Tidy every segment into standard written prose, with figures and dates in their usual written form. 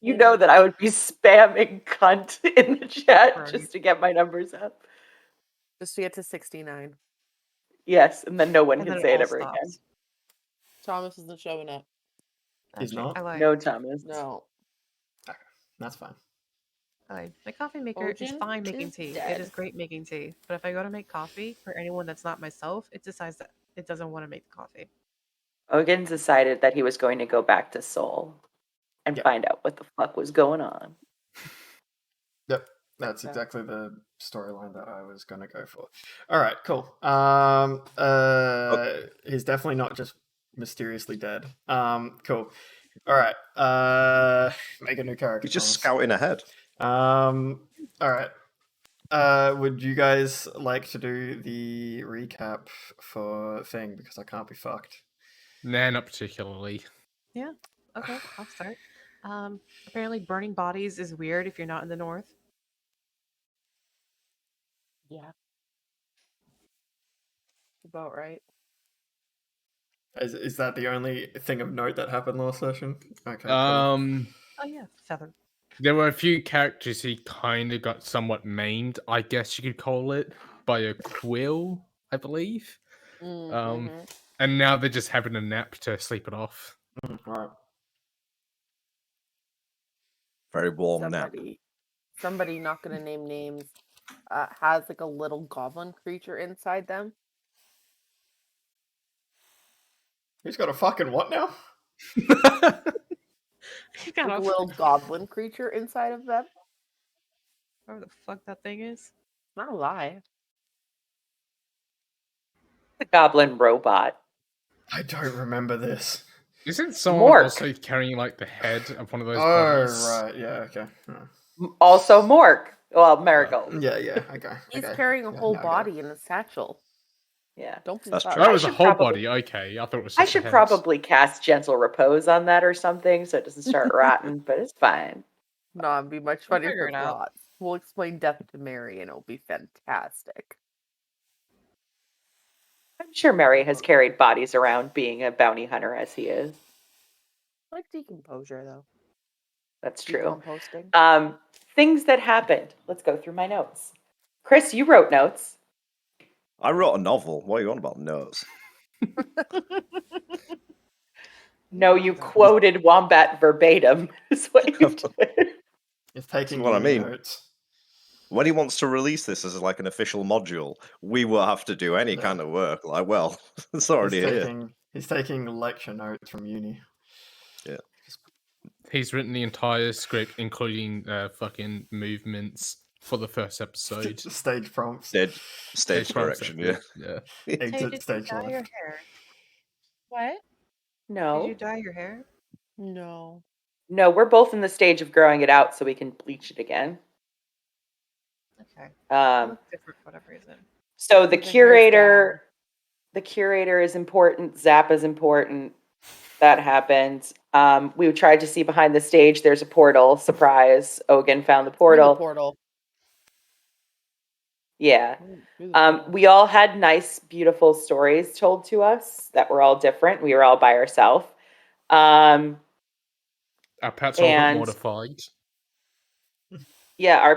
You know that I would be spamming cunt in the chat Right. just to get my numbers up. Just to get to 69. Yes, and then no one And can then say it all ever again. stops. Thomas isn't showing up. He's not? I lied. No, Thomas. No. Okay, that's fine. I lied. My coffee maker is Ojin fine making is tea. dead. It is great making tea. But if I go to make coffee for anyone that's not myself, it decides that it doesn't want to make the coffee. Ogan decided that he was going to go back to Seoul and Yep. find out what the fuck was going on. Yep, that's Okay. exactly the storyline that I was going to go for. All right, cool. He's definitely not just mysteriously dead. Cool. All right. Make a new character. He's just Thomas. scouting ahead. All right. Would you guys like to do the recap for Thing, because I can't be fucked? Nah, not particularly. Okay, I'll start. Apparently burning bodies is weird if you're not in the north. Yeah. About right. Is that the only thing of note that happened last session? Okay. Cool. Oh yeah, feather. There were a few characters he kind of got somewhat maimed, I guess you could call it, by a quill, I believe. Mm-hmm. And now they're just having a nap to sleep it off. All right. Very warm nap. Somebody, not gonna name names, has like a little goblin creature inside them. Who's got a fucking what now? You got Like a a little goblin creature inside of them. whatever the fuck that thing is. Not a lie. The goblin robot. I don't remember this. Isn't someone Mork. also carrying like the head of one of those Oh, bodies? right. Yeah, okay. Also Mork. Well, Marigold. Yeah, okay. He's okay. carrying a Yeah, whole now I get it. body in a satchel. Yeah. Don't be That's fucked. true. That I was a should whole probably- body. Okay, I thought it was. I just should the head. probably cast Gentle Repose on that or something so it doesn't start rotting, but it's fine. No, it'd be much We'll funnier figure if it out. not. We'll explain death to Mary and it'll be fantastic. I'm sure Mary has carried bodies around being a bounty hunter as he is. I like decomposure though. That's true. Decomposting. Things that happened. Let's go through my notes. Chris, you wrote notes. I wrote a novel. What are you on about notes? No, you quoted Wombat verbatim. Is what you did. It's taking what I mean. notes. When he wants to release this as like an official module, we will have to do any kind of work. Like, well, it's already here. He's taking lecture notes from uni. Yeah. He's written the entire script, including fucking movements for the first episode. Stage prompts. Stage correction, yeah. Exit Hey, did you stage dye left. your hair? What? No. Did you dye your hair? No. No, we're both in the stage of growing it out so we can bleach it again. Okay. Um, Look different for whatever reason. so the Your hair's curator is important. Zap is important. That happened. We tried to see behind the stage. There's a portal. Surprise. Ogan found the portal. Portal. Yeah. We all had nice, beautiful stories told to us that were all different. We were all by ourselves. Our pets are all And- mortified. Yeah, our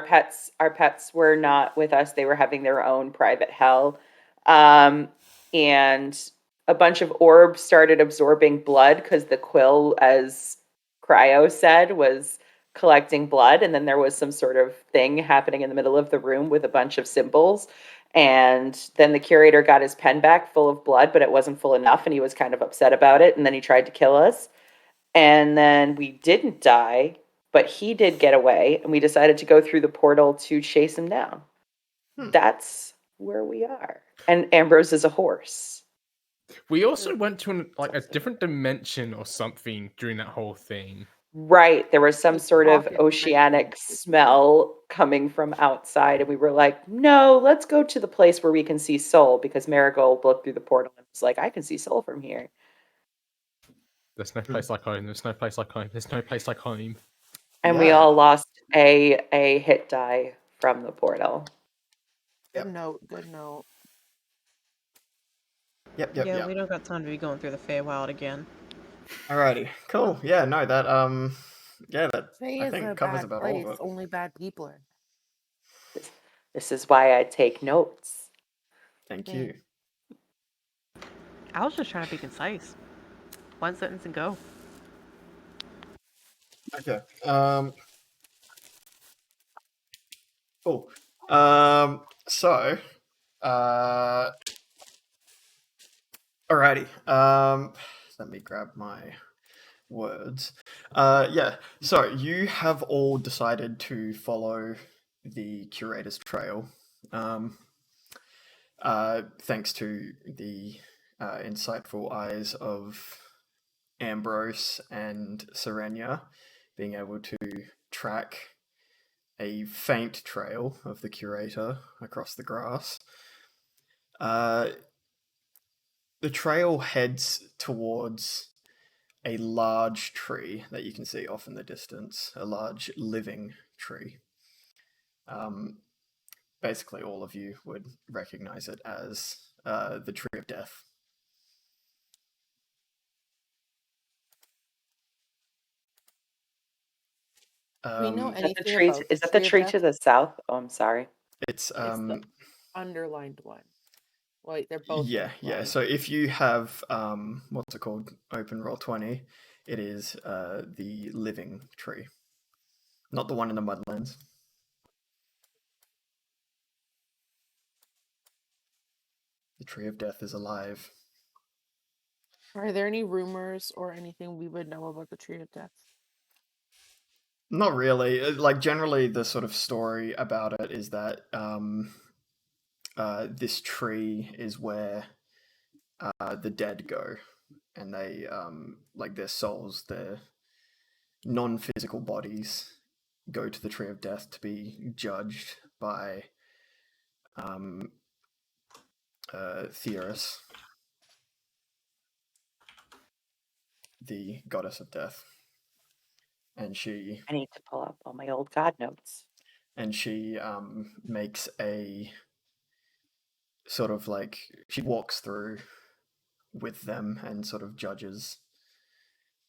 pets were not with us. They were having their own private hell. And a bunch of orbs started absorbing blood because the quill, as Cryo said, was collecting blood. And then there was some sort of thing happening in the middle of the room with a bunch of symbols. And then the curator got his pen back full of blood, but it wasn't full enough. And he was kind of upset about it. And then he tried to kill us. And then we didn't die, but he did get away. And we decided to go through the portal to chase him down. That's where we are. And Ambrose is a horse. We also went to a different dimension or something during that whole thing. Right. There was some It's sort of pocket oceanic dimension. smell coming from outside. And we were like, no, let's go to the place where we can see Soul, because Marigold looked through the portal and was like, I can see Soul from here. There's no place like home. There's no place like home. There's no place like home. And we Yeah. all lost a hit die from the portal. Good note. Good note. Yep. Yeah, we don't got time to be going through the Feywild again. Alrighty, cool. Yeah, no, that Yeah, that Fae I is think a covers bad about place. all of it. Only bad people are. This is why I take notes. Thank Yeah. you. I was just trying to be concise. One sentence and go. Okay. Cool. So, alrighty. Let me grab my words. Yeah. So you have all decided to follow the curator's trail. Thanks to the insightful eyes of Ambrose and Serenia being able to track a faint trail of the curator across the grass. The trail heads towards a large tree that you can see off in the distance, a large living tree. Basically, all of you would recognize it as the Tree of Death. Do we know Is that the anything tree? about Is the that the Tree of tree Death? to the south? Oh, I'm sorry. It's the underlined one. Wait, they're both yeah. underlined. So if you have what's it called? Open roll 20, it is the living tree, not the one in the mudlands. The Tree of Death is alive. Are there any rumors or anything we would know about the Tree of Death? Not really. Like generally, the sort of story about it is that this tree is where the dead go, and they like their souls, their non-physical bodies, go to the Tree of Death to be judged by Theris, the goddess of death, and she I need to pull up all my old God notes. makes a sort of like she walks through with them and sort of judges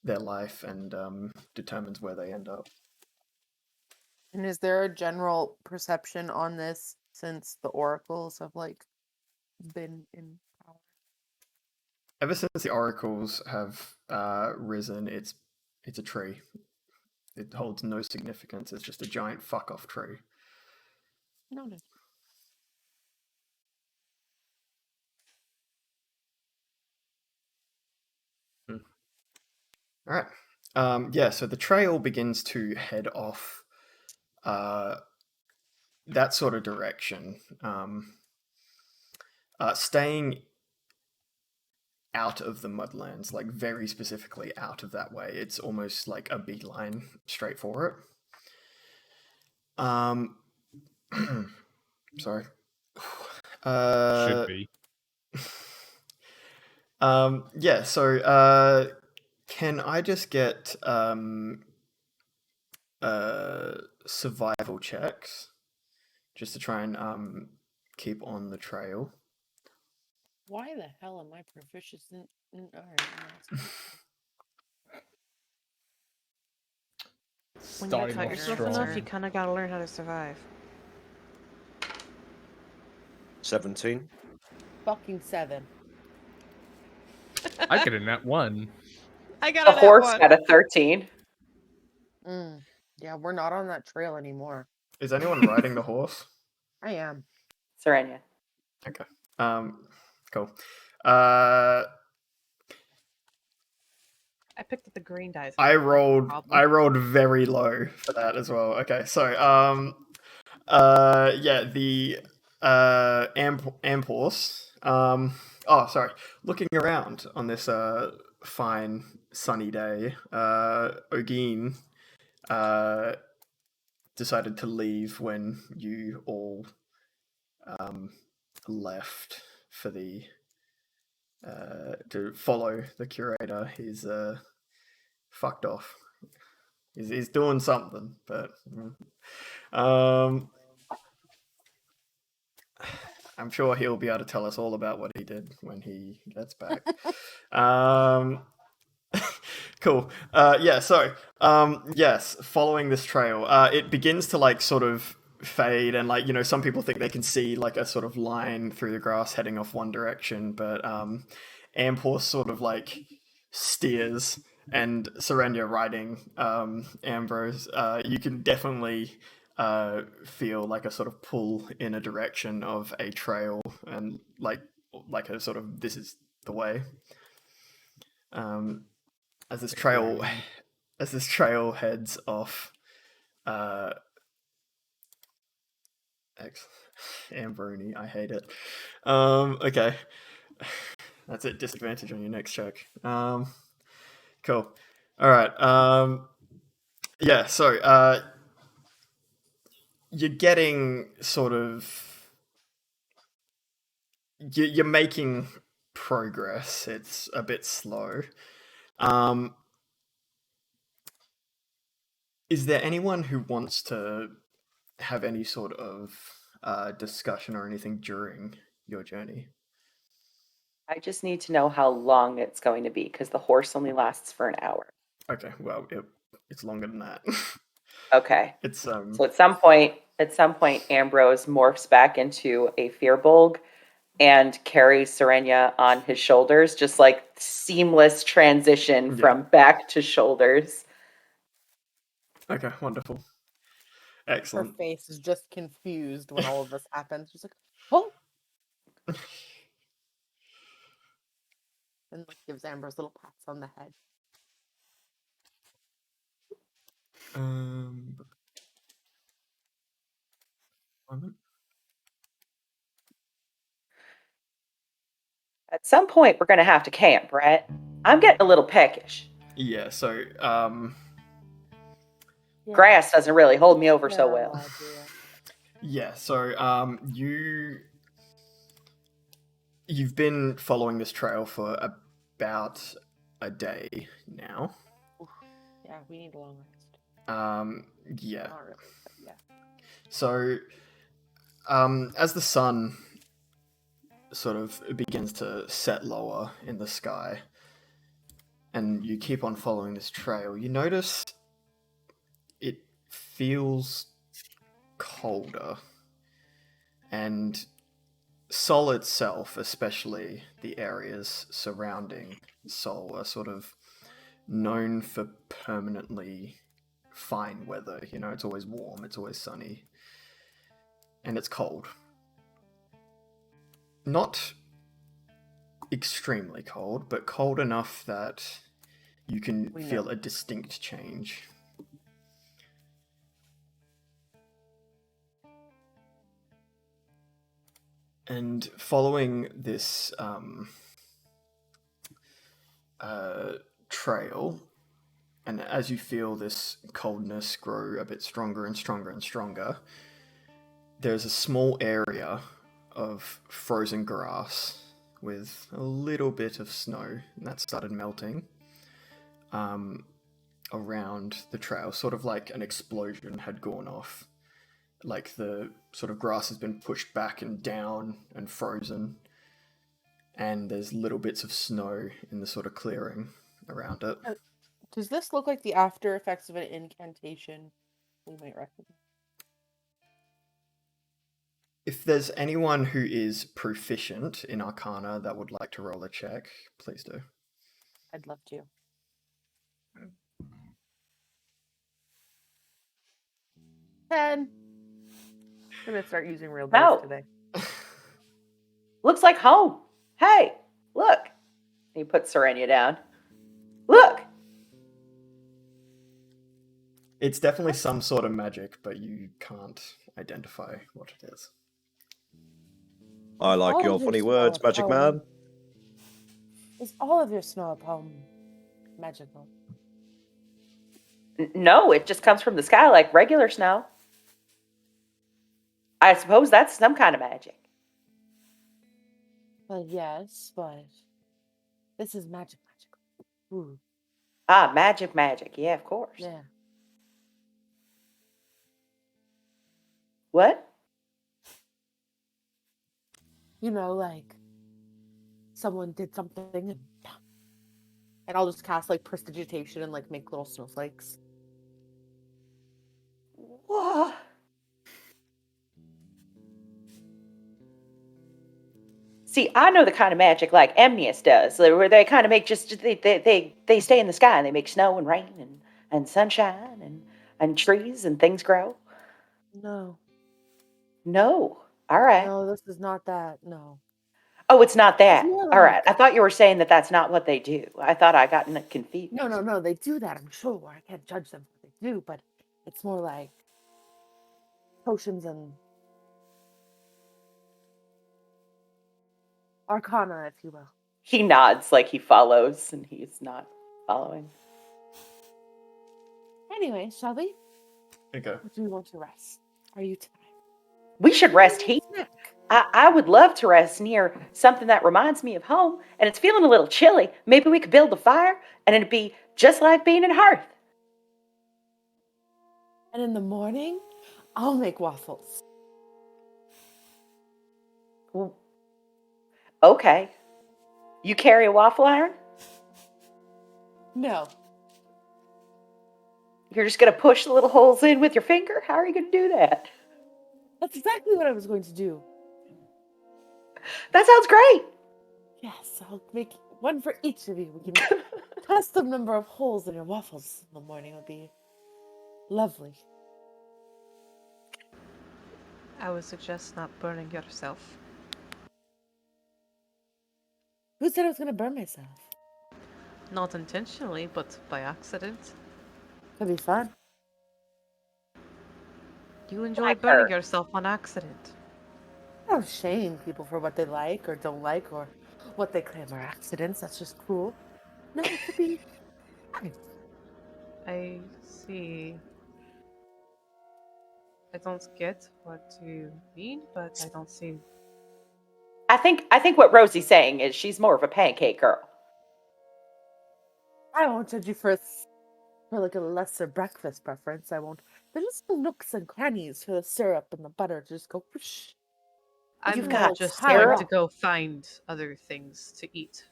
their life and determines where they end up. And is there a general perception on this since the oracles have like been in power? Ever since the oracles have risen, it's a tree. It holds no significance. It's just a giant fuck off tree. Noted. All right. Yeah. So the trail begins to head off that sort of direction, staying out of the mudlands, like very specifically out of that way. It's almost like a beeline straight for it. Sorry. Should be. Yeah, so can I just get survival checks just to try and keep on the trail? Why the hell am I proficient in When you Starting cut off yourself strong. enough, you kind of got to learn how to survive. 17. fucking 7? I get a nat 1. I got The a nat horse 1. got a 13. Yeah, we're not on that trail anymore. Is anyone riding the horse? I am. Serenia. Okay. Cool. Uh, I picked up the green dice. I No rolled problem. very low for that as well. Okay, so yeah, the amp horse. Oh, sorry. Looking around on this fine sunny day, Ogeen decided to leave when you all left for the to follow the curator. He's fucked off. He's doing something, but I'm sure he'll be able to tell us all about what he did when he gets back. Cool. Yes, following this trail, it begins to like sort of fade, and like some people think they can see like a sort of line through the grass heading off one direction, but Ampor sort of like steers, and Serenia riding Ambrose, you can definitely feel like a sort of pull in a direction of a trail, and like a sort of this is the way. As this trail heads off, Ambroni, I hate it. Okay, that's it. Disadvantage on your next check. Cool. All right. Yeah. So, you're getting sort of you're making progress. It's a bit slow. Is there anyone who wants to have any sort of discussion or anything during your journey? I just need to know how long it's going to be because the horse only lasts for an hour. Okay, well, it's longer than that. Okay. It's So at some point, Ambrose morphs back into a Fearbulg and carries Serenia on his shoulders, just like seamless transition Yeah. from back to shoulders. Okay, wonderful. Her Excellent. face is just confused when all of this happens. She's like, oh! And like gives Ambrose little pats on the head. Moment. At some point, we're going to have to camp, right? I'm getting a little peckish. Yeah, so Yeah, Grass doesn't really hold me over so terrible well. idea. yeah, so you've been following this trail for about a day now. Yeah, we need a long rest. Yeah. Not really, but yeah. So, as the sun sort of begins to set lower in the sky, and you keep on following this trail, you notice it feels colder, and Sol itself, especially the areas surrounding Sol, are sort of known for permanently fine weather. It's always warm, it's always sunny, and it's cold. Not extremely cold, but cold enough that you can feel a distinct change. And following this trail, and as you feel this coldness grow a bit stronger and stronger and stronger, there's a small area of frozen grass with a little bit of snow, and that started melting around the trail, sort of like an explosion had gone off. Like the sort of grass has been pushed back and down and frozen, and there's little bits of snow in the sort of clearing around it. Does this look like the after effects of an incantation we might recognize? If there's anyone who is proficient in Arcana that would like to roll a check, please do. I'd love to. 10. I'm gonna start using real dice No. today. Looks like home. Hey, look. He puts Serenia down. Look. It's definitely some sort of magic, but you can't identify what it is. I like All your of your funny snow words, at Magic home. Man. Is all of your snow at home magical? No, it just comes from the sky like regular snow. I suppose that's some kind of magic. Well, yes, but this is magical. Ooh, Ah, magic. Yeah, of course. yeah. What? Like someone did something and And I'll just cast like prestidigitation and like make little snowflakes. Whoa. See, I know the kind of magic like Amnius does, where they kind of make they stay in the sky and they make snow and rain and sunshine and trees and things grow. No. No. All right. No, this is not that. No. Oh, it's not It's that. more All right. like I thought you were saying that that's not what they do. I thought I got confused. no, they do that, I'm sure. I can't judge them for what they do, but it's more like potions and arcana, if you will. He nods like he follows, and he's not following. Anyway, shall we? Okay. Or do we want to rest? Are you tired? We should rest here. Snack. I would love to rest near something that reminds me of home, and it's feeling a little chilly. Maybe we could build a fire, and it'd be just like being in a hearth. And in the morning, I'll make waffles. Okay. You carry a waffle iron? No. You're just going to push the little holes in with your finger? How are you going to do that? That's exactly what I was going to do. That sounds great. Yes, I'll make one for each of you. We can test the number of holes in your waffles in the morning. It would be lovely. I would suggest not burning yourself. Who said I was going to burn myself? Not intentionally, but by accident. Could be fun. You enjoy Like burning her. yourself on accident. I don't shame people for what they like or don't like or what they claim are accidents. That's just cool. No, it could be fun. I see. I don't get what you mean, but I don't see. I think what Rosie's saying is she's more of a pancake girl. I won't judge you for like a lesser breakfast preference. I won't. There's just the nooks and crannies for the syrup and the butter to just go whoosh. I'm You've more got just syrup? going to go find other things to eat.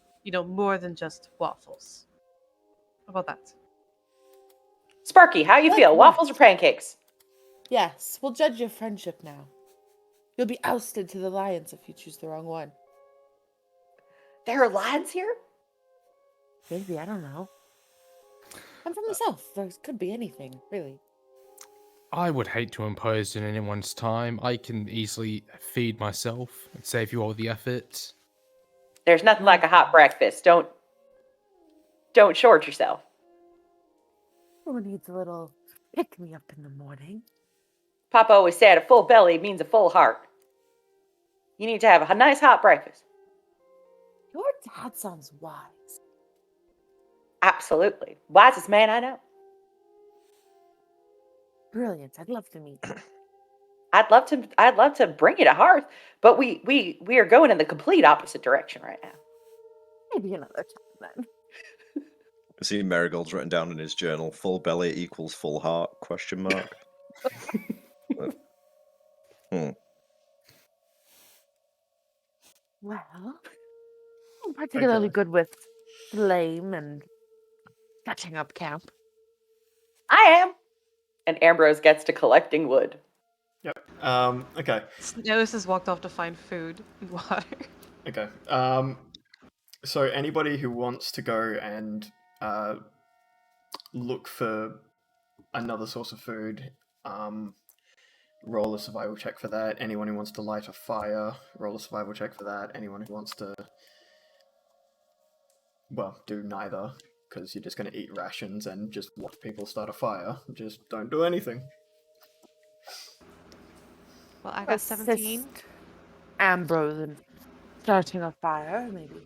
More than just waffles. How about that? Sparky, how you Like feel? what? Waffles or pancakes? Yes, we'll judge your friendship now. You'll be ousted to the lions if you choose the wrong one. There are lions here? Maybe, I don't know. I'm from the south. There could be anything, really. I would hate to impose on anyone's time. I can easily feed myself and save you all the effort. There's nothing like a hot breakfast. Don't short yourself. Who needs a little pick-me-up in the morning? Papa always said a full belly means a full heart. You need to have a nice hot breakfast. Your dad sounds wise. Absolutely. Wisest man I know. Brilliant. I'd love to meet you. I'd love to bring you to Hearth, but we are going in the complete opposite direction right now. Maybe another time then. I see Marigold's written down in his journal, full belly equals full heart, ? Well, I'm particularly good with flame and setting up camp. I am. And Ambrose gets to collecting wood. Yep. Okay. Snows has walked off to find food and water. Okay. So anybody who wants to go and look for another source of food, roll a survival check for that. Anyone who wants to light a fire, roll a survival check for that. Anyone who wants to, well, do neither, because you're just going to eat rations and just watch people start a fire. Just don't do anything. Well, I got 17. Assist Ambrose in starting a fire, maybe.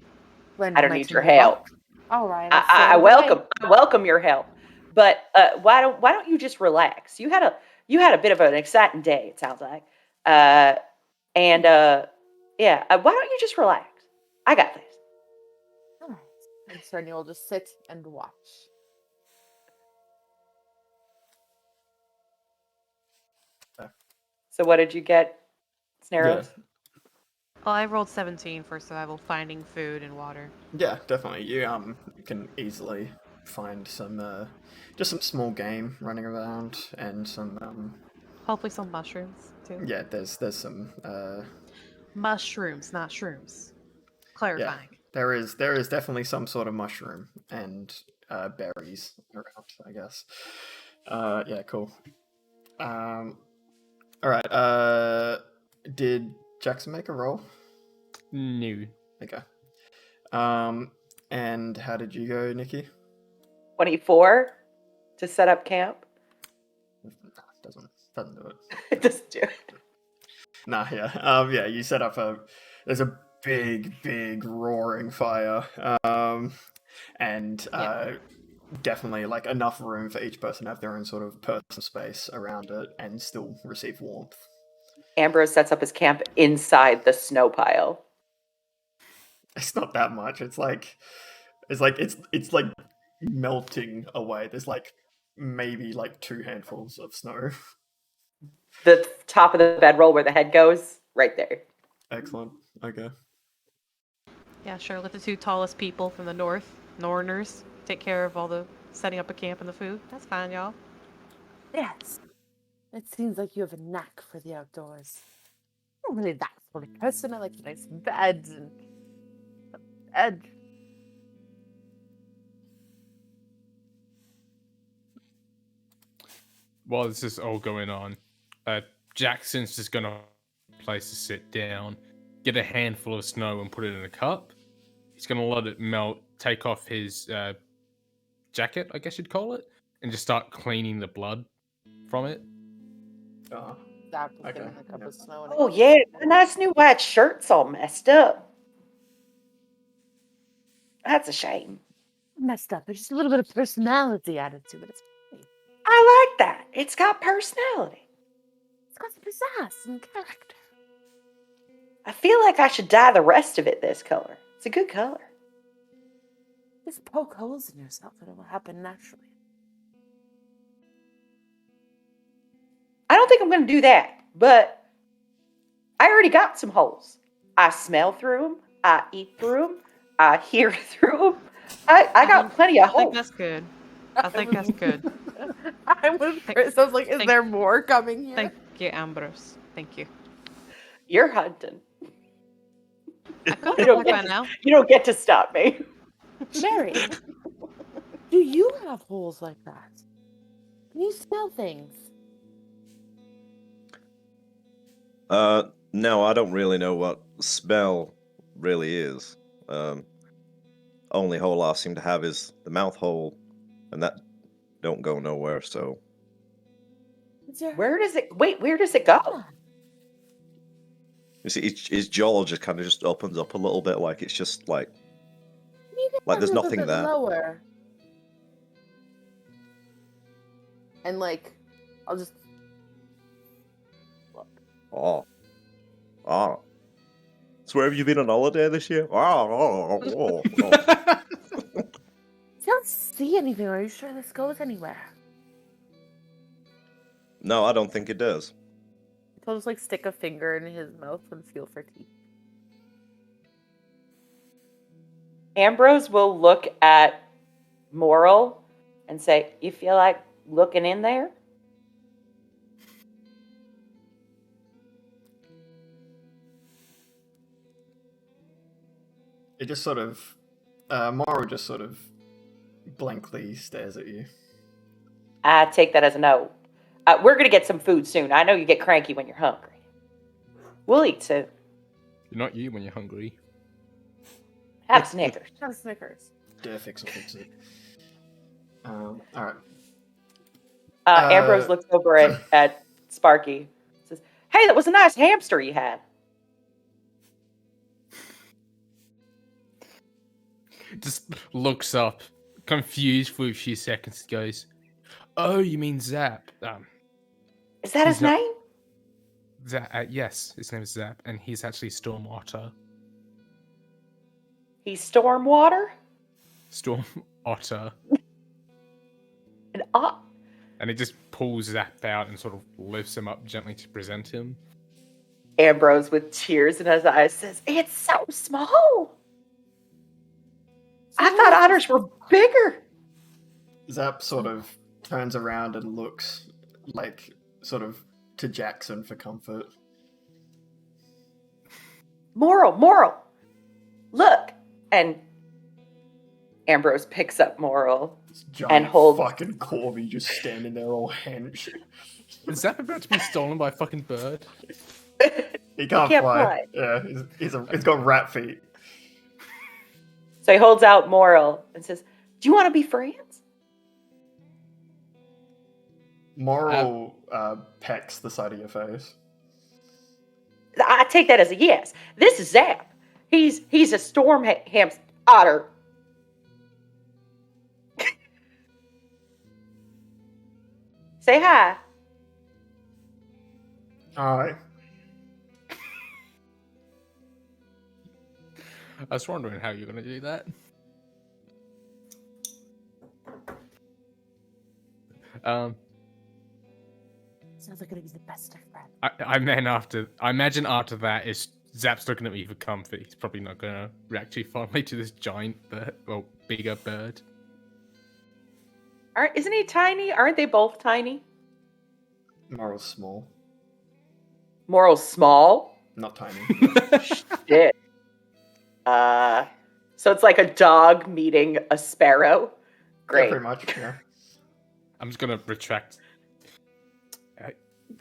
I don't need your help. All right. I welcome your help. But why don't you just relax? You had a bit of an exciting day, it sounds like. Yeah, why don't you just relax? I got this. All right. And Cerny will just sit and watch. So what did you get, Snaros? Well, I rolled 17 for survival, finding food and water. Yeah, definitely. You can easily find some just some small game running around and some Hopefully some mushrooms, too. yeah, there's some Mushrooms, not shrooms. yeah, Clarifying. there is definitely some sort of mushroom and berries around, I guess. Yeah, cool. All right. Did Jackson make a roll? No. Okay. And how did you go, Nikki? 24 to set up camp. Nah, doesn't do it. It doesn't do it. Nah, yeah. Yeah, you set up there's a big roaring fire. And definitely like enough room for each person to have their own sort of personal space around it and still receive warmth. Ambrose sets up his camp inside the snow pile. It's not that much. It's like melting away. There's like maybe like 2 handfuls of snow. The top of the bedroll where the head goes, right there. Excellent. Okay. Yeah, sure. Let the 2 tallest people from the north, Northerners, take care of all the setting up a camp and the food. That's fine, y'all. Yes. It seems like you have a knack for the outdoors. I'm not really that sort of person. I like nice beds and bed. While this is all going on, Jackson's just gonna find a place to sit down, get a handful of snow and put it in a cup. He's gonna let it melt, take off his jacket, I guess you'd call it, and just start cleaning the blood from it. Oh, Zap was Okay, getting a cup yeah. of snow. And Oh yeah, the nice new white shirt's all messed up. That's a shame. messed up. There's just a little bit of personality added to it. I like that. It's got personality. It's got some pizzazz and character. I feel like I should dye the rest of it this color. It's a good color. Just poke holes in yourself and it will happen naturally. I don't think I'm going to do that, but I already got some holes. I smell through them. I eat through them. I hear through them. I got plenty of I think holes. that's good. I think that's good. I'm with Chris. I was like, is Thank- there more coming here? Thank you, Ambrose. Thank you. You're hunting. I could You have don't, by get to, now. you don't get to stop me. Sherry, do you have holes like that? Can you smell things? No, I don't really know what smell really is. Only hole I seem to have is the mouth hole, and that don't go nowhere. So Is there... Where does it go? Ah, you see, his jaw just kind of just opens up a little bit, like it's just like can you get Like, a there's little nothing bit there. lower? And like, I'll just look. oh. So where have you been on holiday this year? Oh. I don't see anything. Are you sure this goes anywhere? No, I don't think it does. He'll just like stick a finger in his mouth and feel for teeth. Ambrose will look at Morel and say, "You feel like looking in there?" It just sort of Morrow just sort of blankly stares at you. I take that as a no. We're going to get some food soon. I know you get cranky when you're hungry. We'll eat soon. You're not you when you're hungry. Have Snickers. Have Snickers. Fix will fix it. Alright. Ambrose looks over at Sparky. Says, "Hey, that was a nice hamster you had." Just looks up, confused for a few seconds, goes, "Oh, you mean Zap? Is that his He's not- name? Zap? Yes, his name is Zap, and he's actually Storm Otter. He's Stormwater? Storm Otter." And And it just pulls Zap out and sort of lifts him up gently to present him. Ambrose, with tears in his eyes, says, "It's so small. I thought otters were bigger." Zap sort of turns around and looks like sort of to Jackson for comfort. Morel, look. And Ambrose picks up Morel. This giant And holds- fucking corby just standing there all hench. Is that about to be stolen by a fucking bird? He can't can't fly. fly. Yeah, he's got rat feet. So he holds out Morel and says, "Do you want to be friends?" Moral pecks the side of your face. I take that as a yes. This is Zap. He's a storm hamster otter. Say hi. Alright. I was wondering how you're going to do that. Sounds like it'll be the best of friends. I imagine after that is Zap's looking at me for comfort. He's probably not going to react too fondly to this giant bird, well, bigger bird. Isn't he tiny? Aren't they both tiny? Moral's small, Morel's small. not tiny. Shit. So it's like a dog meeting a sparrow. Great. Yeah, pretty much, yeah. I'm just going to retract.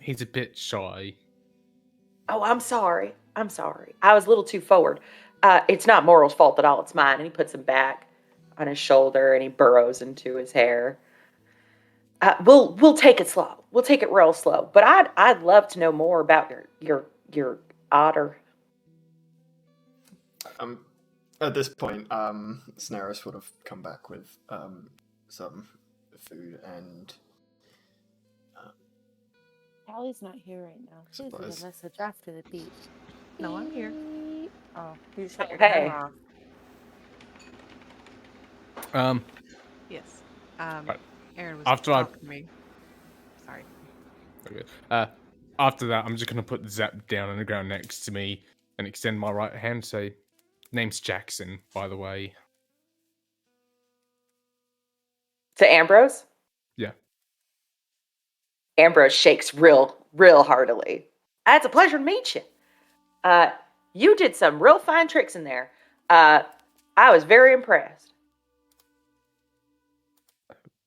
He's a bit shy. Oh, I'm sorry. I was a little too forward. It's not Morel's fault at all. It's mine. And he puts him back on his shoulder and he burrows into his hair. We'll take it slow. We'll take it real slow. But I'd love to know more about your otter. At this point, Snaris would have come back with some food and Callie's not here right now. Please leave Supplies. a message after the beep. No, I'm here. Oh, you shut your Hey. camera off. Yes. Right. Aaron was After I- talking to me. Sorry. Okay. After that, I'm just going to put Zap down on the ground next to me and extend my right hand. Say, name's Jackson, by the way. To Ambrose? Yeah. Ambrose shakes real heartily. It's a pleasure to meet you. You did some real fine tricks in there. I was very impressed.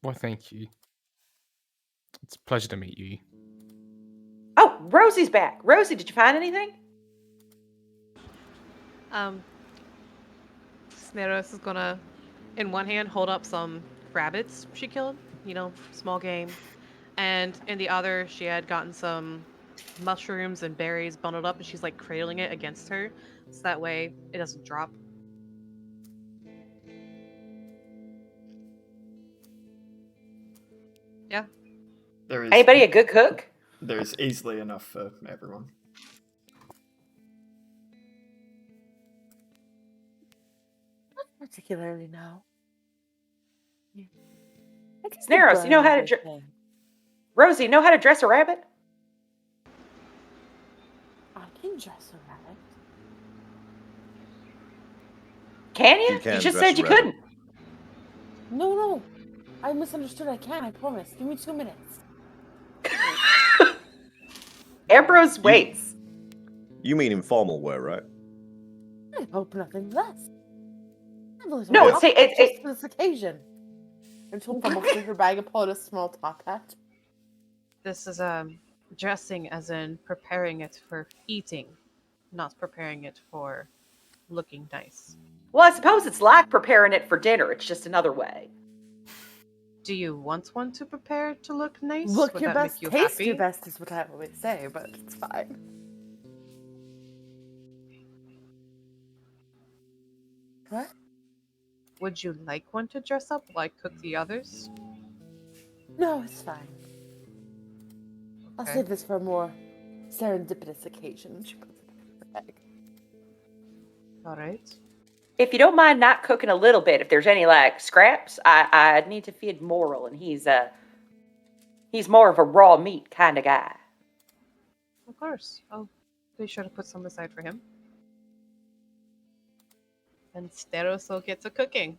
Well, thank you. It's a pleasure to meet you. Oh, Rosie's back. Rosie, did you find anything? Snaros is gonna, in one hand, hold up some rabbits she killed, small game. And in the other, she had gotten some mushrooms and berries bundled up, and she's like cradling it against her, so that way it doesn't drop. Yeah. there is Anybody a good cook? there's easily enough for everyone. Not particularly, no. I guess Snaros, you know how to Rosie, you know how to dress a rabbit? I can dress a rabbit. Can you? You can just dress said a you rabbit. couldn't. No. I misunderstood. I can, I promise. Give me 2 minutes. Ambrose waits. You mean informal wear, right? I hope nothing less. No, it's just for this occasion. And she'll fumble through her bag and pull out a small top hat. This is dressing as in preparing it for eating, not preparing it for looking nice. Well, I suppose it's like preparing it for dinner. It's just another way. Do you want one to prepare to look nice? Look Would your that best, make you taste happy? your best is what I always say, but it's fine. What? Would you like one to dress up like cook the others? No, it's fine. I'll Okay. save this for a more serendipitous occasion. She puts it in her bag. All right. If you don't mind not cooking a little bit, if there's any like scraps, I need to feed Morel, and he's more of a raw meat kind of guy. Of course. I'll Be sure to put some aside for him. And Steros will get to cooking.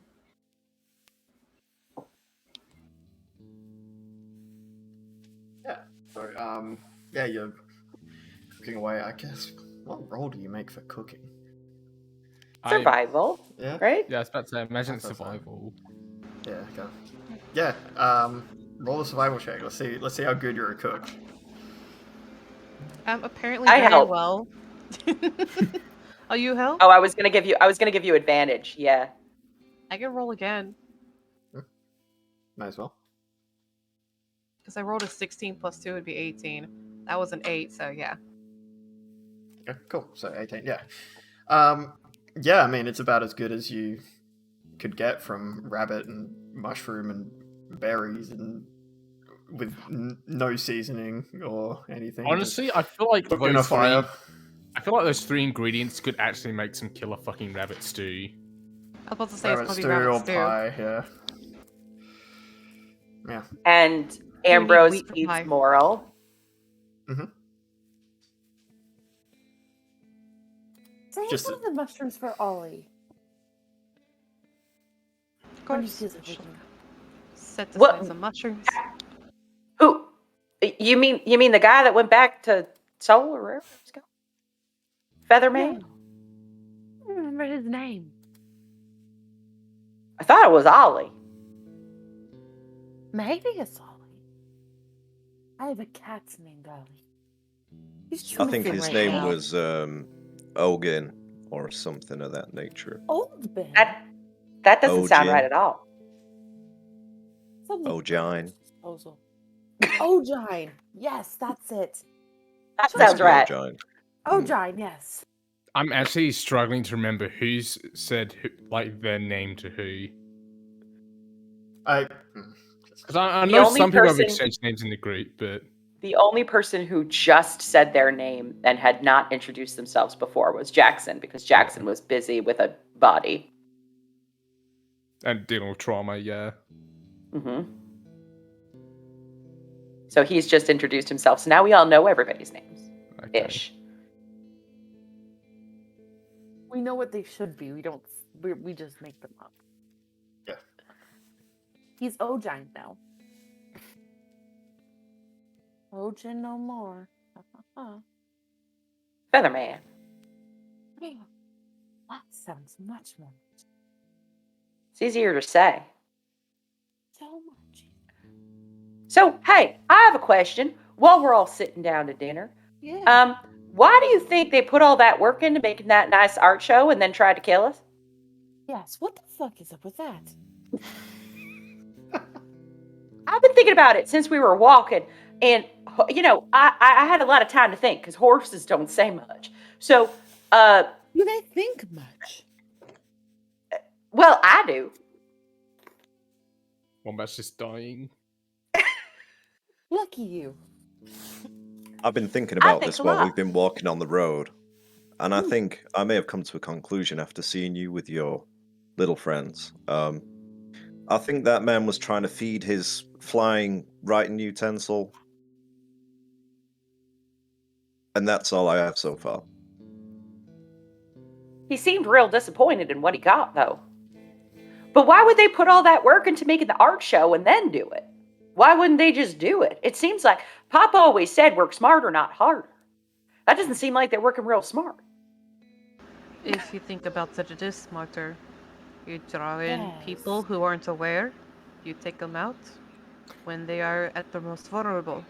So, yeah, you're cooking away, I guess. What role do you make for cooking? Survival, Yeah? right? Yeah, I was about to say, imagine I thought so. survival. Yeah, okay. Yeah, roll a survival check. Let's see how good you're a cook. Apparently I very help. well. Oh, you help? Oh, I was gonna give you advantage. Yeah. I can roll again. Might as well. Because I rolled a 16 plus 2 would be 18. That was an 8, so yeah. Okay, cool. So 18, yeah. Yeah, I mean, it's about as good as you could get from rabbit and mushroom and berries and with no seasoning or anything. Honestly, I feel like cooked in a fire. those 3 ingredients could actually make some killer fucking rabbit stew. I was about to say Rabbit it's stew probably rabbit or stew. pie, yeah. Yeah. And need Ambrose wheat for feeds pie. Morel. Save Just some a- of the mushrooms for Ollie. Of When he course. feels like waking up. Set aside What? some mushrooms. Who? You mean the guy that went back to Seoul or wherever he's going? Featherman? No. I don't remember his name. I thought it was Ollie. Maybe it's Ollie. I have a cat named Ollie. He's I think drooling his right name now. was Ogen or something of that nature. Old Ben. That doesn't sound Ojin. right at all. Something Ojine. disposal. Ojine. Yes, that's it. That Must sounds Must be right. Ojine. Ojine, yes. I'm actually struggling to remember who's said their name to who. Because I The know only some people have person- exchanged names in the group, but The only person who just said their name and had not introduced themselves before was Jackson, because Jackson was busy with a body. and dealing with trauma, yeah. Hmm. So he's just introduced himself. So now we all know everybody's names. Okay. Ish. We know what they should be. We just make them up. Yeah. He's Ojine now. Ojin no more. Featherman. That sounds much more. It's easier to say. So much. So, hey, I have a question while we're all sitting down to dinner. Yeah. Why do you think they put all that work into making that nice art show and then tried to kill us? Yes. What the fuck is up with that? I've been thinking about it since we were walking, and I had a lot of time to think because horses don't say much. So, Do they think much? well, I do. Wombat's just dying. Lucky you. I've been thinking I about think this a while lot. we've been walking on the road, and I think I may have come to a conclusion after seeing you with your little friends. I think that man was trying to feed his flying writing utensil, and that's all I have so far. He seemed real disappointed in what he got, though. But why would they put all that work into making the art show and then do it? Why wouldn't they just do it? It seems like Papa always said work smarter, not harder. That doesn't seem like they're working real smart. If you think about it is smarter. You draw in Yes. people who aren't aware. You take them out when they are at their most vulnerable.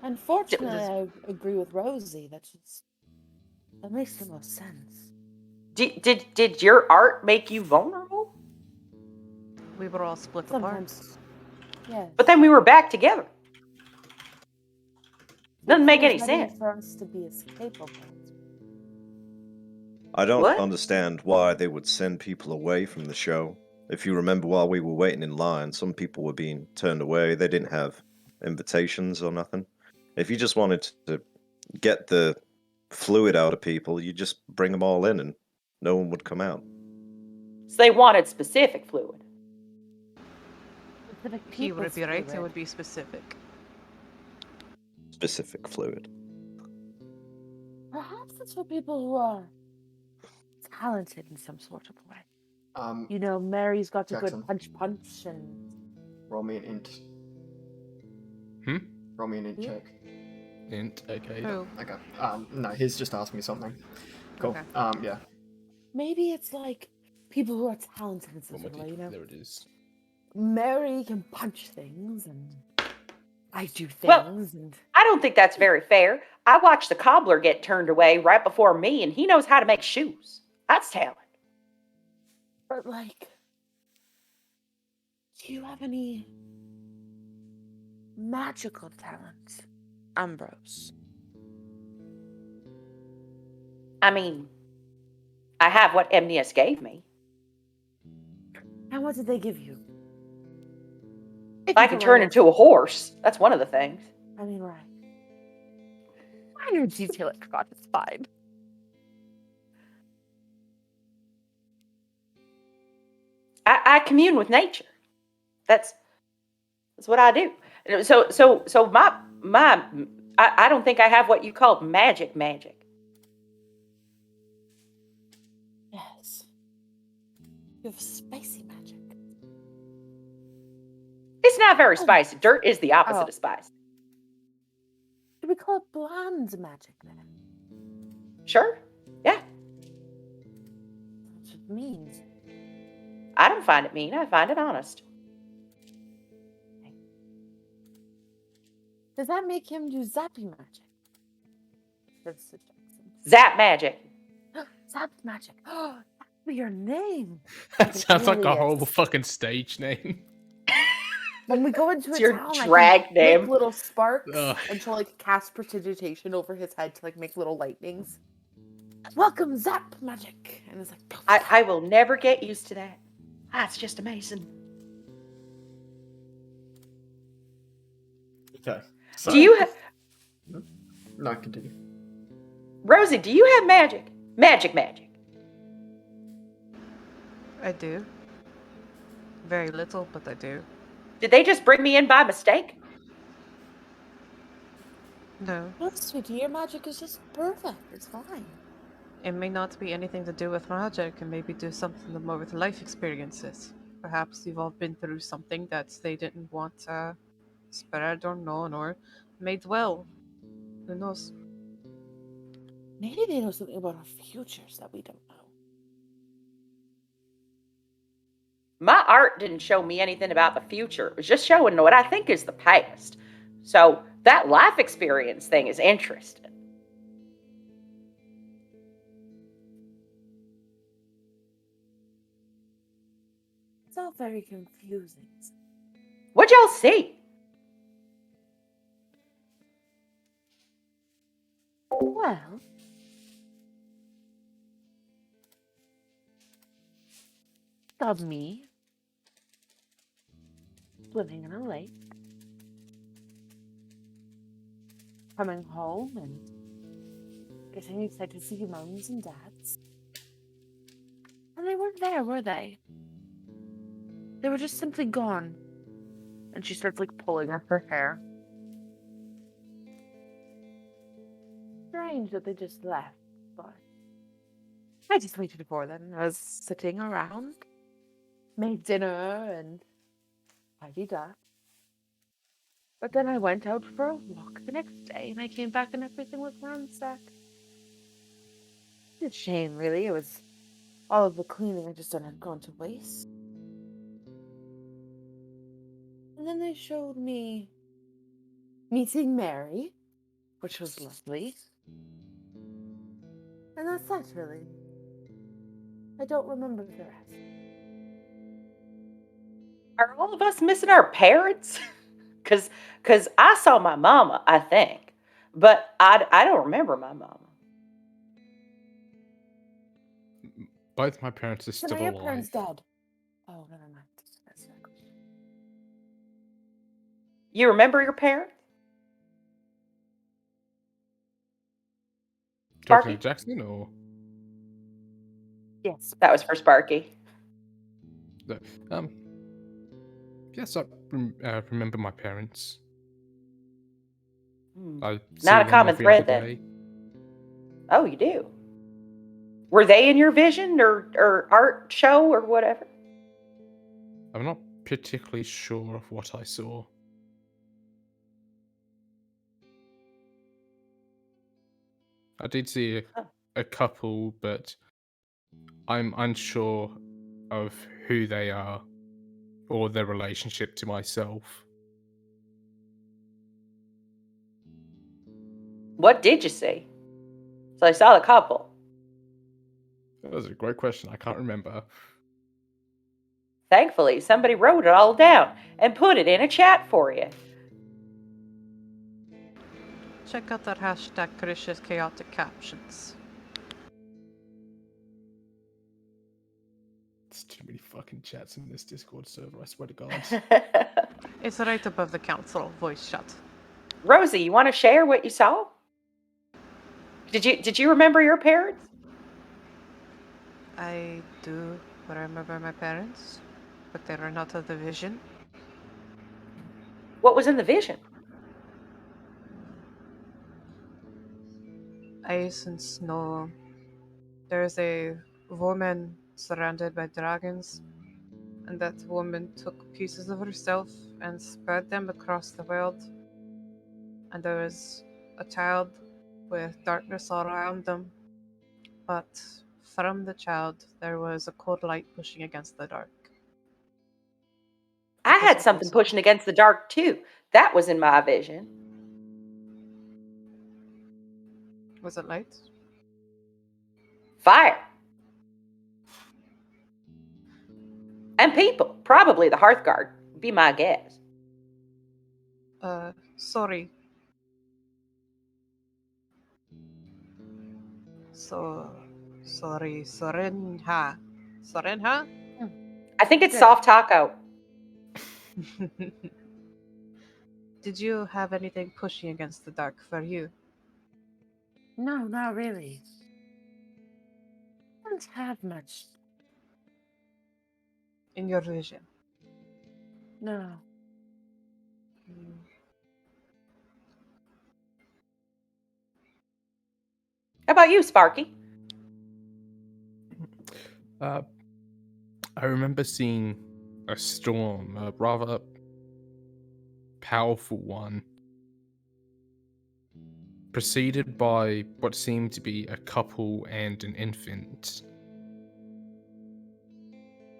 Unfortunately, I agree with Rosie. That makes the most sense. Did your art make you vulnerable? We were all split apart. Sometimes. Yes. But then we were back together. Doesn't make It any was heading sense. for us to be escapable. I don't What? understand why they would send people away from the show. If you remember, while we were waiting in line, some people were being turned away. They didn't have invitations or nothing. If you just wanted to get the fluid out of people, you just bring them all in and no one would come out. So they wanted specific fluid. He would be right, it would be specific. Specific fluid. Perhaps it's for people who are talented in some sort of way. You know, Mary's got a Jackson. good punch, and Roll me an int. Hmm? Roll me an int Yeah. check. Int. Okay. Who? Okay. No, he's just asked me something. Cool. Okay. Yeah. maybe it's like people who are talented in some One more sort of way. You D20. know, There it is. Mary can punch things, and I do Well- things, and I don't think that's very fair. I watched the cobbler get turned away right before me, and he knows how to make shoes. That's talent. but like, do you have any magical talent, Ambrose? I mean, I have what Emnius gave me. And what did they give you? I can turn into a horse. That's one of the things. I mean, right. Minor detail, I forgot. It's fine. I commune with nature. That's what I do. So I don't think I have what you call magic. Yes. You have spicy magic. It's not very spicy. Dirt is the opposite Oh. of spice. Should we call it bland magic then? Sure. Yeah. That's what it means. I don't find it mean. I find it honest. Does that make him do zappy magic? That's Jackson. Zap magic. Zap magic. Oh, that would be your name. That sounds like a alias. whole fucking stage name. When we go into It's a your town, I drag can name. make little sparks Ugh. and she'll like cast prestidigitation over his head to like make little lightnings. Welcome, Zap magic. And it's like, I will never get used to that. That's just amazing. Okay. So, Do you have No, continue. Rosie? Do you have magic? Magic. I do. Very little, but I do. Did they just bring me in by mistake? No, no, sweetie, your magic is just perfect. It's fine. it may not be anything to do with magic, and maybe do something more with life experiences. Perhaps you've all been through something that they didn't want spread or known or made well. Who knows? Maybe they know something about our futures that we don't know. My art didn't show me anything about the future. It was just showing what I think is the past. So that life experience thing is interesting. It's all very confusing. What'd y'all see? Well, saw me swimming in a lake, coming home and getting excited to see mums and dads. And they weren't there, were they? They were just simply gone. And she starts like pulling at her hair. Strange that they just left, but I just waited for them. I was sitting around, made dinner, and tidied up. But then I went out for a walk the next day, and I came back and everything was ransacked. It's a shame, really. It was all of the cleaning I just done had gone to waste. And then they showed me meeting Mary, which was lovely. And that's that, really. I don't remember the rest. Are all of us missing our parents? Cause I saw my mama, I think, but I don't remember my mama. Both my parents are So still now your alive. parents dead. Oh, never mind. That's not good. You remember your parents? Talking Sparky? to Jackson or Yes. That was for Sparky. um. Yes, I remember my parents. Hmm. I see Not a them common every thread, other then. day. Oh, you do? Were they in your vision or art show or whatever? I'm not particularly sure of what I saw. I did see a couple, but I'm unsure of who they are or their relationship to myself. What did you see? So I saw the couple. That was a great question. I can't remember. Thankfully, somebody wrote it all down and put it in a chat for you. Check out that hashtag Krish's chaotic captions. It's too many fucking chats in this Discord server, I swear to God. It's right above the council voice chat. Rosie, you want to share what you saw? Did you remember your parents? I do remember my parents, but they are not of the vision. What was in the vision? Ice and snow. There's a woman surrounded by dragons, and that woman took pieces of herself and spread them across the world. And there was a child with darkness all around them, but from the child there was a cold light pushing against the dark. I had something pushing against the dark too. That was in my vision. Was it light? Fire. And people. Probably the Hearthguard. Be my guess. Sorry. Sorry, Sorenha. Sorenha? I think it's Good. soft taco. Did you have anything pushing against the dark for you? No, not really. I don't have much. In your vision? No. How about you, Sparky? I remember seeing a storm, a rather powerful one, preceded by what seemed to be a couple and an infant.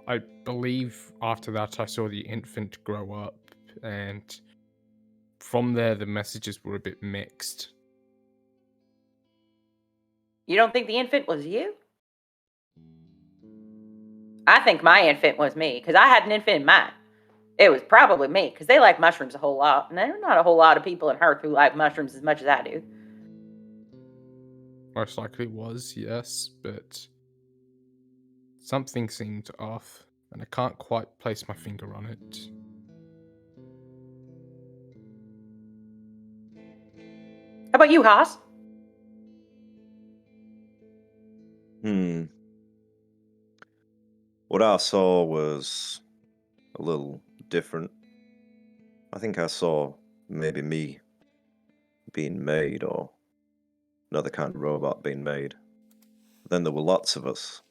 I believe after that I saw the infant grow up, and from there the messages were a bit mixed. You don't think the infant was you? I think my infant was me, because I had an infant in mine. It was probably me, because they like mushrooms a whole lot, and there are not a whole lot of people in Hearth who like mushrooms as much as I do. Most likely was, yes, but something seemed off, and I can't quite place my finger on it. How about you, Haas? What I saw was a little different. I think I saw maybe me being made or another kind of robot being made. Then there were lots of us.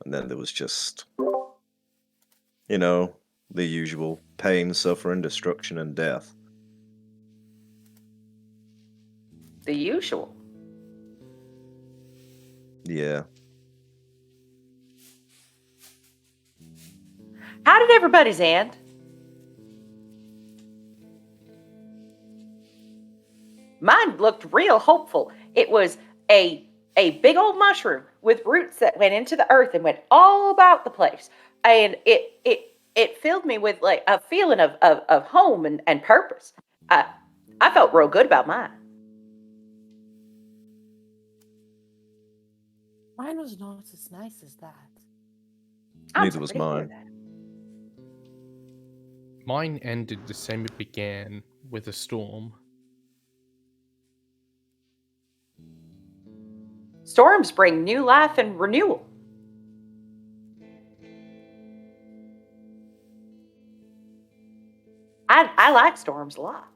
And then there was just, the usual pain, suffering, destruction, and death. The usual. Yeah. How did everybody's end? Mine looked real hopeful. It was a big old mushroom with roots that went into the earth and went all about the place. And it filled me with like a feeling of home and purpose. I felt real good about mine. Mine was not as nice as that. Neither was mine. Mine ended the same it began, with a storm. Storms bring new life and renewal. I like storms a lot.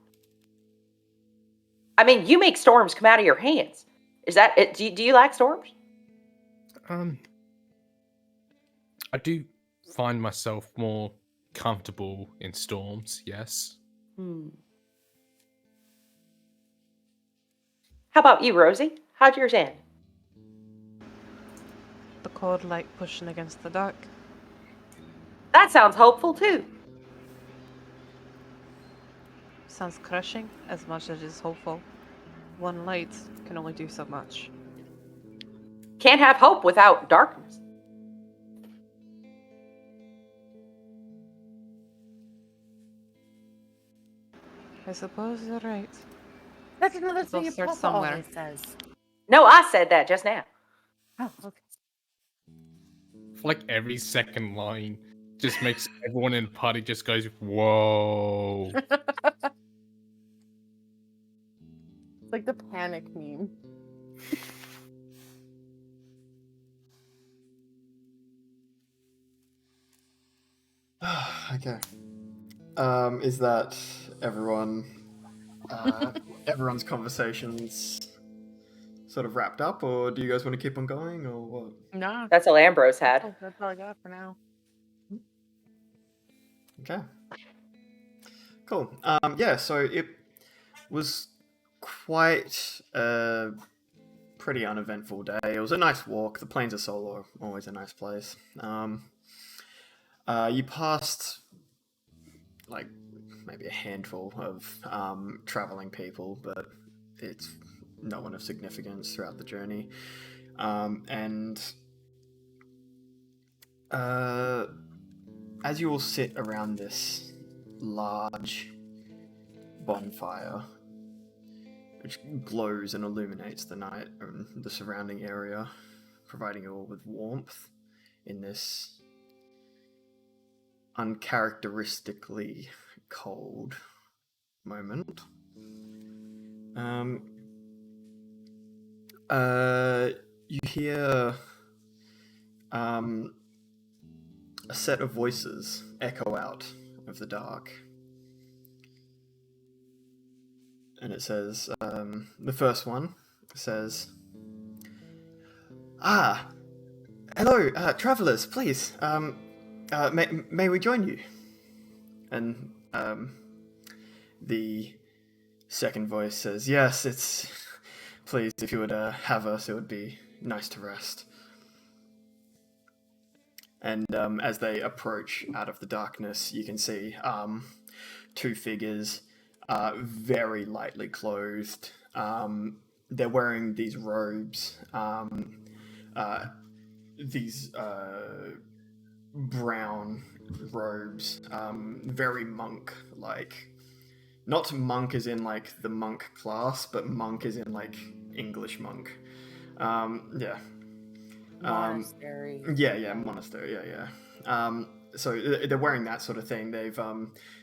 I mean, you make storms come out of your hands. Is that it? Do you like storms? I do find myself more comfortable in storms, yes. How about you, Rosie? How'd yours end? The cold light pushing against the dark. That sounds hopeful, too. Sounds crushing as much as it is hopeful. One light can only do so much. Can't have hope without darkness. I suppose you're right. That's another Let's all thing your start papa somewhere. always says. No, I said that just now. Oh, okay. For like every second line just makes everyone in the party just goes, whoa. It's like the panic meme. Okay. Is that everyone? Everyone's conversations sort of wrapped up, or do you guys want to keep on going, or what? No, That's all Ambrose had. that's all I got for now. Okay. Cool. Yeah. So it was quite a pretty uneventful day. It was a nice walk. The Plains of Sol are always a nice place. You passed like maybe a handful of traveling people, but it's no one of significance throughout the journey. And as you all sit around this large bonfire, which glows and illuminates the night and the surrounding area, providing you all with warmth in this uncharacteristically cold moment. You hear a set of voices echo out of the dark. And it says, the first one says, hello, travelers, please, may we join you? And the second voice says, yes, please, if you would have us, it would be nice to rest. And as they approach out of the darkness, you can see two figures, very lightly clothed. They're wearing these robes, these brown robes, very monk-like. Not monk as in like the monk class, but monk as in like English monk. Yeah. Monastery. Yeah, monastery. Yeah. So they're wearing that sort of thing. They've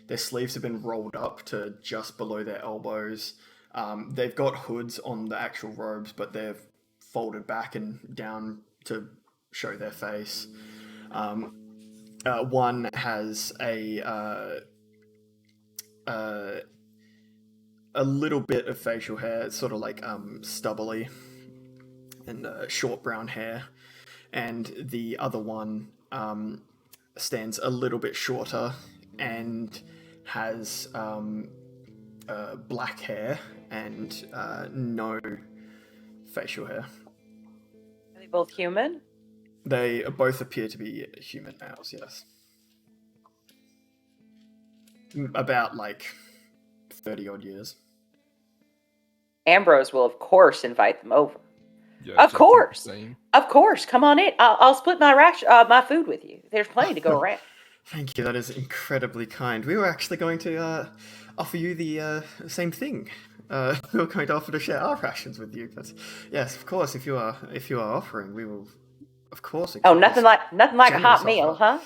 their sleeves have been rolled up to just below their elbows. They've got hoods on the actual robes, but they're folded back and down to show their face. One has a little bit of facial hair. It's sort of like stubbly and short brown hair. And the other one stands a little bit shorter and has black hair and no facial hair. Are they both human? They both appear to be human males, yes. About like 30 odd years. Ambrose will, of course, invite them over. Yeah, Of course. Of course. Come on in. I'll split my my food with you. There's plenty to go around. Thank you. That is incredibly kind. We were actually going to offer you the same thing. We were going to offer to share our rations with you, but yes, of course, if you are offering, we will, of course. Oh, nothing like a hot meal, huh?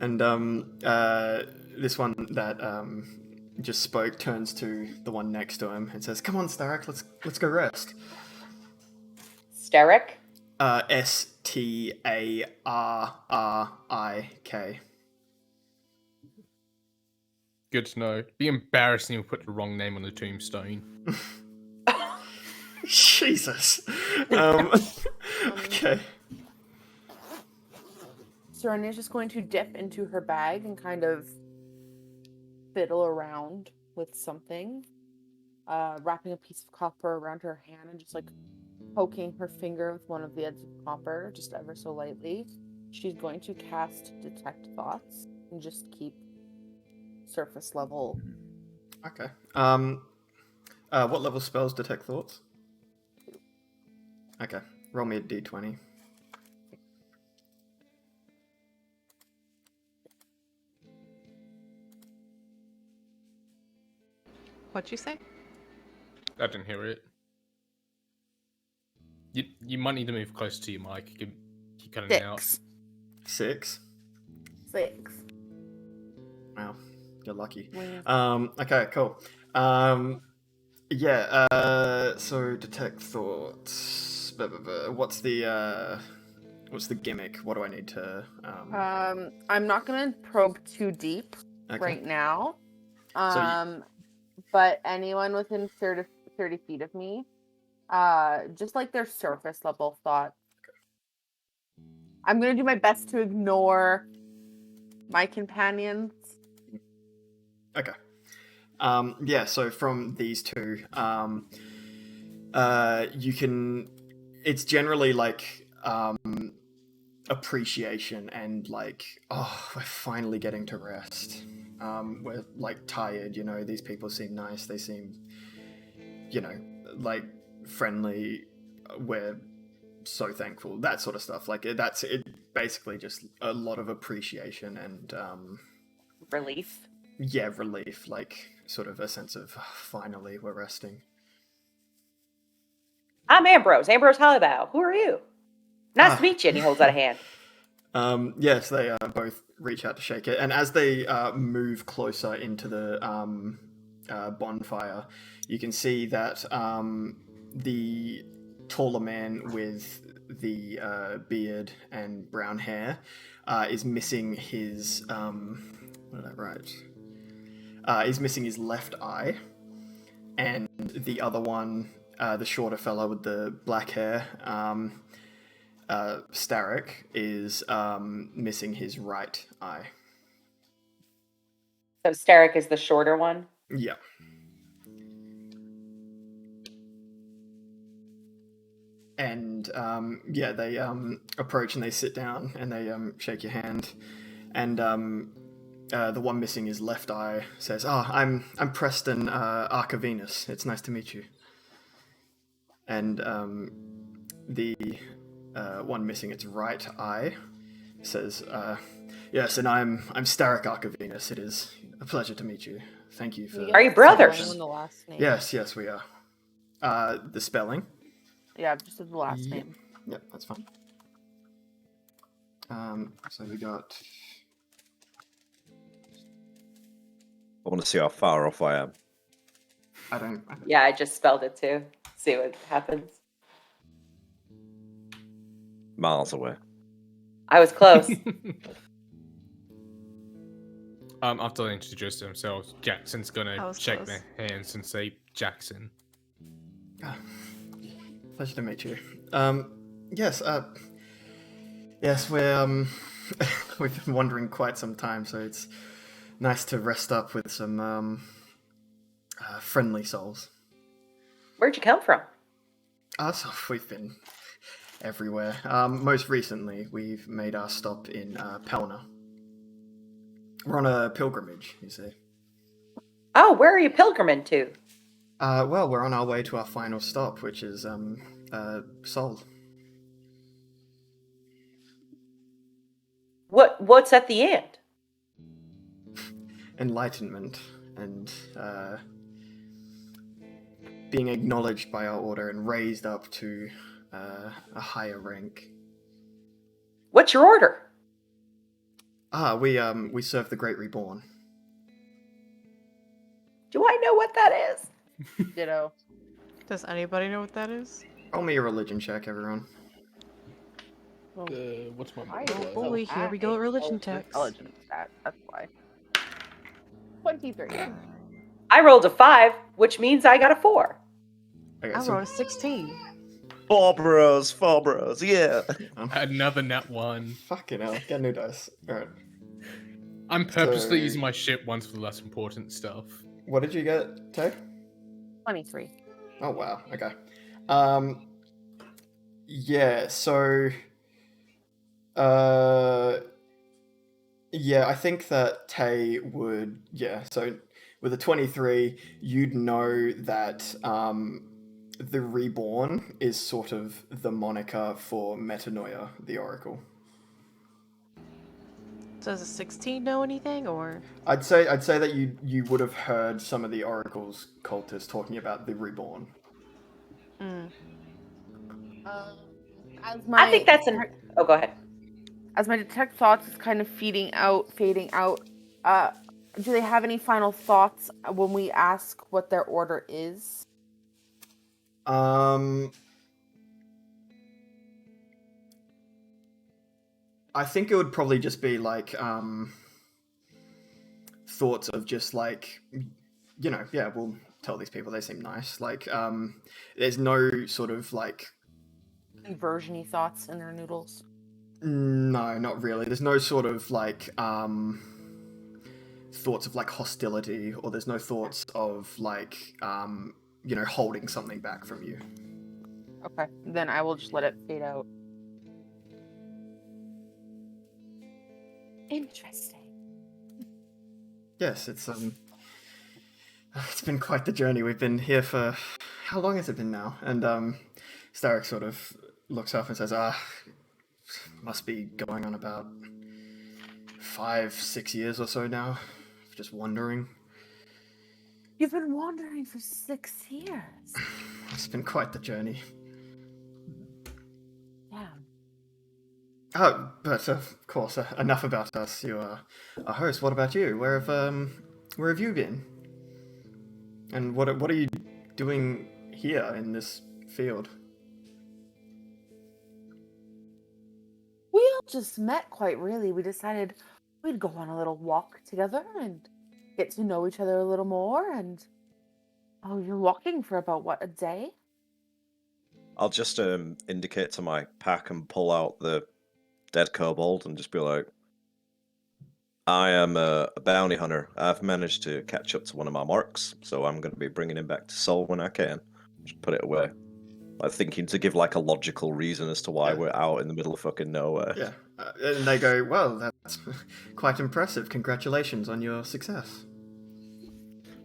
And this one that just spoke turns to the one next to him and says, "Come on, Starrick, let's go rest." Starrick? Starrik. Good to know. It'd be embarrassing if we put the wrong name on the tombstone. Jesus. Okay. Serenya's just going to dip into her bag and kind of fiddle around with something, wrapping a piece of copper around her hand and just like poking her finger with one of the ends of copper, just ever so lightly. She's going to cast Detect Thoughts and just keep surface level. Okay. What level spells detect thoughts? Okay. Roll me a d20. What'd you say? I didn't hear it. You might need to move closer to your mic. You keep cutting out. 6. 6. Wow. You're lucky. Wow. Okay, cool. So detect thoughts. What's the gimmick? What do I need to I'm not gonna probe too deep okay. right now. So But anyone within 30 feet of me, just like their surface level thought. I'm gonna do my best to ignore my companions. Okay. So from these two, you can. It's generally like appreciation and like, oh, we're finally getting to rest. We're like tired, these people seem nice, they seem, like friendly. We're so thankful, that sort of stuff. Like that's it. Basically, just a lot of appreciation and Relief. yeah, relief. Like sort of a sense of finally we're resting. I'm Ambrose Hollybow. Who are you? Nice to meet you. And he holds out a hand. Yes, they both reach out to shake it, and as they move closer into the bonfire, you can see that the taller man with the beard and brown hair is missing his what did I write? Is missing his left eye, and the other one, the shorter fellow with the black hair, Starrick, is missing his right eye. So Starrick is the shorter one? Yeah. And they approach and they sit down and they shake your hand, and the one missing his left eye says, "Oh, I'm Preston Arcavenus. It's nice to meet you." And the one missing its right eye says, "Yes, and I'm Starrick Arcavenus. It is a pleasure to meet you. Thank you for." Are you brothers? Spelling the last name. Yes, we are. The spelling. Yeah, just the last name. Yep, that's fine. So we got. I want to see how far off I am. I don't. Yeah, I just spelled it too. See what happens. Miles away. I was close. After they introduce themselves, Jackson's That gonna was shake close. their hands and say, "Jackson." Pleasure to meet you. Yes. Yes, we're we've been wandering quite some time, so it's nice to rest up with some friendly souls. Where'd you come from? So we've been everywhere. Most recently, we've made our stop in Pelna. We're on a pilgrimage, you see. Oh, where are you pilgriming to? Well, we're on our way to our final stop, which is Seoul. What's at the end? Enlightenment and being acknowledged by our order and raised up to a higher rank. What's your order? We serve the Great Reborn. Do I know what that is? Ditto. Does anybody know what that is? Roll me a religion check, everyone. What's my Oh boy, here we go, religion checks. Intelligence stat. That's why. 23. I rolled a 5, which means I got a 4. Okay, I so wrote a 16. Four bros, yeah. Another nat 1. fucking hell, get new dice. All right. I'm purposely So- using my shit ones for the less important stuff. What did you get, Tay? 23. Oh wow. Okay. Yeah. So. Yeah, I think that Tay would. Yeah. So with a 23, you'd know that the Reborn is sort of the moniker for Metanoia, the Oracle. Does a 16 know anything, or? I'd say that you would have heard some of the Oracle's cultists talking about the Reborn. As I think that's an. Oh, go ahead. as my detect thoughts is kind of fading out, do they have any final thoughts when we ask what their order is? I think it would probably just be like thoughts of just like, yeah, we'll tell these people they seem nice. Like there's no sort of like, Conversion-y thoughts in their noodles. no, not really. There's no sort of like thoughts of like hostility, or there's no thoughts of like holding something back from you. Okay, then I will just let it fade out. Interesting. Yes, it's been quite the journey. We've been here for how long has it been now? And Starrick sort of looks up and says, must be going on about 5-6 years or so now. Just wandering. You've been wandering for 6 years. It's been quite the journey. Yeah. Oh, but of course, enough about us. You are a host. What about you? Where have you been? And what are you doing here in this field? We all just met, quite really. We decided we'd go on a little walk together and get to know each other a little more. And oh, you're walking for about what, a day? I'll just indicate to my pack and pull out the dead kobold and just be like, I am a bounty hunter. I've managed to catch up to one of my marks, so I'm going to be bringing him back to Sol when I can. Just put it away. I'm thinking to give like a logical reason as to why Yeah. we're out in the middle of fucking nowhere. Yeah, and they go, well, that's quite impressive. Congratulations on your success.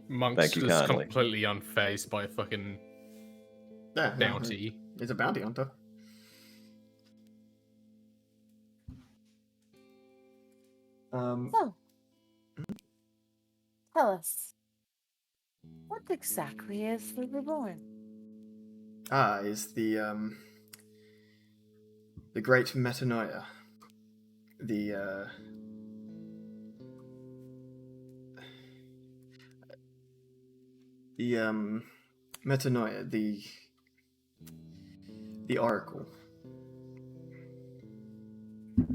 Monk's Thank you just kindly. completely unfazed by a fucking Yeah, no, bounty. he's a bounty hunter. So, tell us, what exactly is the Reborn? Is the great Metanoia. The Metanoia, the Oracle.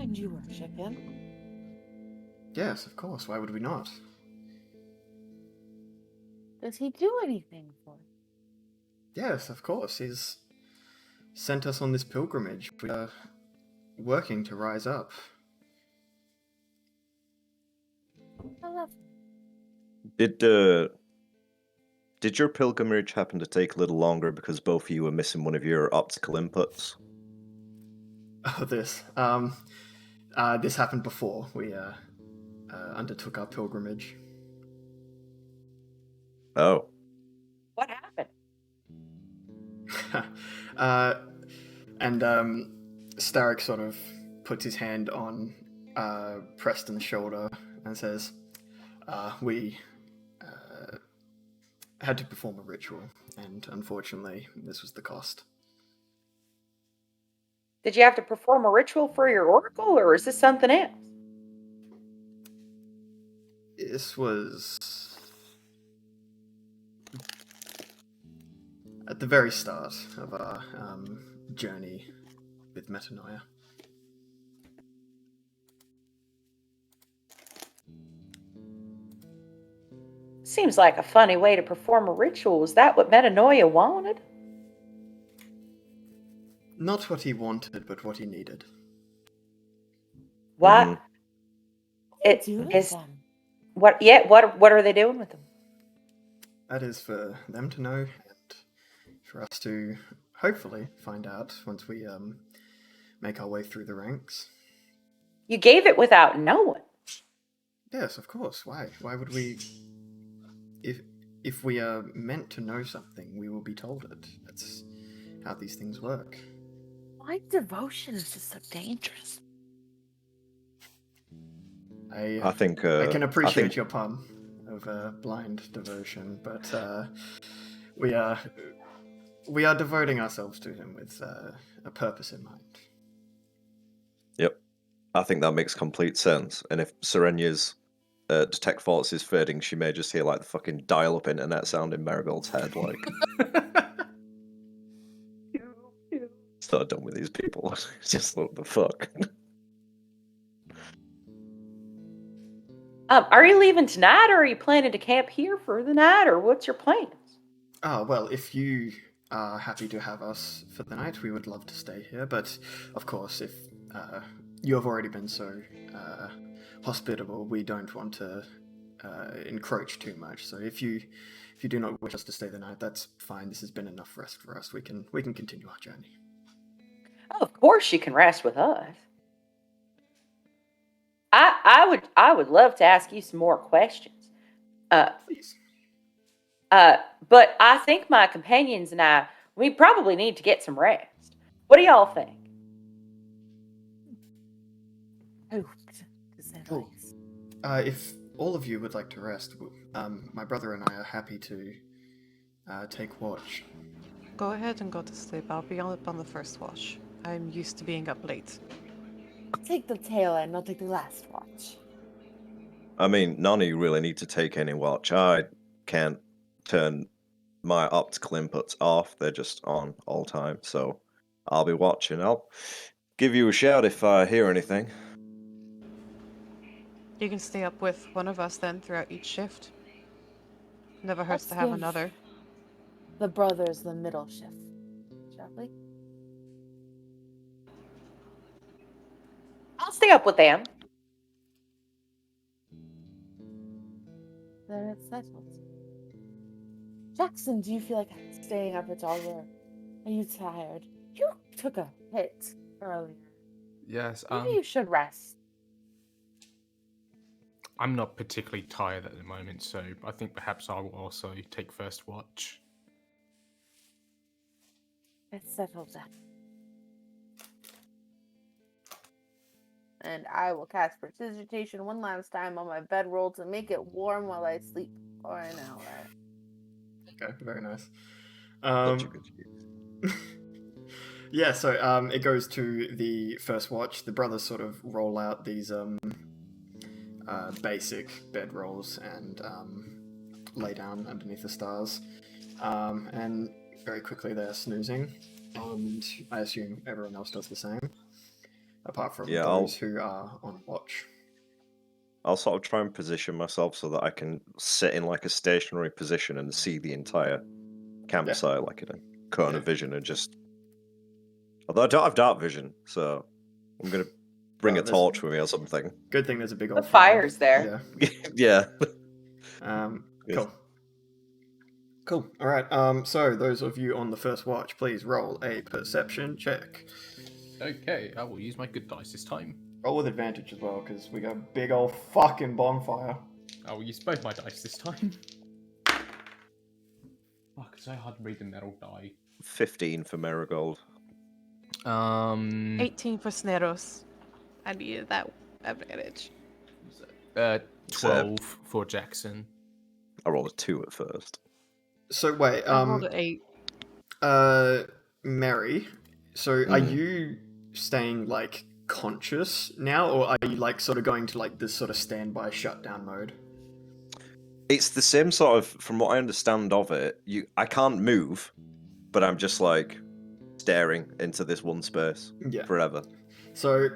And you worship him? Yes, of course. Why would we not? Does he do anything for you? Yes, of course. He's sent us on this pilgrimage. We are working to rise up. I love Did your pilgrimage happen to take a little longer because both of you were missing one of your optical inputs? Oh, this. This happened before we undertook our pilgrimage. Oh. What happened? And Starrick sort of puts his hand on Preston's shoulder and says, we had to perform a ritual, and unfortunately, this was the cost. Did you have to perform a ritual for your oracle, or is this something else? This was at the very start of our journey with Metanoia. Seems like a funny way to perform a ritual. Is that what Metanoia wanted? Not what he wanted, but what he needed. What? Mhm. It Do with is them. what? Yeah. What are they doing with them? That is for them to know, and for us to hopefully find out once we make our way through the ranks. You gave it without knowing. Yes, of course. Why? Why would we? If we are meant to know something, we will be told it. That's how these things work. Why devotion is just so dangerous? I think. I can appreciate think your pun of blind devotion, but we are devoting ourselves to him with a purpose in mind. Yep. I think that makes complete sense. And if Serenya's detect faults is fading, she may just hear like the fucking dial-up internet sound in Marigold's head. Like, so done with these people. Just what the fuck. Are you leaving tonight, or are you planning to camp here for the night, or what's your plans? Well, if you are happy to have us for the night, we would love to stay here. But of course, if you have already been so hospitable, we don't want to encroach too much. So if you do not wish us to stay the night, that's fine. This has been enough rest for us. We can continue our journey. Oh, of course you can rest with us. I would love to ask you some more questions. Please. But I think my companions and we probably need to get some rest. What do y'all think? Hoped, to say the Oh. least. If all of you would like to rest, my brother and I are happy to take watch. Go ahead and go to sleep. I'll be up on the first watch. I'm used to being up late. I'll take the tail end, I'll take the last watch. I mean, none of you really need to take any watch. I can't turn my optical inputs off. They're just on all time. So I'll be watching. I'll give you a shout if I hear anything. You can stay up with one of us then throughout each shift. Never hurts Let's to have give another. the brothers the middle shift, shall we? I'll stay up with them. Then it's settled. Jackson, do you feel like staying up at all, or are you tired? You took a hit earlier. Yes, Maybe you should rest. I'm not particularly tired at the moment, so I think perhaps I will also take first watch. It's settled then. And I will cast Prestidigitation one last time on my bedroll to make it warm while I sleep for an hour. Okay, very nice. Such a good use. Yeah, so it goes to the first watch. The brothers sort of roll out these basic bed rolls and lay down underneath the stars. And very quickly they're snoozing, and I assume everyone else does the same, apart from Yeah, those who are on watch. I'll sort of try and position myself so that I can sit in like a stationary position and see the entire campsite like in a cone of vision and just. Although I don't have dark vision, so I'm gonna bring Well, a torch with me or something. Good thing there's a big old The fire's there. Yeah. Yeah. Cool. Cool. All right. So those of you on the first watch, please roll a perception check. Okay, I will use my good dice this time. Roll with advantage as well, because we got a big old fucking bonfire. I will use both my dice this time. Fuck, it's so hard to read the metal die. 15 for Marigold. 18 for Sneros. I needed that advantage. 12 for Jackson. I rolled a 2 at first. So wait, I rolled an 8. Mary, so are you staying like conscious now, or are you like sort of going to like this sort of standby shutdown mode? It's the same sort of, from what I understand of it, I can't move, but I'm just like staring into this one space forever. So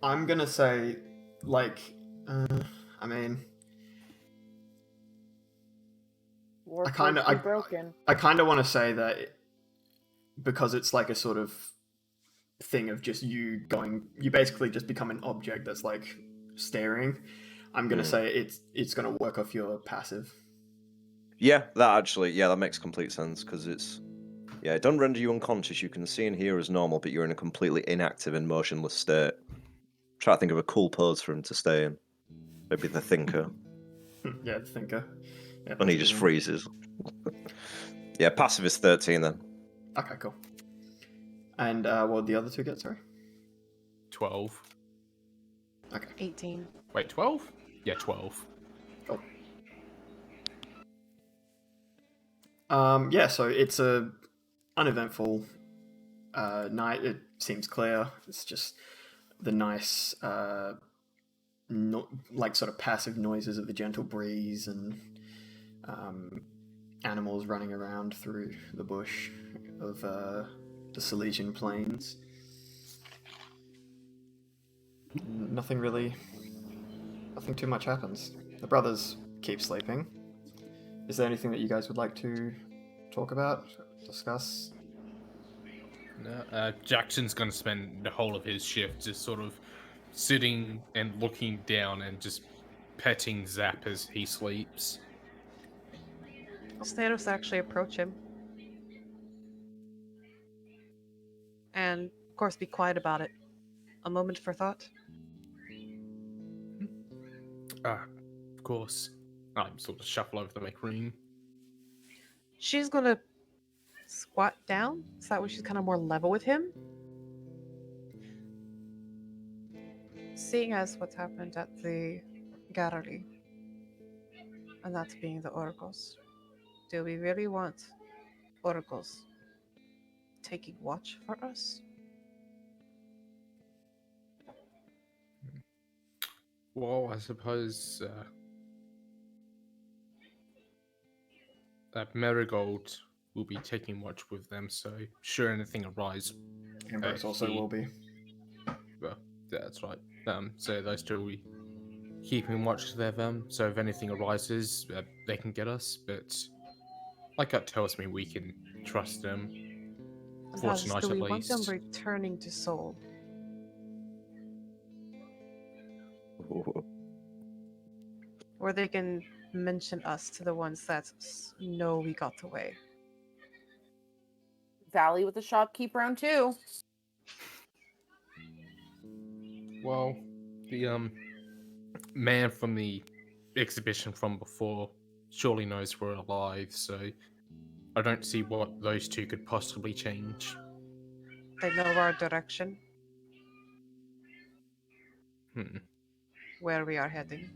I'm gonna say, like, I mean, I kind of want to say that because it's like a sort of thing of just you basically just become an object that's like staring. I'm gonna say it's gonna work off your passive. Yeah, that makes complete sense because it doesn't render you unconscious. You can see and hear as normal, but you're in a completely inactive and motionless state. Try to think of a cool pose for him to stay in. Maybe the thinker. Yeah, the thinker. Yeah, And he that's just good. freezes. Yeah, passive is 13 then. Okay, cool. And what would the other two get? Sorry. 12. Okay. 18. Wait, 12? Yeah, 12. Cool. Yeah, so it's a uneventful night. It seems clear. It's just the nice, like sort of passive noises of the gentle breeze and animals running around through the bush of the Silesian plains. Nothing too much happens. The brothers keep sleeping. Is there anything that you guys would like to talk about, discuss? No, Jackson's going to spend the whole of his shift just sort of sitting and looking down and just petting Zap as he sleeps. Status actually approach him. And, of course, be quiet about it. A moment for thought. Of course. I sort of shuffle over to make room. She's gonna squat down, so that way she's kind of more level with him. Seeing as what's happened at the gallery, and that being the oracles, do we really want oracles taking watch for us? Well, I suppose that Marigold will be taking watch with them, so sure anything arise. Ambrose also will be. Well, yeah, that's right. So those two will be keeping watch of them, so if anything arises, they can get us, but my gut tells me we can trust them. And For thus, tonight, do at we want them least. returning to Seoul? Or they can mention us to the ones that know we got away. Zally with the shopkeeper on too. Well, the man from the exhibition from before surely knows we're alive, so I don't see what those two could possibly change. They know our direction, where we are heading.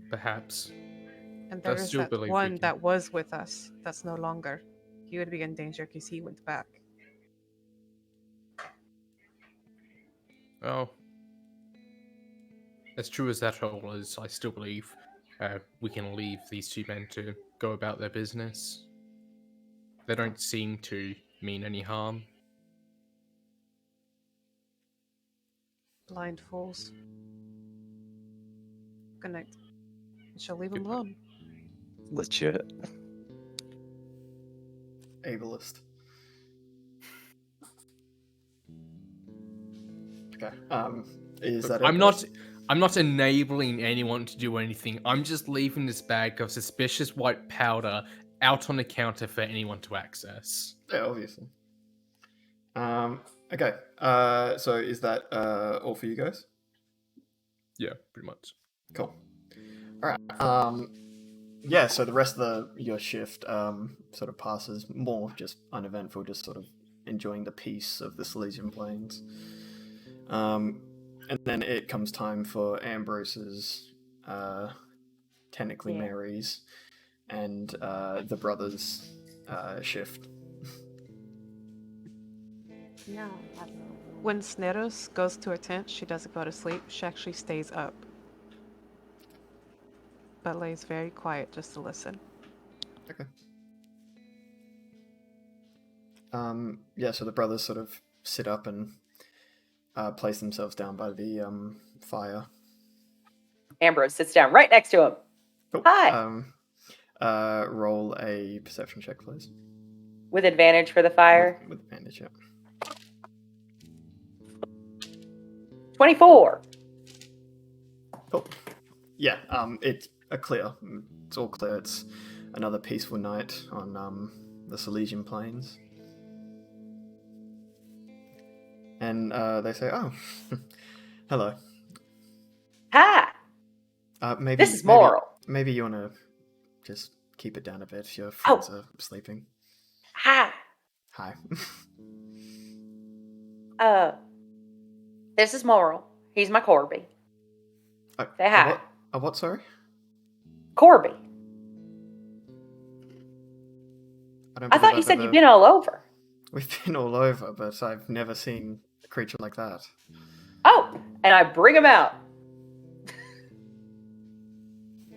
Perhaps. And there I is still that believe we one can- that was with us that's no longer. He would be in danger because he went back. Oh. As true as that whole is, I still believe we can leave these two men to go about their business. They don't seem to mean any harm. Blind fools. Good night. I shall leave him Good night. alone. Legit. Ableist. Okay. Is that? I'm okay? not enabling anyone to do anything. I'm just leaving this bag of suspicious white powder out on the counter for anyone to access. Yeah, obviously. Okay. So is that all for you guys? Yeah, pretty much. Cool. All right. Yeah. So the rest of your shift sort of passes more just uneventful, just sort of enjoying the peace of the Silesian plains. And then it comes time for Ambrose's, technically Mary's, and the brothers' shift. No. When Sneros goes to her tent, she doesn't go to sleep. She actually stays up. But lays very quiet just to listen. Okay. Yeah, so the brothers sort of sit up and place themselves down by the fire. Ambrose sits down right next to him. Cool. Hi. Roll a perception check, please. With advantage for the fire. With advantage, yeah. 24. Cool. Yeah, it's clear. It's all clear. It's another peaceful night on the Silesian Plains. And they say, "Oh, hello. Hi. Maybe This is Morel. Maybe you want to just keep it down a bit. Your friends are sleeping." Hi. Hi. This is Morel. He's my Corby. Say hi. What? Sorry. Corby. don't I thought believe you I've said ever- you've been all over. We've been all over, but I've never seen a creature like that. Oh, and I bring him out.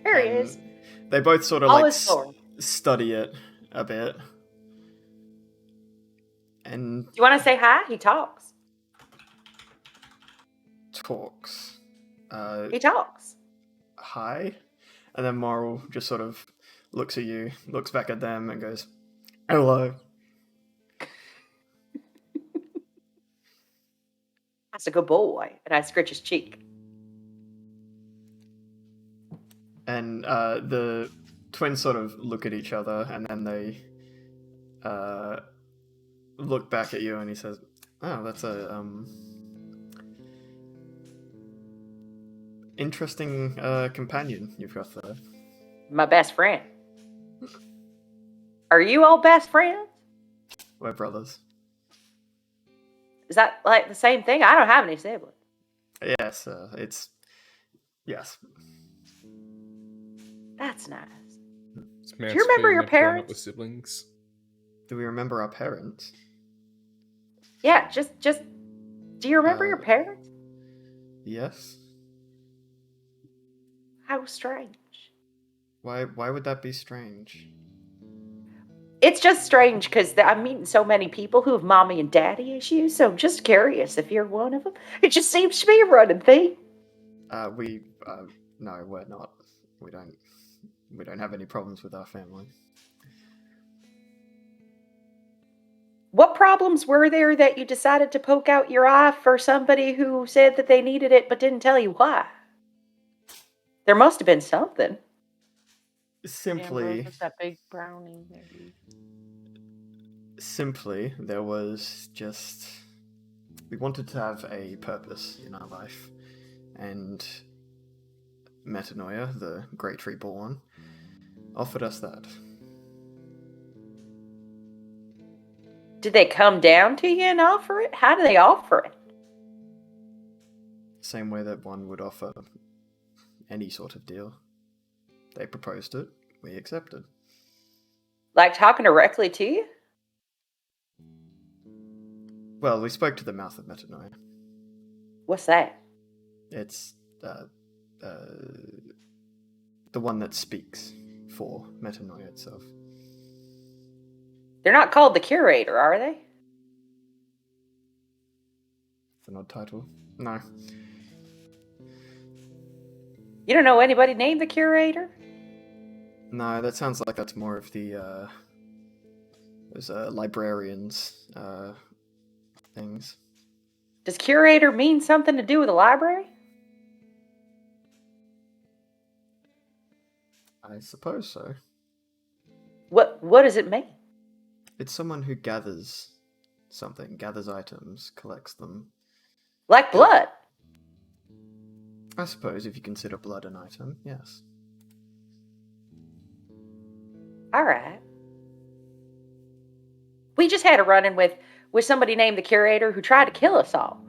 Here he And is. They both sort of All like his sword. study it a bit. And Do you want to say hi? He talks. talks. He talks. Hi. And then Morel just sort of looks at you, looks back at them, and goes, hello. That's a good boy. And I scratch his cheek. And the twins sort of look at each other, and then they look back at you, and he says, oh, that's a interesting companion you've got there. My best friend. Are you all best friends? We're brothers. Is that like the same thing? I don't have any siblings. Yes, yes. That's nice. Do you remember your parents? With siblings? Do we remember our parents? Yeah, just do you remember your parents? Yes. How strange. Why would that be strange? It's just strange because I'm meeting so many people who have mommy and daddy issues, so I'm just curious if you're one of them. It just seems to be a running thing. No, we're not. We don't have any problems with our family. What problems were there that you decided to poke out your eye for somebody who said that they needed it but didn't tell you why? There must have been something. Simply, Ambrose with that big brownie, maybe. Simply, there was just... We wanted to have a purpose in our life. And Metanoia, the Great Reborn, offered us that. Did they come down to you and offer it? How do they offer it? Same way that one would offer any sort of deal. They proposed it, we accepted. Like talking directly to you? Well, we spoke to the mouth of Metanoia. What's that? It's the one that speaks for Metanoia itself. They're not called the Curator, are they? It's an odd title. No. You don't know anybody named the Curator? No, that sounds like that's more of the those librarians things. Does Curator mean something to do with the library? I suppose so. What does it mean? It's someone who gathers something, gathers items, collects them. Like blood? I suppose if you consider blood an item, yes. All right. We just had a run-in with somebody named the Curator who tried to kill us all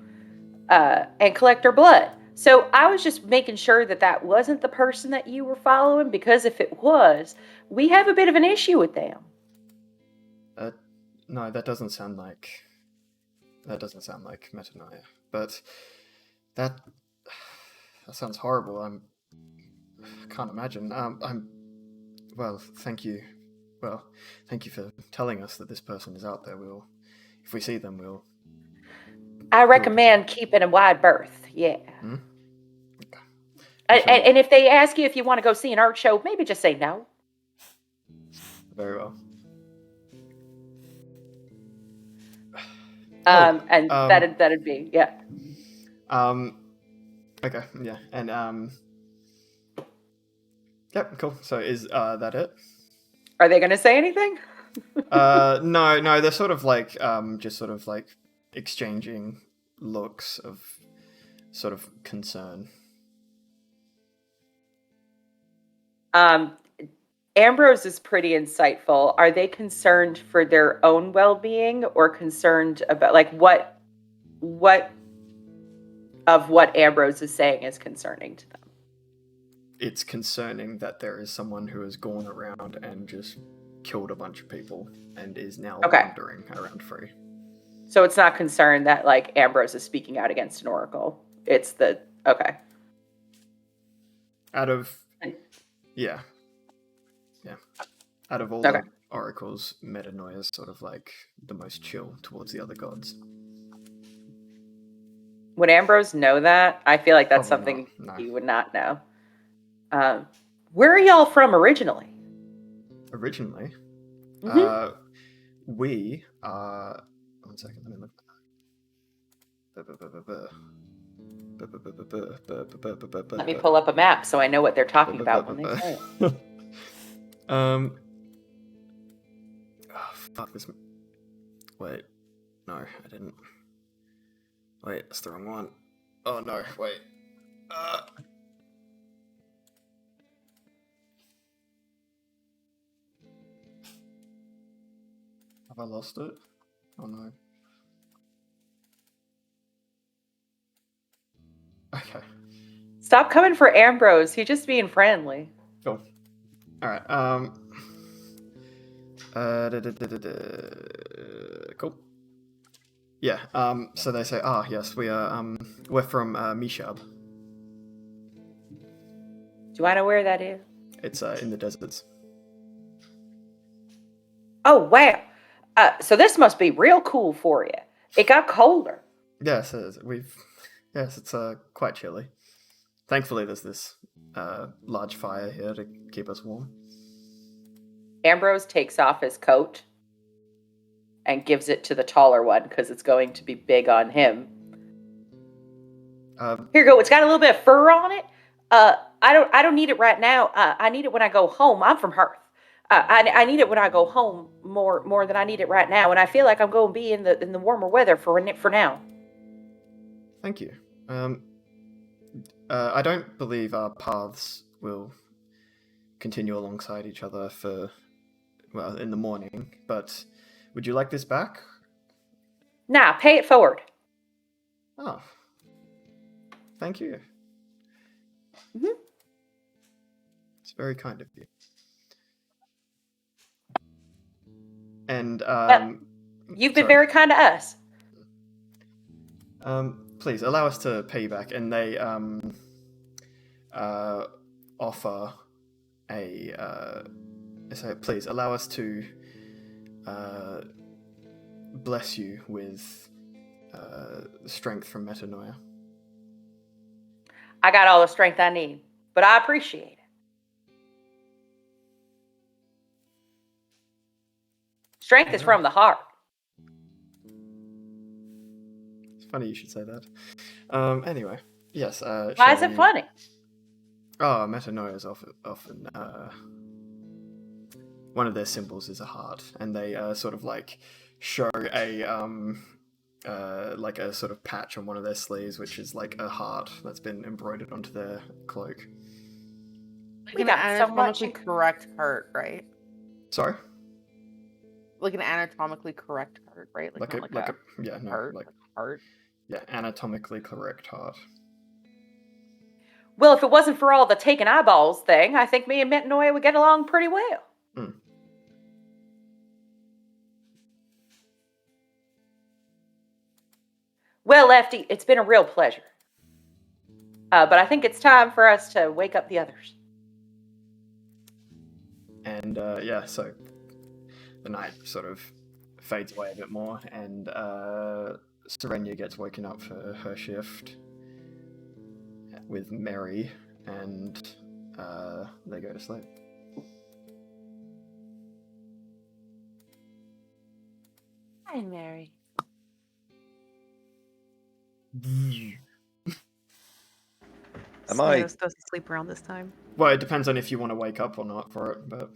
and collect our blood. So I was just making sure that wasn't the person that you were following, because if it was, we have a bit of an issue with them. No, that doesn't sound like Metanoia. But that sounds horrible. I can't imagine. Well, thank you. Well, thank you for telling us that this person is out there. If we see them, we'll... I recommend keeping a wide berth, yeah. Hmm? And if they ask you if you want to go see an art show, maybe just say no. Very well. And um, that'd be, yeah. Okay, yeah, and yep, cool. So is that it? Are they gonna say anything? No, they're sort of like just sort of like exchanging looks of sort of concern. Ambrose is pretty insightful. Are they concerned for their own well-being or concerned about like what of what Ambrose is saying is concerning to them? It's concerning that there is someone who has gone around and just killed a bunch of people and is now wandering around free. So it's not concerned that like Ambrose is speaking out against an oracle. It's the okay. Out of out of all the oracles, Metanoia is sort of like the most chill towards the other gods. Would Ambrose know that? I feel like that's Probably something not, no. he would not know. Where are y'all from originally? Originally, we are. 1 second, let me look. Let me pull up a map so I know what they're talking about when they say it. Oh, fuck this. Wait. No, I didn't. Wait, that's the wrong one. Oh no, wait. Have I lost it? Oh no. Okay. Stop coming for Ambrose. He's just being friendly. Cool. Alright, cool. Yeah, so they say, yes, we are, we're from, Mishab. Do I know where that is? It's, in the deserts. Oh, wow. So this must be real cool for you. It got colder. Yes, it's, quite chilly. Thankfully, there's this, large fire here to keep us warm. Ambrose takes off his coat and gives it to the taller one because it's going to be big on him. Here you go. It's got a little bit of fur on it. I don't need it right now. I need it when I go home. I'm from Hearth. I need it when I go home more than I need it right now, and I feel like I'm going to be in the warmer weather for now. Thank you. I don't believe our paths will continue alongside each other in the morning, but would you like this back? Nah, pay it forward. Oh. Thank you. Mm-hmm. It's very kind of you. And, you've been very kind to us. Please, allow us to pay you back. And they, offer so please, allow us to, bless you with, strength from Metanoia. I got all the strength I need, but I appreciate it. Strength is from the heart. It's funny you should say that. Anyway, yes. Why is it funny? Oh, Metanoia is often one of their symbols is a heart, and they sort of like show like a sort of patch on one of their sleeves, which is like a heart that's been embroidered onto their cloak. Like an anatomically correct heart, right? Sorry? Like an anatomically correct heart, right? Heart. Yeah, anatomically correct heart. Well, if it wasn't for all the taking eyeballs thing, I think me and Metanoia would get along pretty well. Mm. Well, Lefty, it's been a real pleasure. But I think it's time for us to wake up the others. And so the night sort of fades away a bit more, and Serenia gets woken up for her shift with Mary, and they go to sleep. fine, Mary. Am I? Snails doesn't sleep around this time. Well, it depends on if you want to wake up or not for it, but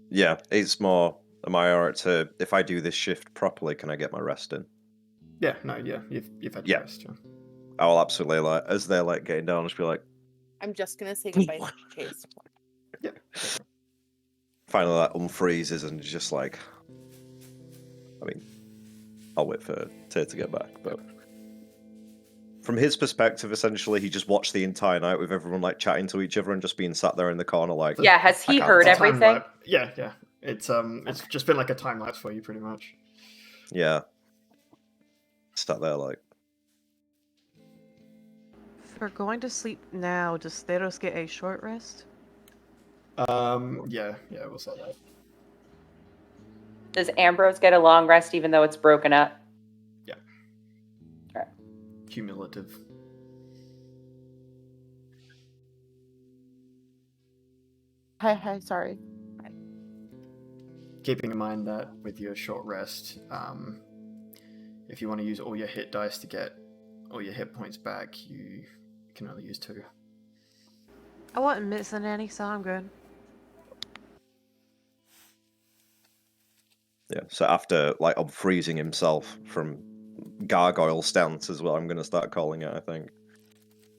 Yeah, it's more. Am I alright to? If I do this shift properly, can I get my rest in? yeah, no, yeah, you've had Yeah. your rest. Yeah. I will absolutely like as they're like getting down, just be like, I'm just gonna say goodbye to Chase. Yeah. finally like unfreezes and just like. I mean, I'll wait for Tay to get back, but. From his perspective, essentially, he just watched the entire night with everyone like chatting to each other and just being sat there in the corner, like. Yeah, has I he can't heard talk. Time everything? lapse. Yeah. It's just been like a time lapse for you, pretty much. Yeah. Sat there like. If we're going to sleep now, does Theros get a short rest? Yeah, we'll say that. Does Ambrose get a long rest even though it's broken up? Yeah. Alright. Cumulative. Hi, sorry. Keeping in mind that with your short rest, if you want to use all your hit dice to get all your hit points back, you can only use 2. I wasn't missing any, so I'm good. Yeah, so after like unfreezing himself from gargoyle stance is what I'm going to start calling it, I think.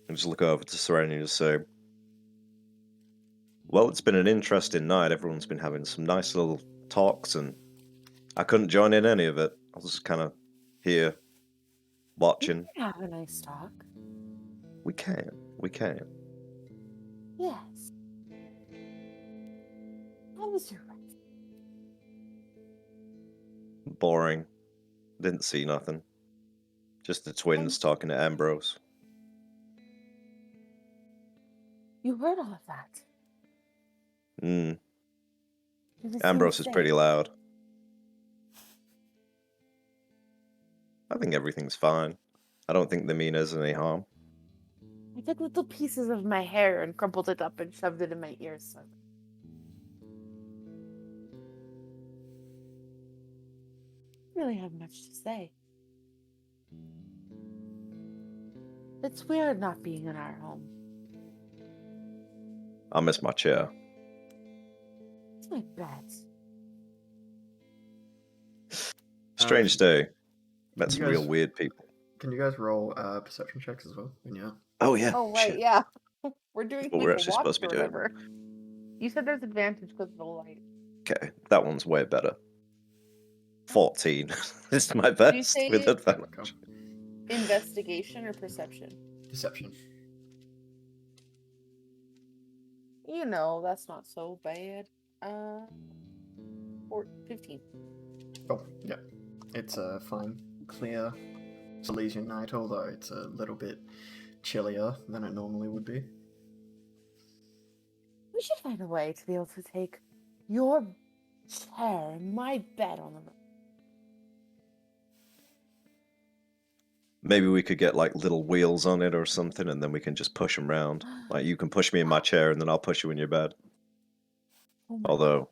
And just look over to Serena and just say, well, it's been an interesting night. Everyone's been having some nice little talks, and I couldn't join in any of it. I was just kind of here, watching. We can have a nice talk. We can. Yes. How was your rest? Boring. Didn't see nothing. Just the twins talking to Ambrose. You heard all of that. Mm. Did it Ambrose seem is pretty safe? loud. I think everything's fine. I don't think the mean us any harm. I took little pieces of my hair and crumpled it up and shoved it in my ears. So. I don't really have much to say. It's weird not being in our home. I miss my chair. It's my bed. Strange day. Met you some guys- real weird people. Can you guys roll perception checks as well? When you're... Oh yeah. Oh, right, shit. yeah. We're doing What like we're a actually watch supposed to or be doing. whatever. You said there's advantage because of the light. Okay, that one's way better. 14. This is my Did you best say with advantage. investigation or perception? Deception. You know, that's not so bad. 15. Oh, yeah. It's a fine, clear Silesian night, although it's a little bit chillier than it normally would be. We should find a way to be able to take your chair and my bed on the road. Maybe we could get like little wheels on it or something, and then we can just push them around. Like you can push me in my chair, and then I'll push you in your bed. Oh my Although,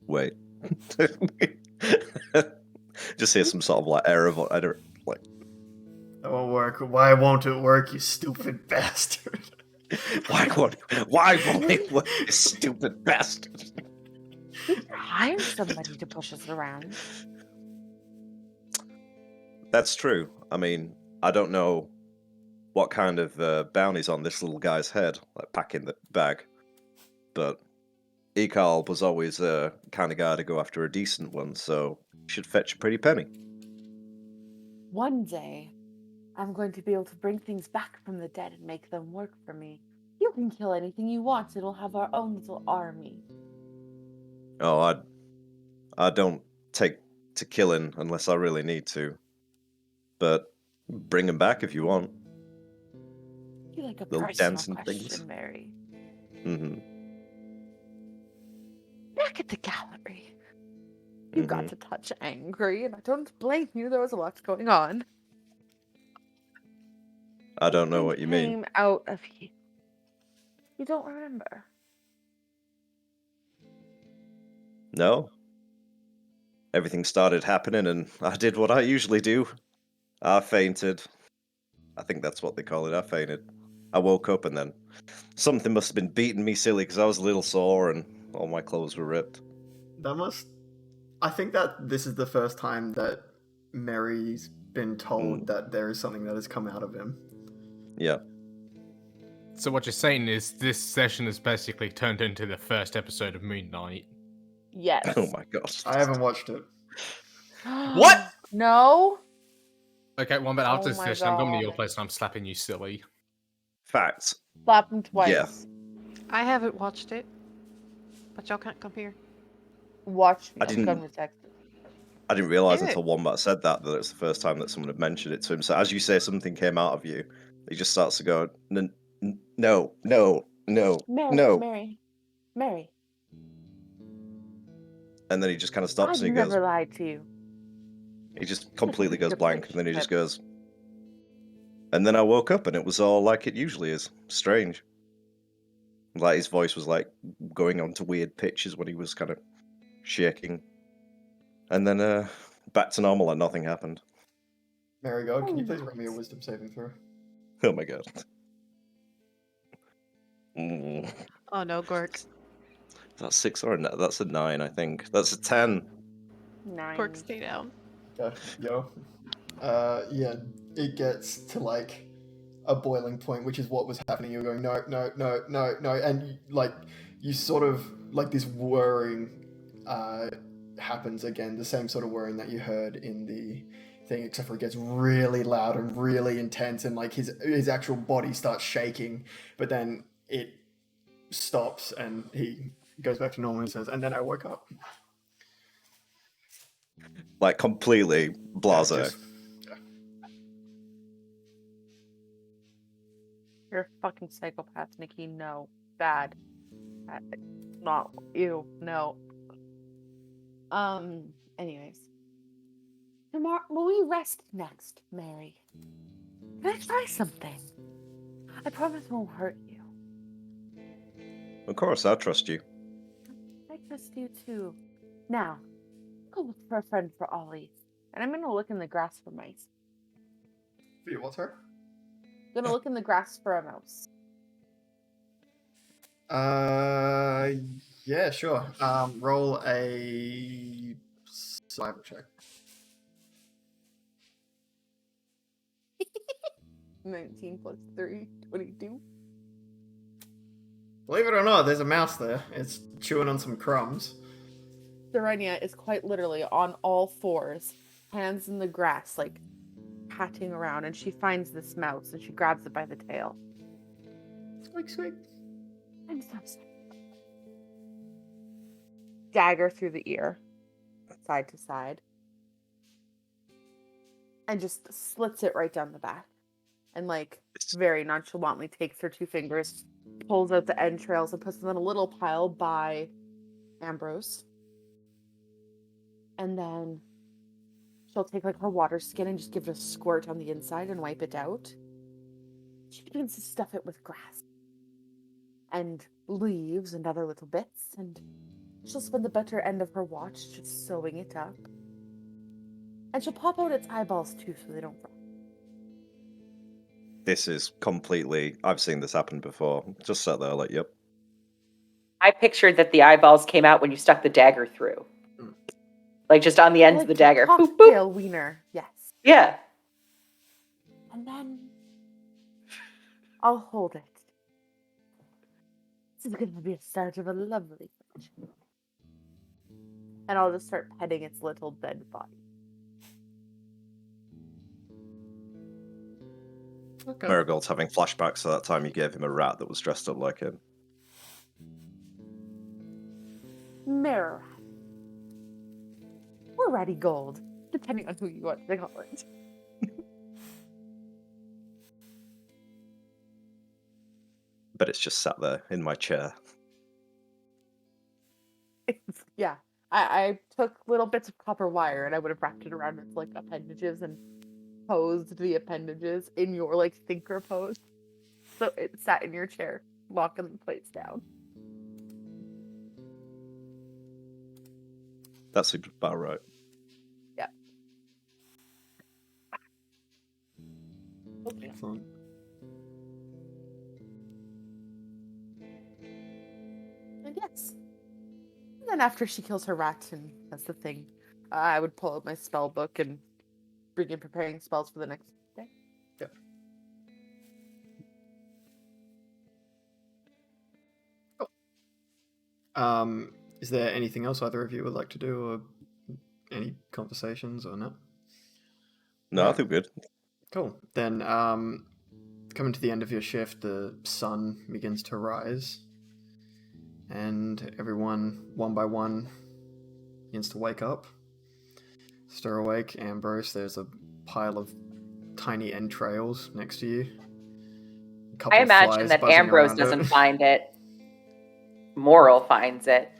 wait, just hear some sort of like error of like. That won't work. Why won't it work, you stupid bastard? Why won't it work, you stupid bastard? We could hire somebody to push us around. That's true. I mean, I don't know what kind of bounty's on this little guy's head, like packing the bag, but Ekal was always a kind of guy to go after a decent one, so should fetch a pretty penny. One day, I'm going to be able to bring things back from the dead and make them work for me. You can kill anything you want. It'll have our own little army. Oh, I don't take to killing unless I really need to, but bring him back if you want. You like a Little personal dancing question, things. Mary. Mm-hmm. Back at the gallery. You got to touch angry, and I don't blame you. There was a lot going on. I don't know Something what you mean. Came out of you. You don't remember. No? everything started happening, and I did what I usually do. I fainted. I think that's what they call it. I fainted. I woke up, and then something must have been beating me silly because I was a little sore and all my clothes were ripped. I think that this is the first time that Mary's been told that there is something that has come out of him. Yeah. So what you're saying is this session has basically turned into the first episode of Moon Knight. Yes. Oh my god. I haven't watched it. What? No. Okay, Wombat, after Oh this my session, I'm coming to your God. place and I'm slapping you silly. Facts. Slap him twice. Yeah. I haven't watched it, but y'all can't come here. Watch me. I didn't- I'm with text. I didn't realize Do it. until Wombat said that it's the first time that someone had mentioned it to him. So as you say something came out of you, he just starts to go, no, no, no, Mary. and then he just kind of stops I've and he goes, never lied to you. he just completely goes Good blank, and then he just relationship. goes, and then I woke up and it was all like it usually is. Strange. Like his voice was like going on to weird pitches when he was kind of shaking. And then back to normal and nothing happened. Marigold, can you please roll me a wisdom saving throw? Oh my god. Oh no, Gork. That's 6 or that's a 9, I think. That's a 10. 9. Gork, stay down. Okay, yo. Yeah, it gets to like a boiling point, which is what was happening. You're going, no, no, no, no, no, and you sort of, like this whirring happens again, the same sort of whirring that you heard in the thing, except for it gets really loud and really intense, and like his actual body starts shaking, but then it stops and he goes back to normal and says, and then I woke up. Like completely blasé. You're a fucking psychopath, Nikki. No. Bad. Not you. No. Anyways. Tomorrow, will we rest next, Mary? Can I try something? I promise it won't hurt you. Of course, I trust you. I trust you too. Now, go look for a friend for Ollie. And I'm gonna look in the grass for mice. What's her? I'm gonna look in the grass for a mouse. Yeah, sure. Roll a survival check. 19 plus 3, 22. Believe it or not, there's a mouse there. It's chewing on some crumbs. Serenia is quite literally on all fours, hands in the grass, like patting around, and she finds this mouse and she grabs it by the tail. Squeak, squeak. I'm so sorry. Dagger through the ear, side to side, and just slits it right down the back. And like very nonchalantly takes her 2 fingers, pulls out the entrails, and puts them in a little pile by Ambrose. And then she'll take like her water skin and just give it a squirt on the inside and wipe it out. She begins to stuff it with grass and leaves and other little bits, and she'll spend the better end of her watch just sewing it up. And she'll pop out its eyeballs too so they don't rot. This is completely... I've seen this happen before. Just sat there like, yep. I pictured that the eyeballs came out when you stuck the dagger through. Like just on the ends Like of the dagger. Boop, boop. Cocktail wiener, yes. Yeah. And then I'll hold it. This is going to be a start of a lovely friendship. And I'll just start petting its little dead body. Okay. Marigold's having flashbacks to that time you gave him a rat that was dressed up like him. Mirror. Or Ratty Gold, depending on who you want to call it. But it's just sat there in my chair. Yeah. I took little bits of copper wire and I would have wrapped it around its like appendages and posed the appendages in your like thinker pose. So it sat in your chair, locking the plates down. That seems about right. Excellent. And yes. And then after she kills her rat, and that's the thing, I would pull out my spell book and begin preparing spells for the next day. Yep. Is there anything else either of you would like to do, or any conversations, or not? No, I Right. think good. Cool. Then, coming to the end of your shift, the sun begins to rise, and everyone, one by one, begins to wake up. Stir awake, Ambrose. There's a pile of tiny entrails next to you. A couple I of imagine flies that buzzing Ambrose around doesn't it. find it. Morel finds it,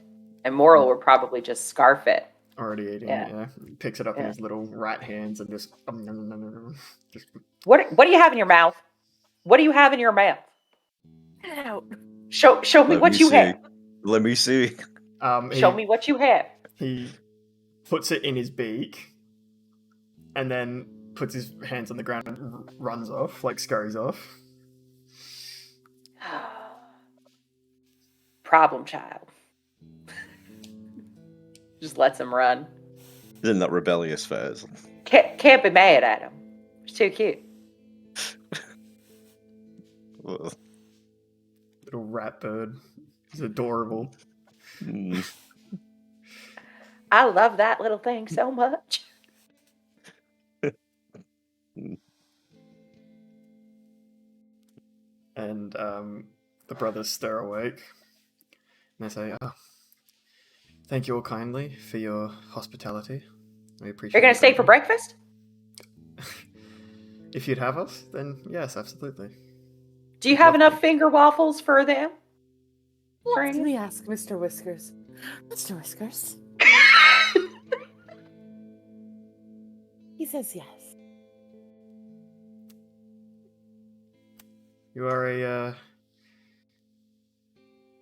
and Morel would probably just scarf it. Already eating, Yeah. yeah. Picks it up in Yeah. his little rat hands and just What do you have in your mouth? What do you have in your mouth? Get it out. Show me Let what me you see. have. Let me see. Show me what you have. He puts it in his beak, and then puts his hands on the ground and runs off, like scurries off. Problem child. Just lets him run. Isn't that rebellious phase? Can't be mad at him. It's too cute. Well, Little rat bird. He's adorable. mm, I love that little thing so much. And the brothers stir awake. And they say, "Oh, thank you all kindly for your hospitality. We appreciate it. You're gonna stay for greatly. breakfast? If you'd have us, then yes, absolutely. Do you I'd have love enough to. finger waffles for them? For Let any? me ask Mr. Whiskers. Mr. Whiskers. He says yes. You are a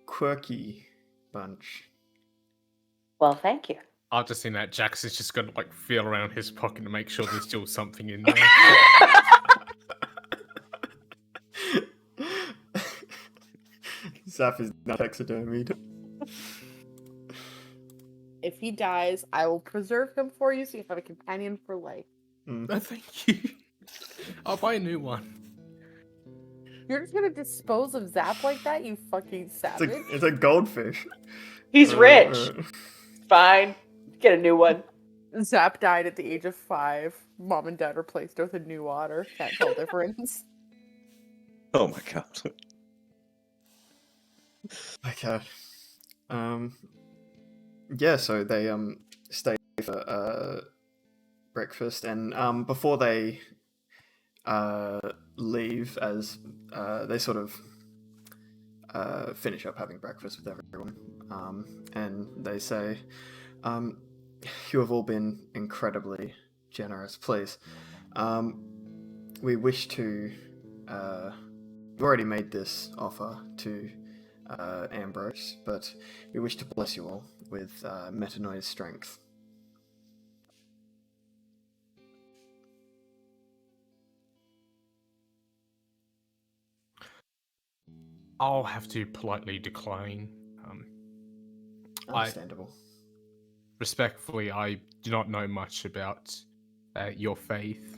quirky bunch. Well, thank you. I've just seen that Jackson's just gonna like feel around his pocket to make sure there's still something in there. Zap is not taxidermied. If he dies, I will preserve him for you so you have a companion for life. No, thank you. I'll buy a new one. You're just gonna dispose of Zap like that, you fucking savage? It's a goldfish. He's rich. Fine. Get a new one. Zap died at the age of 5. Mom and Dad replaced her with a new otter. Can't tell difference. oh my god. Okay. Yeah, so they stay for breakfast, and before they leave, as they sort of finish up having breakfast with everyone, and they say, "You have all been incredibly generous. Please, we wish to. We already made this offer to Ambrose, but we wish to bless you all with Metanoia's strength." I'll have to politely decline. Understandable. Respectfully, I do not know much about your faith,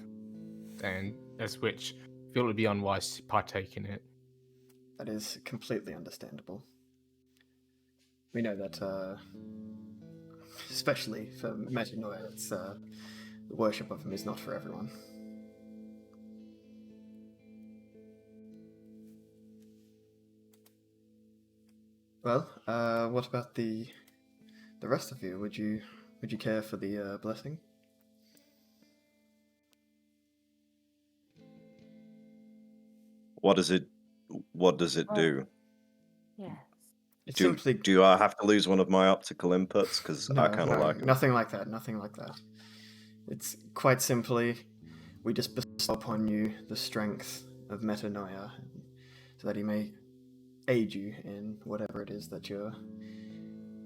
and as which feel it would be unwise to partake in it. That is completely understandable. We know that, especially for Metanoia, it's the worship of him is not for everyone. Well, what about the rest of you? Would you care for the blessing? What does it do? Yes. It's Do simply do I have to lose one of my optical inputs? Because I kind of like 'em. nothing like that. Nothing like that. It's quite simply, we just bestow upon you the strength of Metanoia, so that he may aid you in whatever it is that you're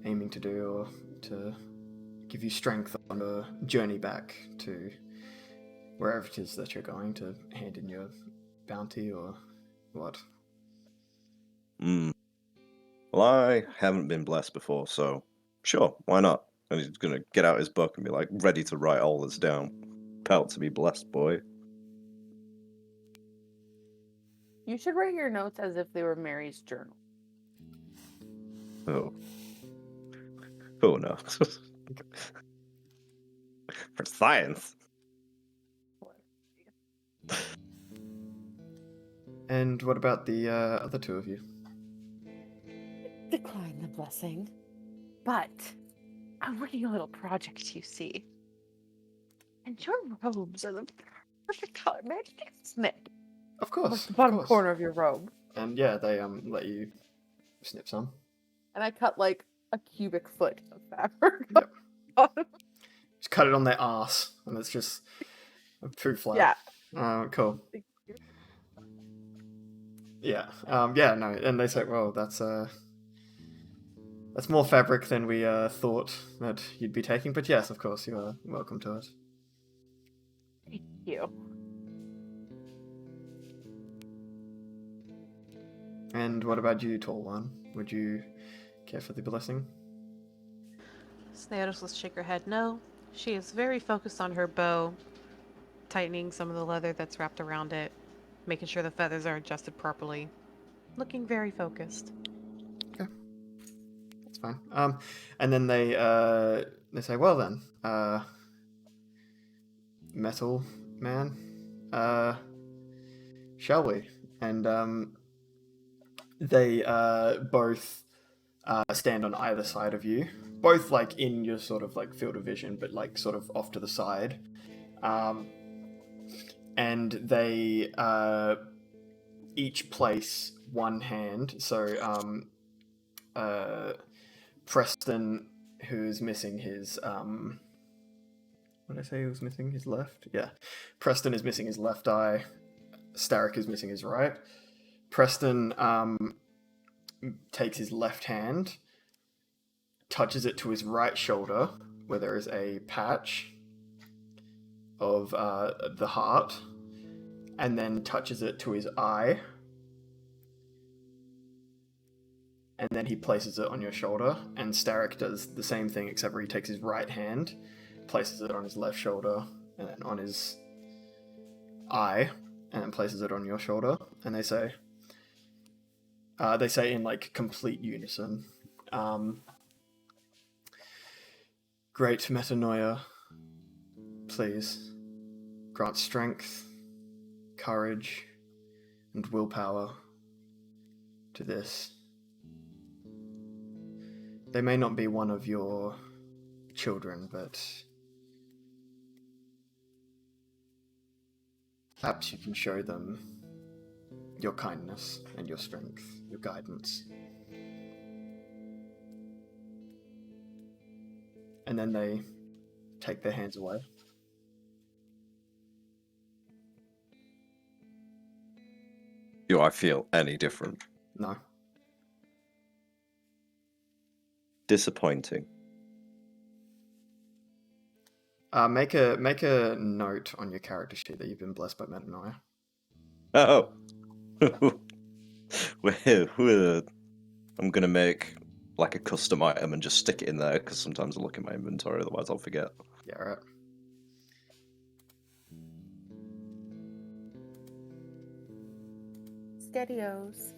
aiming to do, or to give you strength on a journey back to wherever it is that you're going to hand in your bounty or what? Well, I haven't been blessed before, so sure, why not? And he's gonna get out his book and be like, ready to write all this down. Pelt to be blessed, boy. You should write your notes as if they were Mary's journal. Oh. Oh no. For science. And what about the other two of you? Decline the blessing. But I'm working a little project, you see. And your robes are the perfect color. May I just take a snip? Of course. Like the bottom of course. corner of your robe. And yeah, they let you snip some. And I cut like a cubic foot of fabric. Yep. Bottom. Just cut it on their ass, and it's just too flat. Yeah. Cool. Yeah. Yeah. No. And they say, well, that's more fabric than we thought that you'd be taking. But yes, of course, you are welcome to it. Thank you. And what about you, tall one? Would you care for the blessing? Snatus will shake her head no. She is very focused on her bow, tightening some of the leather that's wrapped around it, making sure the feathers are adjusted properly. Looking very focused. Okay. That's fine. And then they say, well then, metal man, shall we? And they both stand on either side of you, both like in your sort of like field of vision, but like sort of off to the side. And they each place one hand. So Preston, who's missing his what did I say he was missing? His left? Yeah. Preston is missing his left eye. Starrick is missing his right. Preston takes his left hand, touches it to his right shoulder, where there is a patch of the heart, and then touches it to his eye. And then he places it on your shoulder, and Starrick does the same thing, except for he takes his right hand, places it on his left shoulder, and then on his eye, and then places it on your shoulder, and they say in like complete unison, great metanoia, please grant strength, courage, and willpower to this. They may not be one of your children, but perhaps you can show them your kindness and your strength, your guidance. And then they take their hands away. Do I feel any different? No. Disappointing. Make a note on your character sheet that you've been blessed by metanoia. Oh. I'm gonna make like a custom item and just stick it in there, because sometimes I look in my inventory, otherwise I'll forget. Yeah, right. Steadios.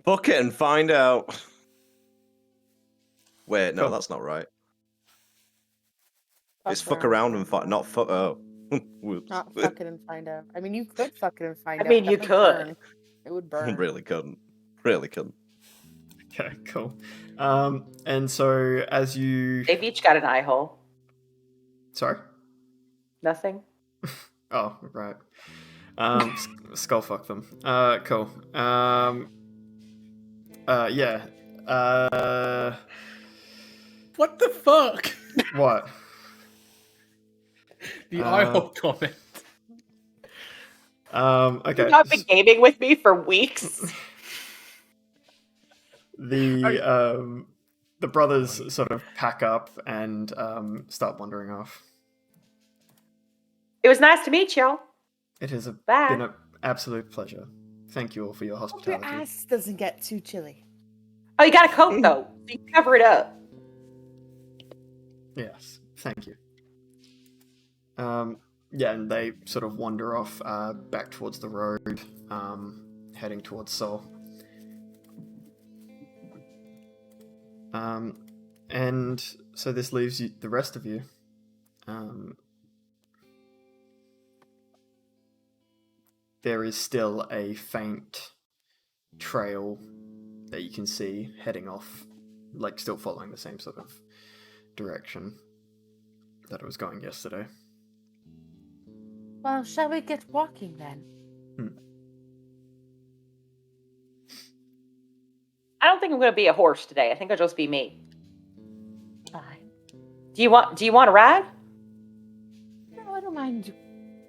Book it and find out. Wait, no, Cool. that's not right. Fuck It's fuck around and find, not fuck. Oh, whoops. Not fuck it and find out. I mean, you could fuck it and find out. I mean, That you would could. burn. It would burn. Really couldn't. Really couldn't. Okay, cool. And so as you... They've each got an eye hole. Sorry? Nothing. Oh, right. Skull fuck them. Cool. Yeah. What the fuck? What? The eye hole comment. Okay. You've not been gaming with me for weeks. The brothers sort of pack up and start wandering off. It was nice to meet y'all. It has Bye. been an absolute pleasure. Thank you all for your Hope your hospitality. ass doesn't get too chilly. Oh, you got a coat though. So you can cover it up. Yes, thank you. Yeah, and they sort of wander off back towards the road, heading towards Seoul. And so this leaves you, the rest of you. There is still a faint trail that you can see heading off, like still following the same sort of direction that it was going yesterday. Well, shall we get walking then? I don't think I'm going to be a horse today. I think I'll just be me. Fine. Do you want a ride? No, I don't mind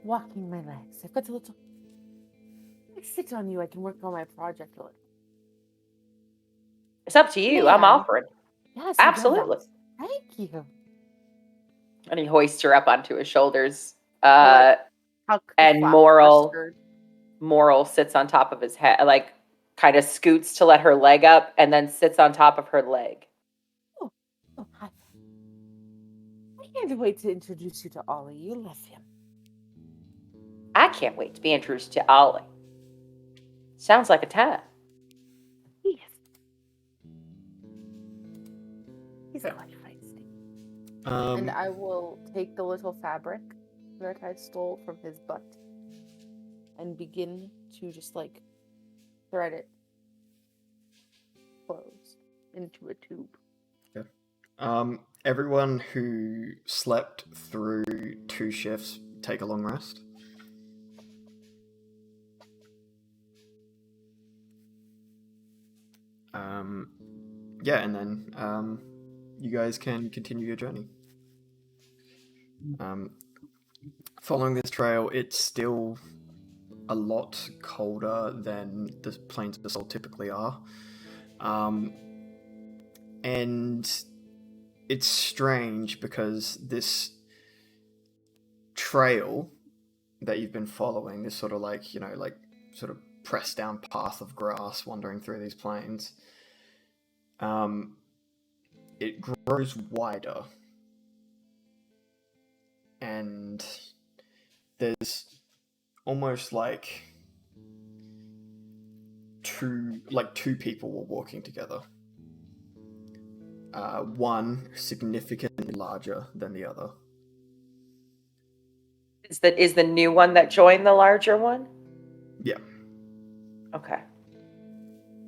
walking my legs. I've got a little. I sit on you. I can work on my project a little. It's up to you. May I'm I? offering. Yes, Absolutely. Thank you. And he hoists her up onto his shoulders. Huck the And flap of her Morel skirt. Morel sits on top of his head, like kind of scoots to let her leg up, and then sits on top of her leg. Oh, hi. I can't wait to introduce you to Ollie. You love him. I can't wait to be introduced to Ollie. Sounds like a time. Yes. He's quite feisty. And I will take the little fabric that I stole from his butt and begin to just like thread it closed into a tube. Okay. Everyone who slept through 2 shifts, take a long rest. Yeah, and then you guys can continue your journey. Following this trail, it's still a lot colder than the plains of Seoul typically are. And it's strange because this trail that you've been following, this sort of like, you know, like sort of pressed down path of grass wandering through these plains, it grows wider. And there's almost like two people were walking together. One significantly larger than the other. Is the new one that joined the larger one? Yeah. Okay.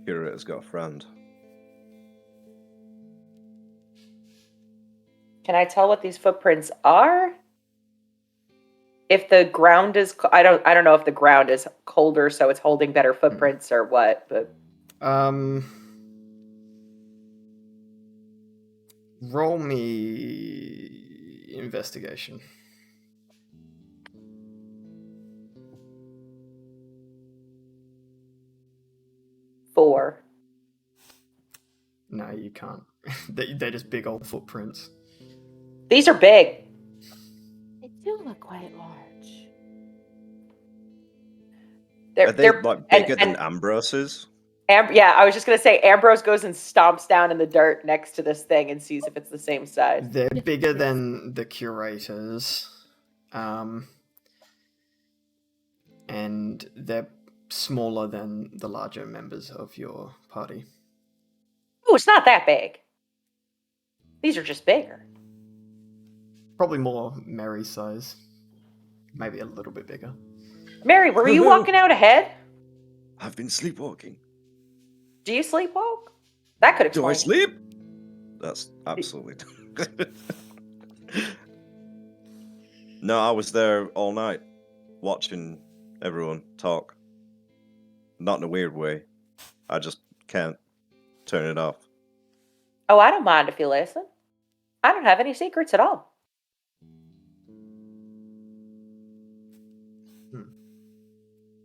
Curator's got a friend. Can I tell what these footprints are? If the ground is, I don't know if the ground is colder, so it's holding better footprints or what. But roll me investigation. four. No, you can't. They're just big old footprints. These are big. They do look quite large. Are they like bigger than Ambrose's? Yeah, I was just gonna say Ambrose goes and stomps down in the dirt next to this thing and sees if it's the same size. They're bigger than the Curators, and they're smaller than the larger members of your party. Oh, it's not that big. These are just bigger. Probably more Mary size. Maybe a little bit bigger. Mary, were you walking out ahead? I've been sleepwalking. Do you sleepwalk? That could explain. Do I sleep? That's absolutely. No, I was there all night, watching everyone talk. Not in a weird way. I just can't turn it off. Oh, I don't mind if you listen. I don't have any secrets at all.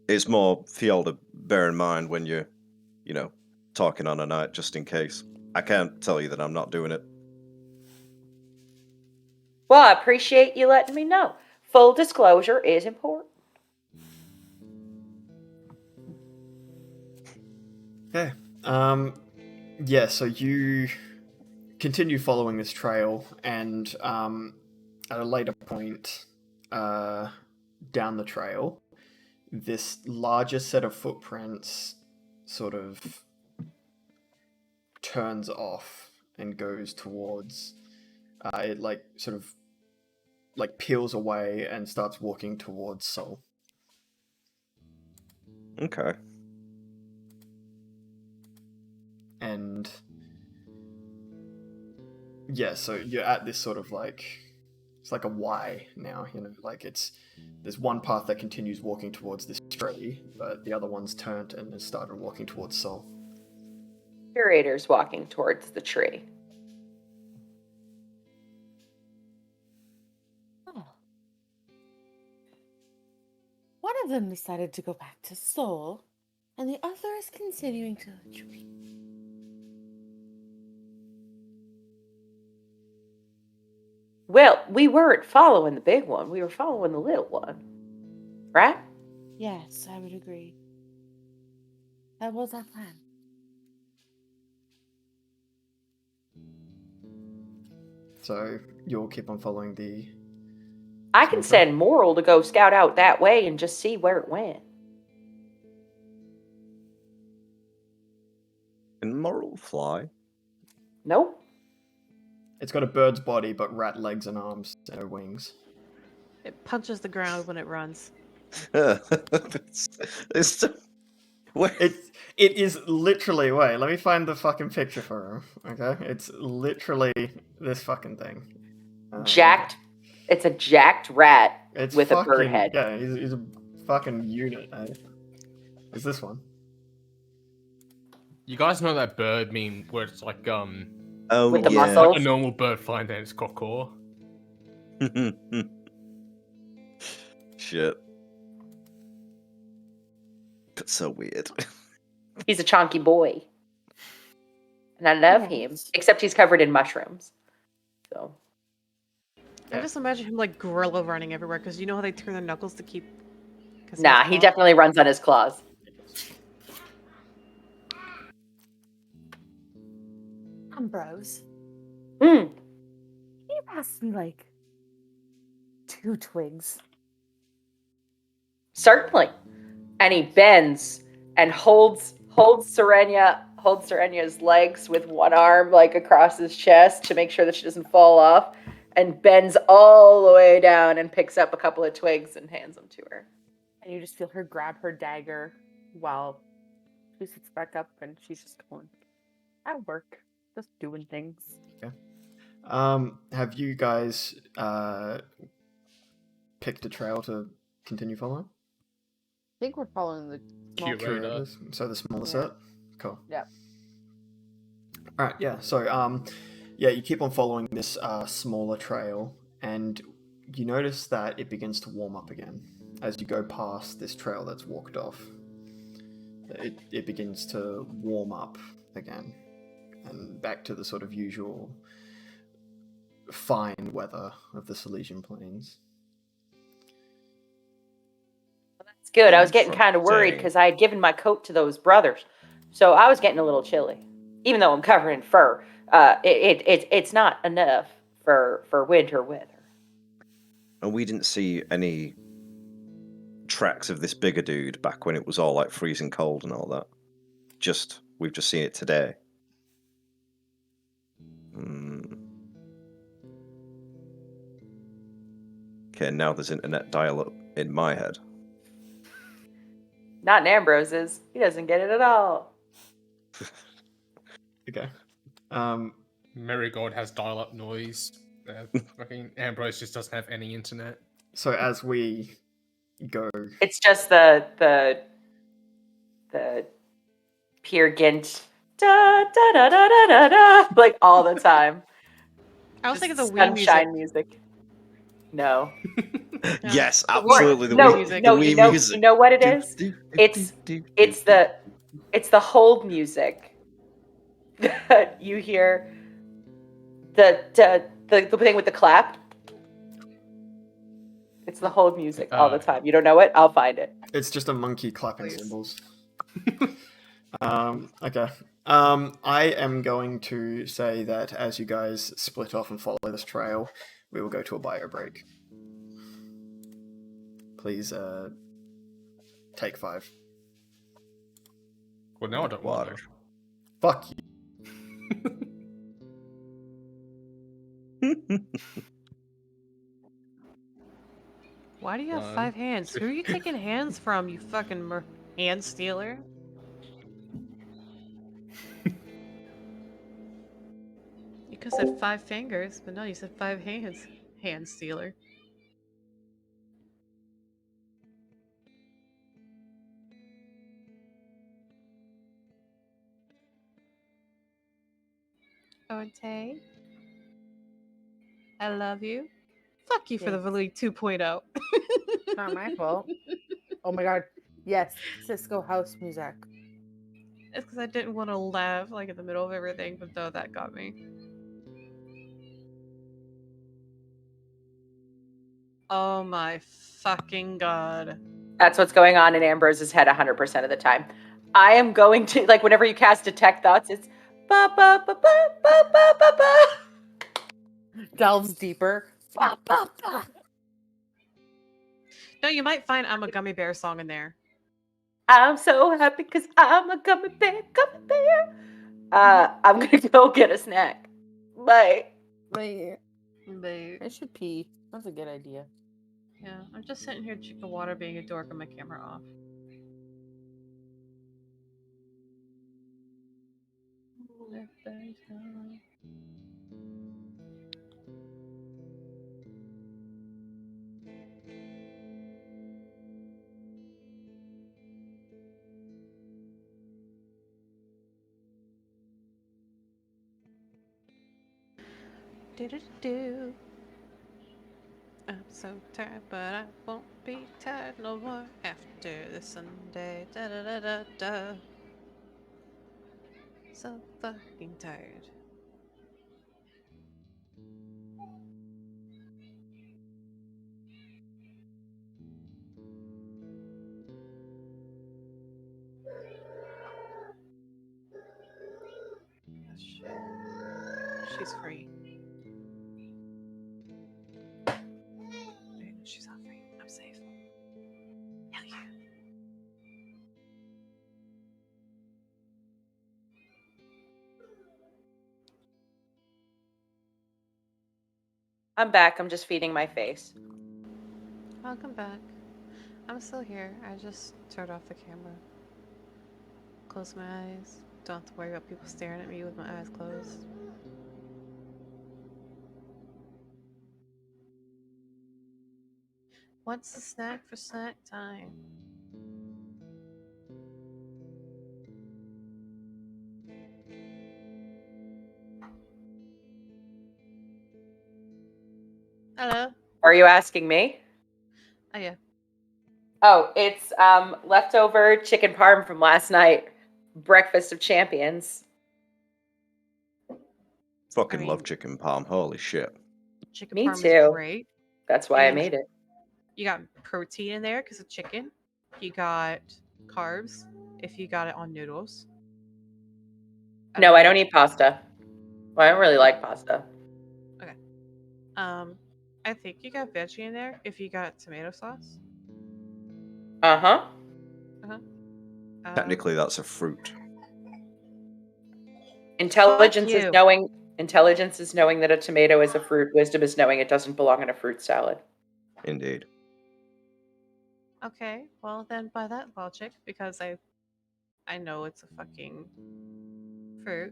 It's more for y'all to bear in mind when you're, talking on a night, just in case. I can't tell you that I'm not doing it. Well, I appreciate you letting me know. Full disclosure is important. Okay. Yeah, so you continue following this trail, and at a later point down the trail, this larger set of footprints sort of turns off and goes towards it, like sort of like peels away and starts walking towards Sol. Okay. And yeah, so you're at this sort of like, it's like a Y now, you know, like there's one path that continues walking towards this tree, but the other one's turned and has started walking towards Sol. Curator's walking towards the tree. Oh. One of them decided to go back to Seoul, and the other is continuing to the tree. Well, we weren't following the big one. We were following the little one. Right? Yes, I would agree. That was our plan. So you'll keep on following the... I can send Morel to go scout out that way and just see where it went. Can Morel fly? Nope. It's got a bird's body, but rat legs and arms and no wings. It punches the ground when it runs. it's wait. It is literally... Wait, let me find the fucking picture for him, okay? It's literally this fucking thing. Jacked. It's a jacked rat It's with fucking, a bird head. Yeah, he's a fucking unit, eh? It's this one. You guys know that bird meme where it's like Oh, With the yeah. muscles? like a normal bird flying down its cockor. Shit. That's so weird. He's a chonky boy. And I love him. Yes. Except he's covered in mushrooms. So I just imagine him like gorilla running everywhere because you know how they turn their knuckles to keep. nah, he definitely runs on his claws. Ambrose, Mm. can you pass me like 2 twigs? Certainly. And he bends and holds Serenya's legs with one arm like across his chest to make sure that she doesn't fall off, and bends all the way down and picks up a couple of twigs and hands them to her. And you just feel her grab her dagger while she sits back up and she's just going at work, just doing things. Have you guys picked a trail to continue following? I think we're following the small Curator. Curators. So the smaller Yeah. set? Cool. Yep. Alright, yeah, so yeah, you keep on following this smaller trail, and you notice that it begins to warm up again as you go past this trail that's walked off. It begins to warm up again, and back to the sort of usual fine weather of the Silesian Plains. That's good. I was getting kind of worried Interesting. because I had given my coat to those brothers. So I was getting a little chilly. Even though I'm covered in fur, it's not enough for winter weather. And we didn't see any tracks of this bigger dude back when it was all like freezing cold and all that. We've just seen it today. Okay, now there's internet dial-up in my head. Not in Ambrose's. He doesn't get it at all. Okay. Marigold has dial-up noise. Fucking Ambrose just doesn't have any internet. So as we go... It's just the Peer Gynt da da da da da da da like all the time. I was thinking the Just Wii music. sunshine music. No. Yes, The absolutely. The no, Wii, music. no, the Wii you know, music. you know what it is? It's the hold music you hear the thing with the clap. It's the whole music all the time. You don't know it? I'll find it. It's just a monkey clapping Please. cymbals. Okay. I am going to say that as you guys split off and follow this trail, we will go to a bio break. Please, take 5. Well, no, I don't want to. Fuck you. Why do you have One, 5 hands? two. Who are you taking hands from, you fucking hand stealer? You could have said 5 fingers, but no, you said 5 hands. Hand stealer. Ote, I love you. Fuck you for the Thanks. Value 2.0. Not my fault. Oh my god. Yes, Cisco house music. It's because I didn't want to laugh like in the middle of everything, but though that got me. Oh my fucking god. That's what's going on in Ambrose's head 100% of the time. I am going to, like, whenever you cast Detect Thoughts, it's ba ba ba ba ba ba ba ba. Delves deeper. Ba, ba, ba. No, you might find I'm a Gummy Bear song in there. I'm so happy because I'm a gummy bear, gummy bear. I'm going to go get a snack. Bye. Like, But I should pee. That's a good idea. yeah, I'm just sitting here drinking water, being a dork, and my camera off. Do. I'm so tired, but I won't be tired no more after this Sunday. Da da da da da. So fucking tired. Oh, shit. She's free. Wait, she's not free. I'm safe. Hell yeah. I'm back. I'm just feeding my face. Welcome back. I'm still here. I just turned off the camera. Close my eyes. Don't have to worry about people staring at me with my eyes closed. What's the snack for snack time? Hello? Are you asking me? Oh, yeah. Oh, it's leftover chicken parm from last night. Breakfast of champions. Fucking I mean- love chicken palm. Holy shit. Chicken Me parm too. is great. That's why I And made it. You got protein in there because of chicken. You got carbs if you got it on noodles. No, I don't mean, eat pasta. Well, I don't really like pasta. I think you got veggie in there if you got tomato sauce. Uh-huh. Technically, that's a fruit. Intelligence is you. knowing that a tomato is a fruit. Wisdom is knowing it doesn't belong in a fruit salad. Indeed. Okay, well then by that logic, because I know it's a fucking fruit.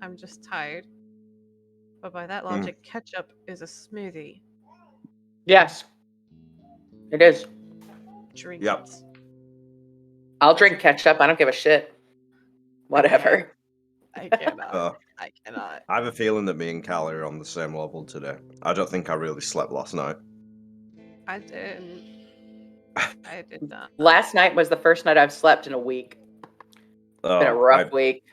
I'm just tired. But by that logic, ketchup is a smoothie. Yes. It is. Drink Yep. it. I'll drink ketchup. I don't give a shit. Whatever. I cannot. Uh, I cannot. I have a feeling that me and Callie are on the same level today. I don't think I really slept last night. I didn't. I did not. Last night was the first night I've slept in a week. It's been a rough week.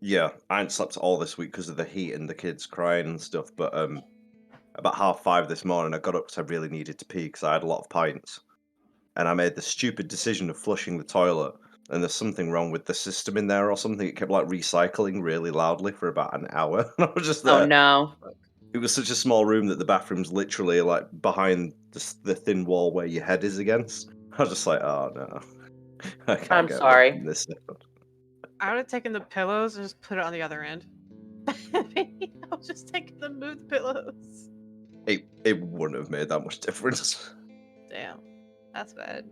Yeah, I ain't slept all this week because of the heat and the kids crying and stuff. But about 5:30 this morning, I got up because I really needed to pee because I had a lot of pints, and I made the stupid decision of flushing the toilet. And there's something wrong with the system in there or something. It kept like recycling really loudly for about an hour. And I was just Oh there. no. It was such a small room that the bathroom's literally like behind the thin wall where your head is against. I was just like, oh no, I can't I'm get away sorry. from this. I would have taken the pillows and just put it on the other end. I was just taking the moved pillows. It wouldn't have made that much difference. Damn, that's bad.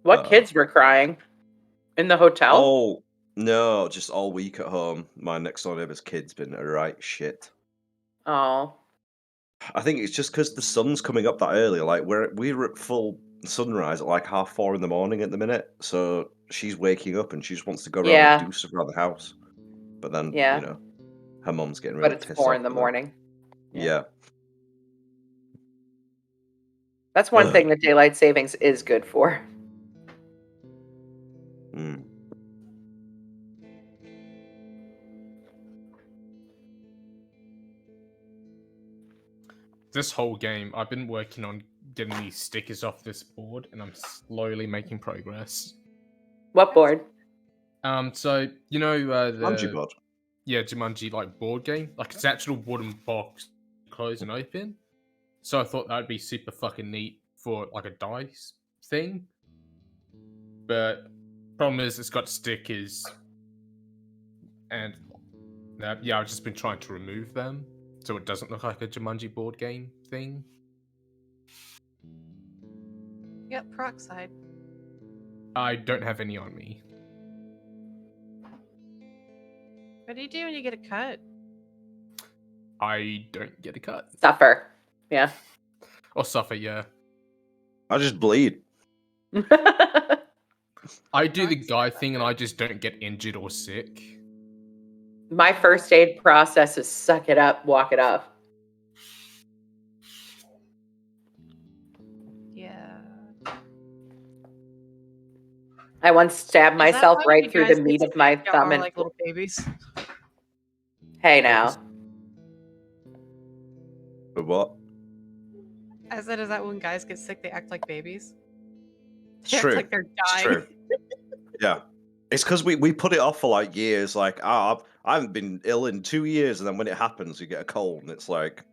What kids were crying? In the hotel? Oh no, just all week at home. My next door neighbour's kid's been a right shit. Oh. I think it's just because the sun's coming up that early. Like we're at full sunrise at like 4:30 in the morning at the minute. So she's waking up and she just wants to go around and Yeah. do stuff around the house. But then, Yeah. her mum's getting But really it's pissed 4 off in the with her. morning. Yeah. That's one thing that daylight savings is good for. Mm. This whole game, I've been working on getting these stickers off this board, and I'm slowly making progress. What board? So you know Jumanji the board. Jumanji like board game, like it's actual wooden box, close and open. So I thought that'd be super fucking neat for like a dice thing. But problem is, it's got stickers, and yeah, I've just been trying to remove them so it doesn't look like a Jumanji board game thing. Yep, peroxide. I don't have any on me. What do you do when you get a cut? I don't get a cut. Suffer. Yeah. Or suffer, yeah. I just bleed. I do the Peroxide guy not thing and good. I just don't get injured or sick. My first aid process is suck it up, walk it off. Yeah. I once stabbed Is that myself why when right you through the guys meat get of my sick, y'all thumb are and like little babies? hey now. But what? I said, is that when guys get sick, they act like babies? It's They act true. like they're It's dying. true. Yeah. It's because we put it off for like years. Like, I haven't been ill in 2 years, and then when it happens, you get a cold, and it's like,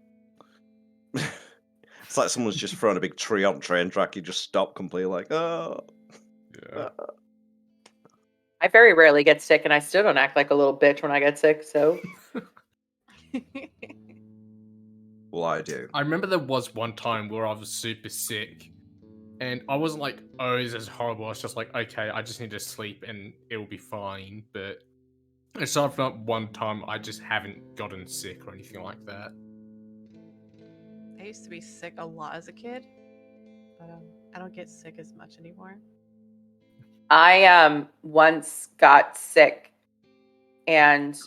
it's like someone's just thrown a big tree on train track. You just stop completely, like, oh. Yeah. I very rarely get sick and I still don't act like a little bitch when I get sick, so Well, I do. I remember there was one time where I was super sick, and I wasn't like, oh, this is horrible. I was just like, okay, I just need to sleep and it will be fine. But aside from that one time, I just haven't gotten sick or anything like that. I used to be sick a lot as a kid, but I don't get sick as much anymore. I once got sick and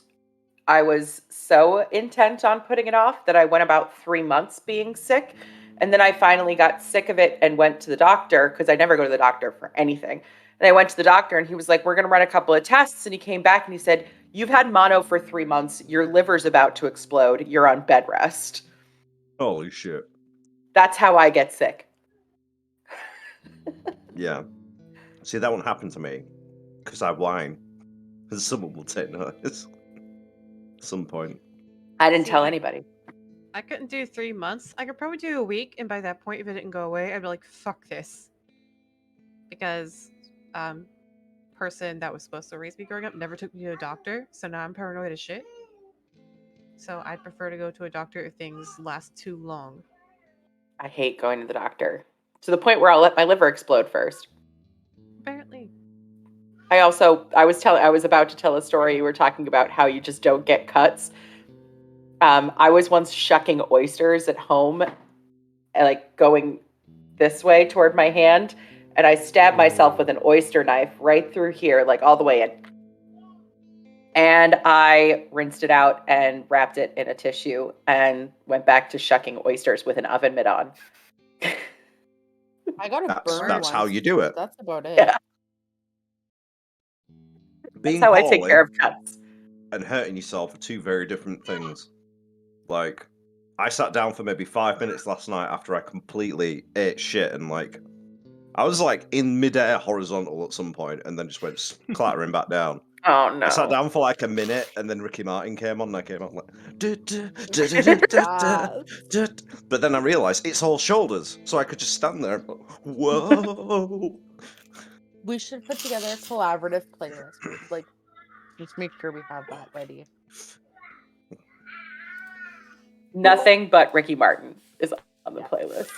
I was so intent on putting it off that I went about 3 months being sick. And then I finally got sick of it and went to the doctor because I never go to the doctor for anything. And I went to the doctor and he was like, we're going to run a couple of tests. And he came back and he said, you've had mono for 3 months. Your liver's about to explode. You're on bed rest. Holy shit. That's how I get sick. Yeah. See, that won't happen to me because I whine. And someone will take notice at some point. I didn't See, tell anybody. I couldn't do 3 months. I could probably do a week, and by that point, if it didn't go away, I'd be like, fuck this. Because person that was supposed to raise me growing up never took me to a doctor, so now I'm paranoid as shit. So I'd prefer to go to a doctor if things last too long. I hate going to the doctor to the point where I'll let my liver explode first. Apparently. I was about to tell a story. You were talking about how you just don't get cuts. I was once shucking oysters at home, like going this way toward my hand, and I stabbed myself with an oyster knife right through here, like all the way in. And I rinsed it out and wrapped it in a tissue and went back to shucking oysters with an oven mitt on. I got a burn That's how once, you do it. but that's about it. Yeah. being how I take poorly care of pets. and hurting yourself are two very different things. Like, I sat down for maybe 5 minutes last night after I completely ate shit and like, I was like in midair horizontal at some point and then just went clattering back down. Oh no. I sat down for like a minute and then Ricky Martin came on and I came on like, but then I realised it's all shoulders, so I could just stand there and go, whoa. We should put together a collaborative playlist. Like, just make sure we have that ready. Nothing but Ricky Martin is on the Yeah. playlist.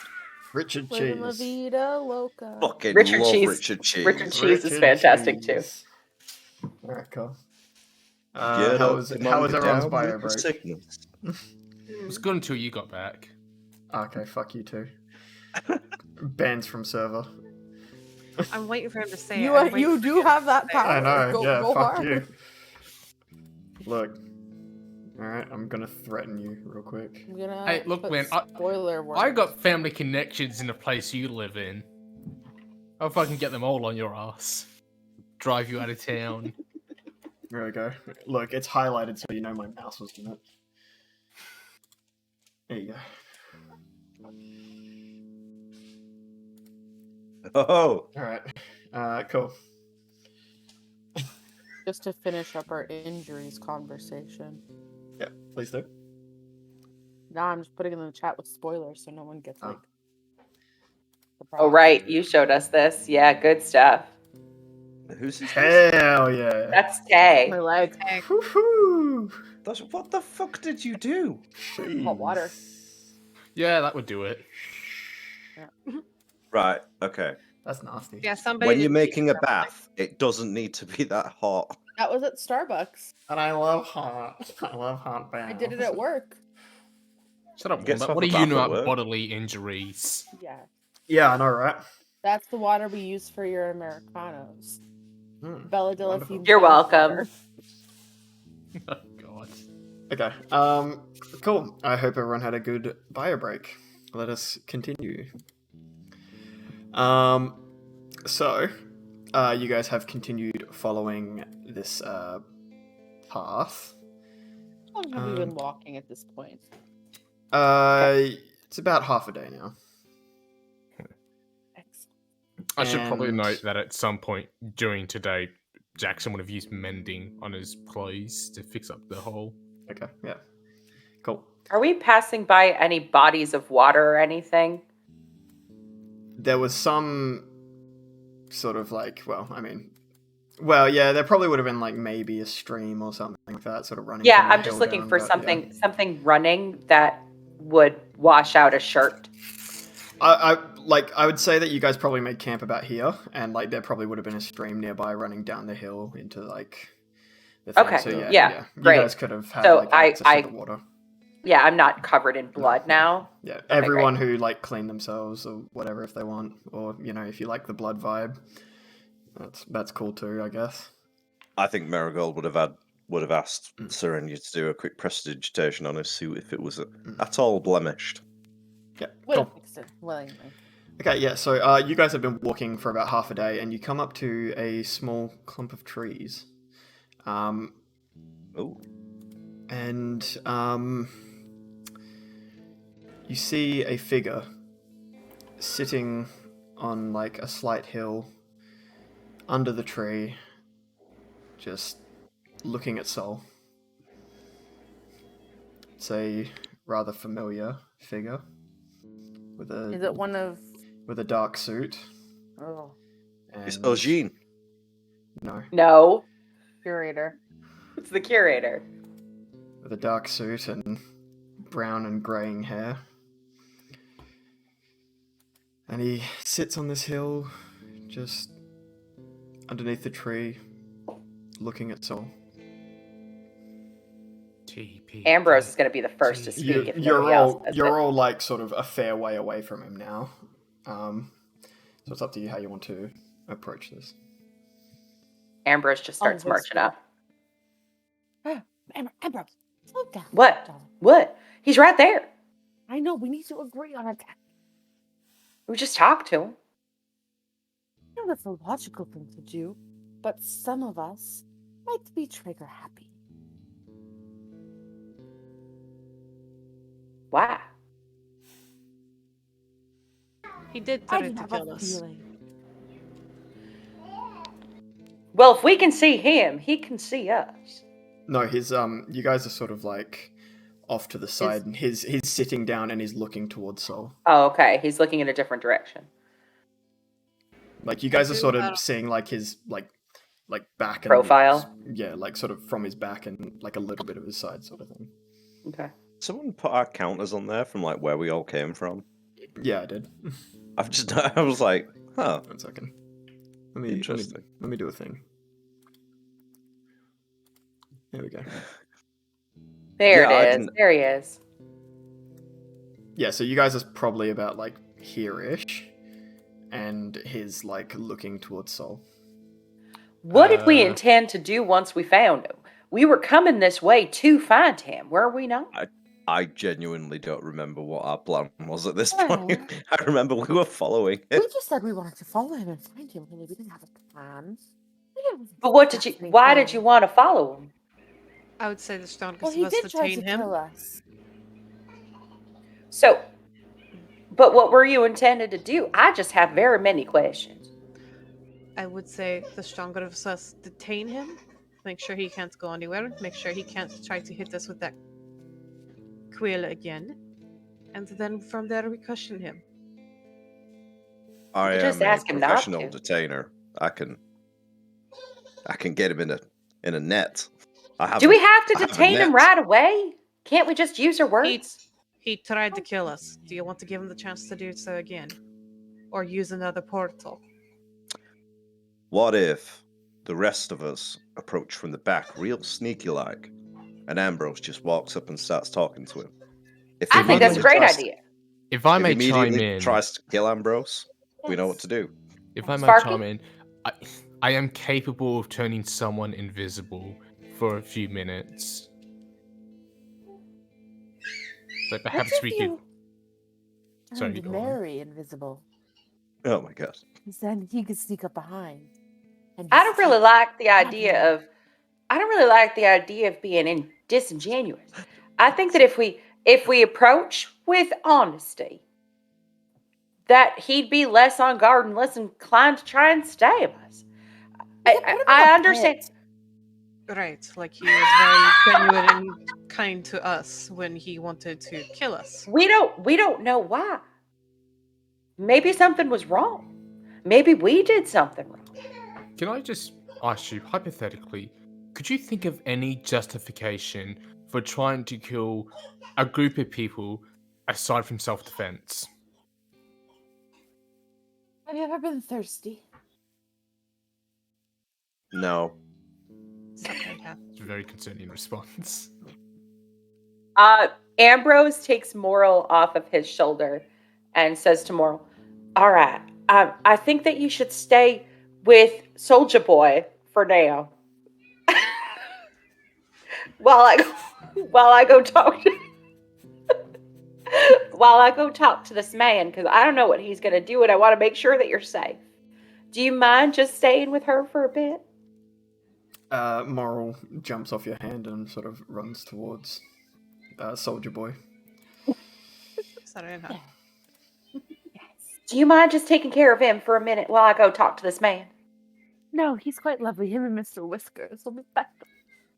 Richard Living La Cheese. Vida Loca. Fucking Richard love Cheese. Richard Cheese. Richard Cheese is fantastic too. Alright, cool. Get how up, was come on, get everyone's down bio with the break? sickness. It was good until you got back. Okay, fuck you too. Bans from server. I'm waiting for him to say it. You do have that power. I know, Go fuck hard. you. Look. Alright, I'm gonna threaten you real quick. I'm gonna Hey, look, put man, spoiler words. I got family connections in the place you live in. I'll fucking get them all on your ass. Drive you out of town. There we go. Look, it's highlighted so you know my mouse was in it. There you go. Oh, Alright. Cool. Just to finish up our injuries conversation. Yeah, please do. Now I'm just putting it in the chat with spoilers so no one gets like. Oh right, you showed us this. Yeah, good stuff. who's this? Hell yeah. That's Tay. My legs. Woohoo! That's, what the fuck did you do? Hot water. Yeah, that would do it. Right, okay. That's nasty. Yeah, somebody. When you're didn't making a teach bath, it doesn't need to be that hot. That was at Starbucks. And I love hot. I love hot baths. I did it at work. Shut up, Gets Wombat. off What do a you bath know at about work. bodily injuries? Yeah. Yeah, I know, right? That's the water we use for your Americanos. Bella Della Wonderful. Fee. You're welcome. Oh, God. Okay. Cool. I hope everyone had a good bio break. Let us continue. So, you guys have continued following this path. How long have we been walking at this point? It's about half a day now. Excellent. I should probably And- note that at some point during today, Jackson would have used mending on his clothes to fix up the hole. Okay, yeah. Cool. Are we passing by any bodies of water or anything? There was some sort of like, yeah, there probably would have been like maybe a stream or something like that, sort of running. Yeah, from the I'm just hill looking down, for but, something running that would wash out a shirt. I would say that you guys probably made camp about here, and like there probably would have been a stream nearby running down the hill into like the thing. Okay, So yeah, great. You guys could have had So like access to the water. Yeah, I'm not covered in blood now. Yeah, Okay, everyone great. who like clean themselves or whatever if they want, or if you like the blood vibe, that's cool too, I guess. I think Marigold would have asked Serenia to do a quick prestidigitation on his suit if it was at all blemished. Yeah, Would cool. have fixed it willingly. Okay, yeah, so you guys have been walking for about half a day, and you come up to a small clump of trees. Oh. And you see a figure sitting on like a slight hill under the tree, just looking at Sol. It's a rather familiar figure with Is it one of? a dark suit. Oh, It's and- Eugene. No, No, Curator. it's the curator. with a dark suit and brown and greying hair. And he sits on this hill, just underneath the tree, looking at Sol. TP. Ambrose is going to be the first to speak. if nobody else does it. You're all like sort of a fair way away from him now. So it's up to you how you want to approach this. Ambrose just starts Oh, marching up. Ambrose, slow down. What? darling. What? He's right there. I know we need to agree on it. We just talked to him. I know that's a logical thing to do, but some of us might be trigger happy. Why? He did I threaten do to have kill a us. feeling. Well, if we can see him, he can see us. No, his you guys are sort of like off to the side, and he's sitting down and he's looking towards Sol. Oh, okay. He's looking in a different direction. Like you guys are do sort have- of seeing like his like back and Profile? Yeah, like sort of from his back and like a little bit of his side, sort of thing. Okay. Someone put our counters on there from like where we all came from. Yeah, I did. I was like, huh. 1 second. Let me Interesting. let me do a thing. There we go. There Yeah, I it is. didn't- There he is. Yeah, so you guys are probably about like here-ish, and he's like looking towards Sol. What did we Uh, intend to do once we found him? We were coming this way to find him, were we not? I genuinely don't remember what our plan was at this Well. point. I remember we were following We it. just said we wanted to follow him and find him. Really, we didn't have a plan. We didn't But what did you? exactly Why plan. did you want to follow him? I would say the strongest Well, of he us did try detain to him. kill us. So, but what were you intended to do? I just have very many questions. I would say the stronger of us detain him, make sure he can't go anywhere, make sure he can't try to hit us with that quill again, and then from there we question him. I You just am a ask him not professional to. detainer. I can get him in a net. Do we have to I have a detain him net. right away? Can't we just use our words? He tried to kill us. Do you want to give him the chance to do so again? Or use another portal? What if the rest of us approach from the back, real sneaky like, and Ambrose just walks up and starts talking to him? If he I think that's a immediately great tries to- idea. If I If may he chime immediately in, tries to kill Ambrose, we know what to do. if I may Sparky? chime in, I am capable of turning someone invisible for a few minutes. So perhaps What we if could. you Sorry, turned go on. Mary invisible? Oh my god. Because then he could sneak up behind. And I just don't really keep like the stabbing idea him. of. I don't really like the idea of being disingenuous. I think that if we approach with honesty, that he'd be less on guard and less inclined to try and stab us. We could put him in I a understand. pit. Right, like he was very genuine and kind to us when he wanted to kill us. We don't know why. Maybe something was wrong. Maybe we did something wrong. Can I just ask you, hypothetically, could you think of any justification for trying to kill a group of people aside from self-defense? Have you ever been thirsty? No. Something like that. It's a very concerning response. Ambrose takes Morel off of his shoulder and says to Morel, "All right, I think that you should stay with Soldier Boy for now, while I go talk to while I go talk to this man, because I don't know what he's gonna do, and I want to make sure that you're safe. Do you mind just staying with her for a bit?" Moral jumps off your hand and sort of runs towards Soldier Boy. Sorry, I'm not. Do you mind just taking care of him for a minute while I go talk to this man? No, he's quite lovely. Him and Mr. Whiskers will be back.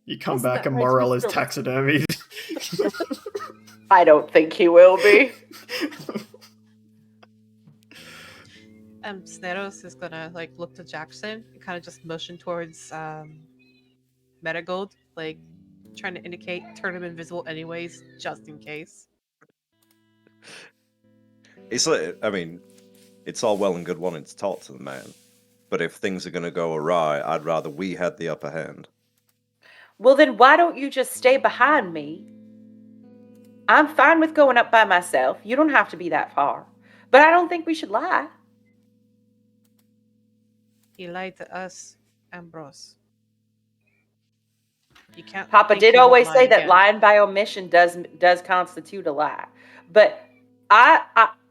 You come Isn't back that and right, Morel is Mr. taxidermied. I don't think he will be. Sneros is gonna like look to Jackson and kind of just motion towards Metagold, like trying to indicate turn him invisible anyways, just in case. It's like, I mean, it's all well and good wanting to talk to the man, but if things are going to go awry, I'd rather we had the upper hand. Well, then why don't you just stay behind me? I'm fine with going up by myself. You don't have to be that far. But I don't think we should lie. He lied to us, Ambrose. You can't. Papa think did he won't always lie say that again. lying by omission does constitute a lie. But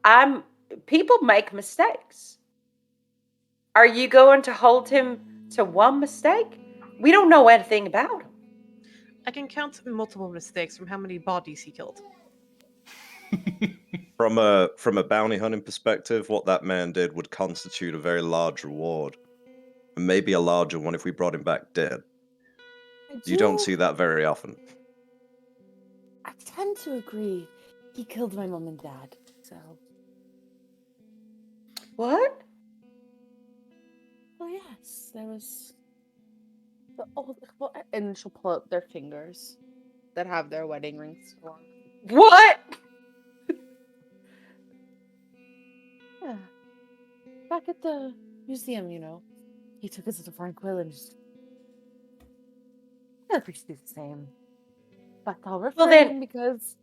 I'm people make mistakes. Are you going to hold him to one mistake? We don't know anything about him. I can count multiple mistakes from how many bodies he killed. From a bounty hunting perspective, what that man did would constitute a very large reward. And maybe a larger one if we brought him back dead. You don't see that very often. I tend to agree. He killed my mom and dad, so. What? Well, yes, there was. And she'll pull out their fingers that have their wedding rings on. What? Yeah. Back at the museum, he took us to Franquil and just. I feel like we should do the same. But I'll refrain then- because,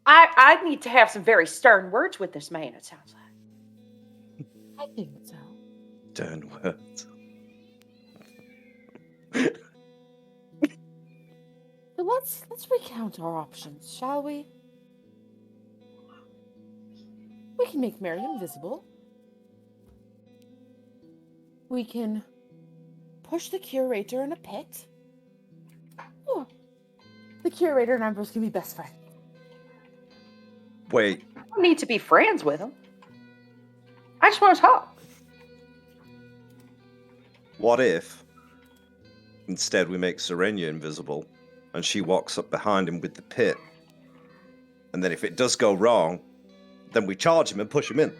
I need to have some very stern words with this man, it sounds like. I think so. Stern words. So let's recount our options, shall we? We can make Mary invisible. We can push the curator in a pit. Or the curator and Ambrose can be best friends. Wait, I don't need to be friends with him. I just want to talk. what if instead we make Serenia invisible and she walks up behind him with the pit? And then if it does go wrong, then we charge him and push him in.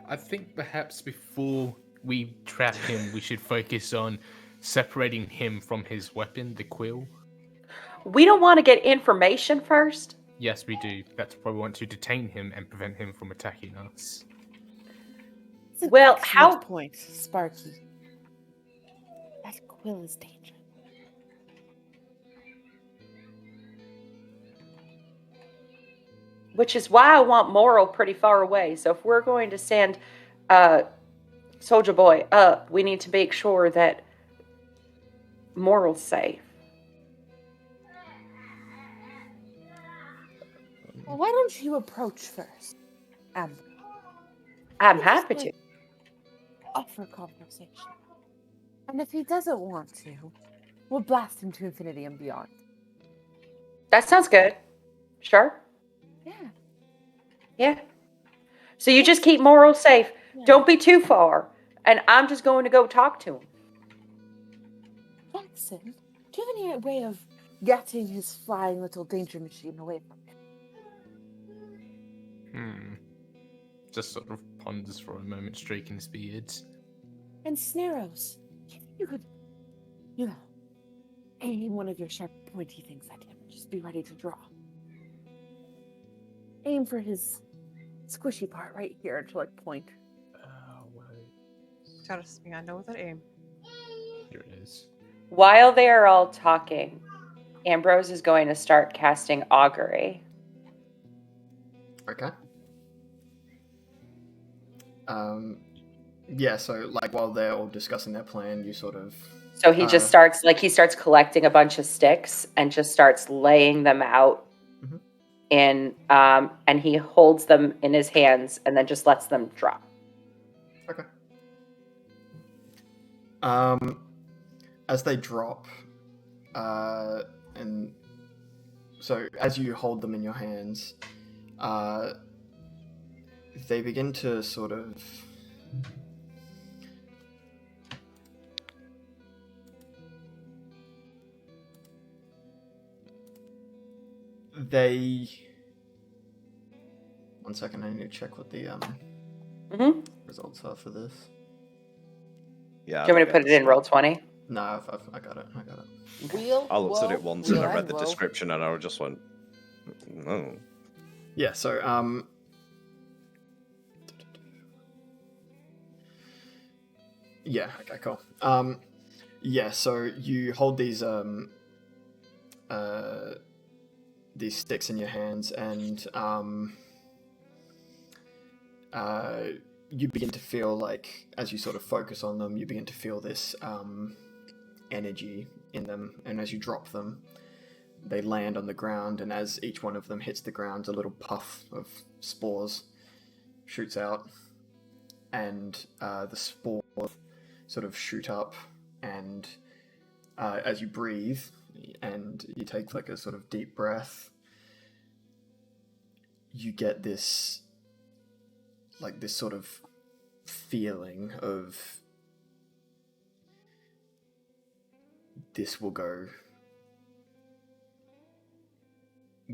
I think perhaps before we trap him, we should focus on separating him from his weapon, the quill. We don't want to get information first. Yes, we do. That's why we want to detain him and prevent him from attacking us. It's an Well, excellent how- point, Sparky. That quill is dangerous. Which is why I want Morel pretty far away. So if we're going to send Soldier Boy up, we need to make sure that Morel's safe. Well, why don't you approach first? I'm Just, happy to. offer conversation. And if he doesn't want to, we'll blast him to infinity and beyond. That sounds good. Sure. Yeah. Yeah. So you just keep Morel safe. Yeah. Don't be too far. And I'm just going to go talk to him. Jackson, do you have any way of getting his flying little danger machine away from him? Just sort of ponders for a moment, stroking his beard. And Snaros, do you think you could, aim one of your sharp, pointy things at him? Just be ready to draw. Aim for his squishy part right here to point. I know that aim. Here it is. While they are all talking, Ambrose is going to start casting augury. Okay. Yeah, so while they're all discussing their plan, you sort of So he just starts collecting a bunch of sticks and just starts laying them out Mhm. in and he holds them in his hands and then just lets them drop. Okay. As they drop, and so as you hold them in your hands, they begin to sort of one second, I need to check what the Mm-hmm. results are for this. Yeah. Do you want me to put it in Roll20? No, I got it. Wheel. I looked at it woe, once and I wheel, read the woe. description and I just went, no. Yeah, so yeah, okay, cool. Yeah, so you hold these sticks in your hands, and you begin to feel like, as you sort of focus on them, you begin to feel this energy in them, and as you drop them, they land on the ground, and as each one of them hits the ground, a little puff of spores shoots out, and the spores sort of shoot up, and as you breathe and you take like a sort of deep breath, you get this sort of feeling of this will go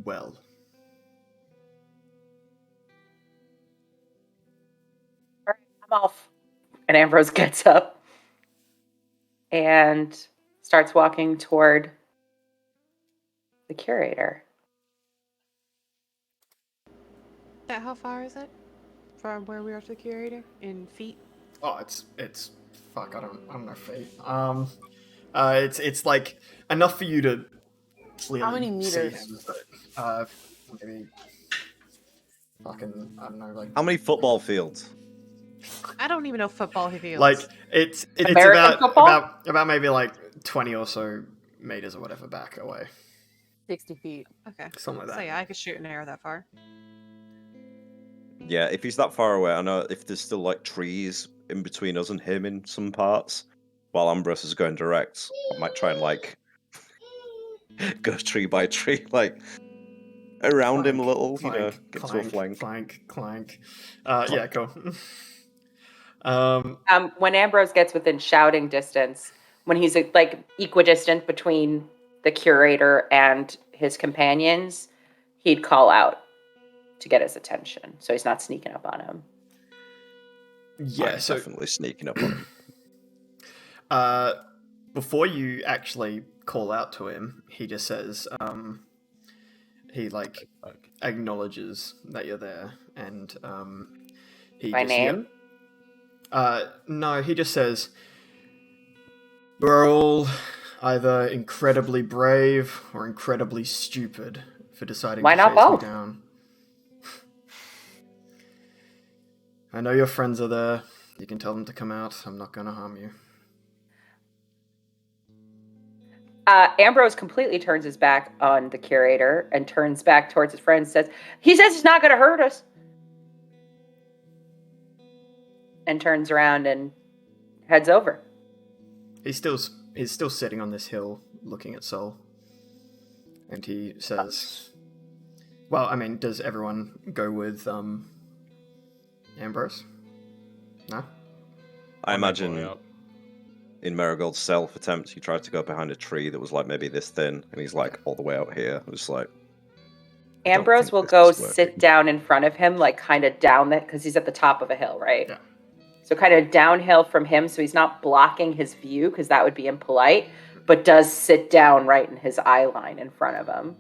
well. All right, I'm off. And Ambrose gets up and starts walking toward the curator. How far is it from where we are to the curator in feet? Oh, it's fuck. I don't know feet. It's like enough for you to clearly How many see meters? him, but maybe fucking I don't know, like How many football fields? I don't even know football fields. like it's American football? about maybe like 20 or so meters or whatever back away, 60 feet. Okay. something like So that. yeah, I could shoot an arrow that far. Yeah, if he's that far away, I know if there's still like trees in between us and him in some parts, while Ambrose is going direct, I might try and like go tree by tree, like around him a little, you know, get to a flank. Clank. Clank. Yeah, cool. When Ambrose gets within shouting distance, when he's like equidistant between the curator and his companions, he'd call out to get his attention, so he's not sneaking up on him. Yeah, I'm so definitely sneaking up on him. before you actually call out to him, he just says, he like acknowledges that you're there, and he My just name? no, he just says, we're all either incredibly brave or incredibly stupid for deciding Why to not chase me both? down. I know your friends are there. You can tell them to come out. I'm not going to harm you. Ambrose completely turns his back on the curator and turns back towards his friend and he says he's not going to hurt us. And turns around and heads over. He's still sitting on this hill looking at Sol. And he says, well, I mean, does everyone go with Ambrose? No? I I'll make my way imagine up. in Marigold's self-attempt, he tried to go behind a tree that was like maybe this thin, and he's like all the way out here. I was like, I don't Ambrose think will this go is working. sit down in front of him, like kind of down that, because he's at the top of a hill, right? Yeah. So kind of downhill from him, so he's not blocking his view, because that would be impolite, but does sit down right in his eye line in front of him.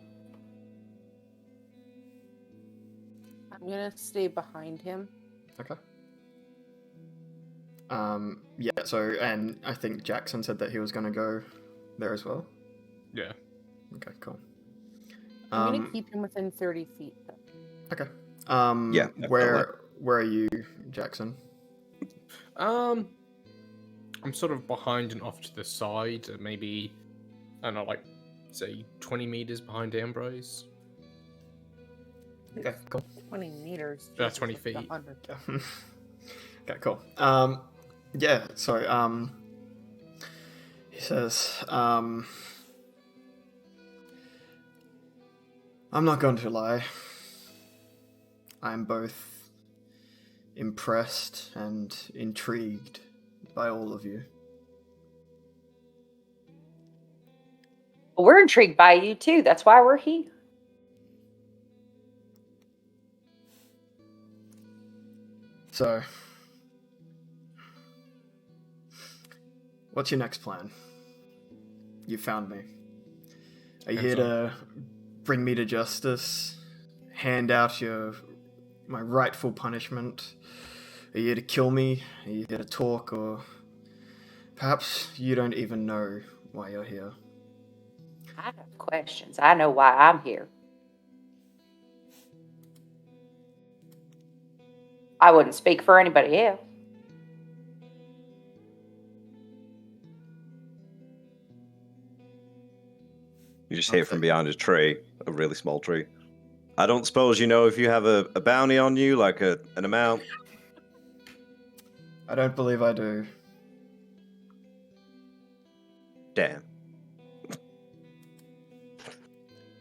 I'm gonna stay behind him. Okay. Yeah, so, and I think Jackson said that he was going to go there as well. Yeah. Okay, cool. I'm gonna keep him within 30 feet, though. Okay. Yeah, where are you, Jackson? I'm sort of behind and off to the side, maybe, I don't know, like, say, 20 meters behind Ambrose. Okay, cool. 20 meters. 20 Jesus, feet. that's 100. Okay, cool. Yeah, so, he says, I'm not going to lie. I'm both impressed and intrigued by all of you. Well, we're intrigued by you, too. That's why we're here. So, what's your next plan? You found me. Are you here to bring me to justice? Hand out my rightful punishment? Are you here to kill me? Are you here to talk? Or perhaps you don't even know why you're here? I have questions. I know why I'm here. I wouldn't speak for anybody else. You just hear from behind a tree, a really small tree. I don't suppose you know if you have a bounty on you, like an amount? I don't believe I do. Damn.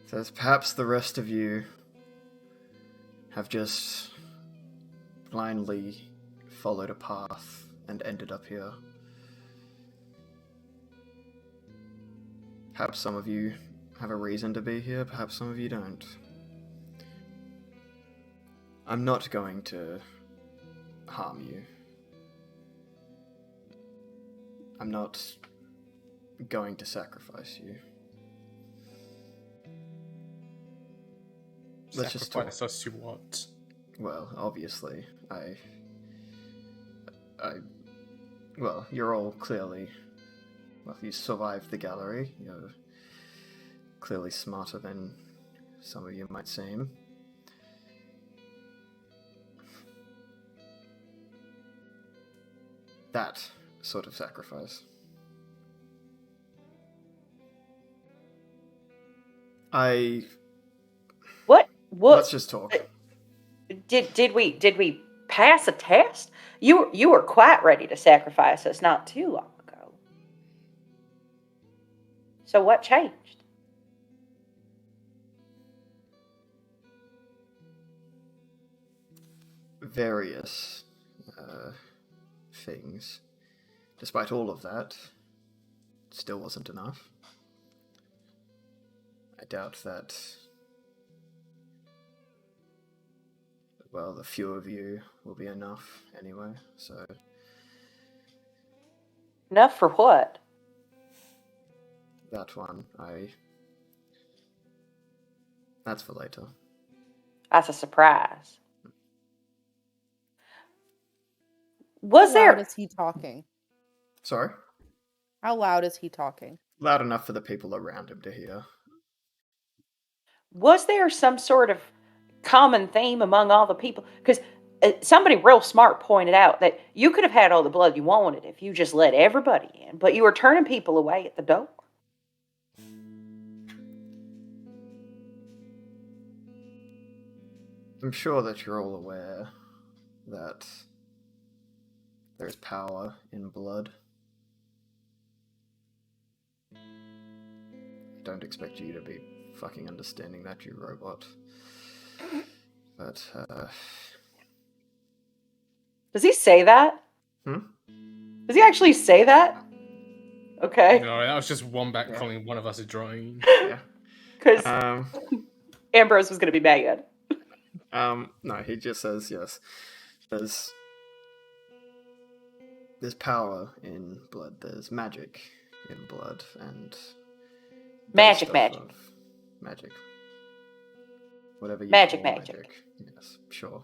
Says perhaps the rest of you have just blindly followed a path and ended up here. Perhaps some of you have a reason to be here, perhaps some of you don't. I'm not going to harm you. I'm not going to sacrifice you. Let's just talk. Sacrifice us to what? Well, obviously, well, you're all clearly, well, you survived the gallery. You're clearly smarter than some of you might seem. That sort of sacrifice. What? Let's just talk. Did we pass a test? You were quite ready to sacrifice us not too long ago. So what changed? Various things. Despite all of that, it still wasn't enough. I doubt that, well, the few of you will be enough anyway, so... Enough for what? That one, that's for later. That's a surprise. Was How loud there... is he talking? Sorry? How loud is he talking? Loud enough for the people around him to hear. Was there some sort of common theme among all the people? Because somebody real smart pointed out that you could have had all the blood you wanted if you just let everybody in, but you were turning people away at the door. I'm sure that you're all aware that there's power in blood. I don't expect you to be fucking understanding that, you robot. But, Does he say that? Does he actually say that? Okay. No, that was just Wombat Yeah. calling one of us a drone. yeah. Because Ambrose was going to be mad. No, he just says, yes, there's power in blood, there's magic in blood, and... Magic. Magic. Whatever you Magic. call magic. Yes, sure.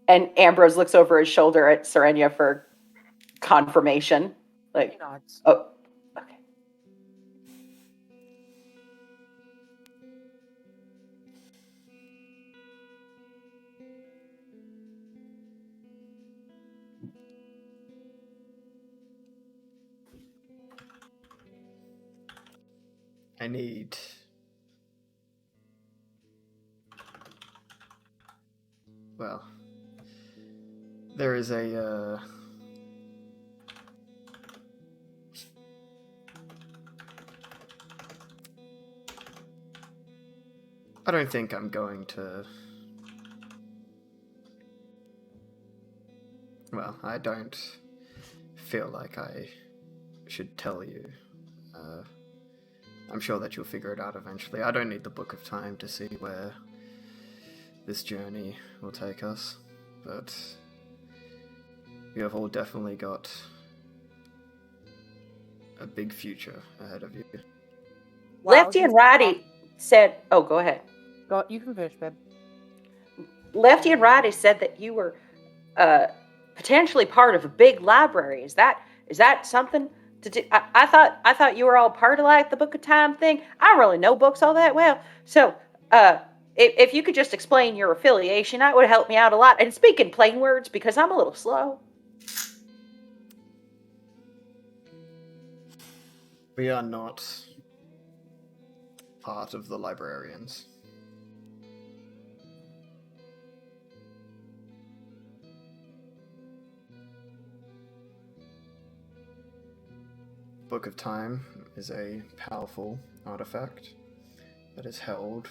And Ambrose looks over his shoulder at Serenia for confirmation. Like, He nods. oh, okay. I need... Well... There is a, I don't think I'm going to... Well, I don't feel like I should tell you. I'm sure that you'll figure it out eventually. I don't need the Book of Time to see where this journey will take us, but you have all definitely got a big future ahead of you. Lefty and Righty said, oh, go ahead. Go, you can finish, babe. Lefty and Righty said that you were potentially part of a big library. Is that something to do? I thought you were all part of like the Book of Time thing. I don't really know books all that well. So if you could just explain your affiliation, that would help me out a lot. And speak in plain words because I'm a little slow. We are not part of the librarians. Book of Time is a powerful artifact that is held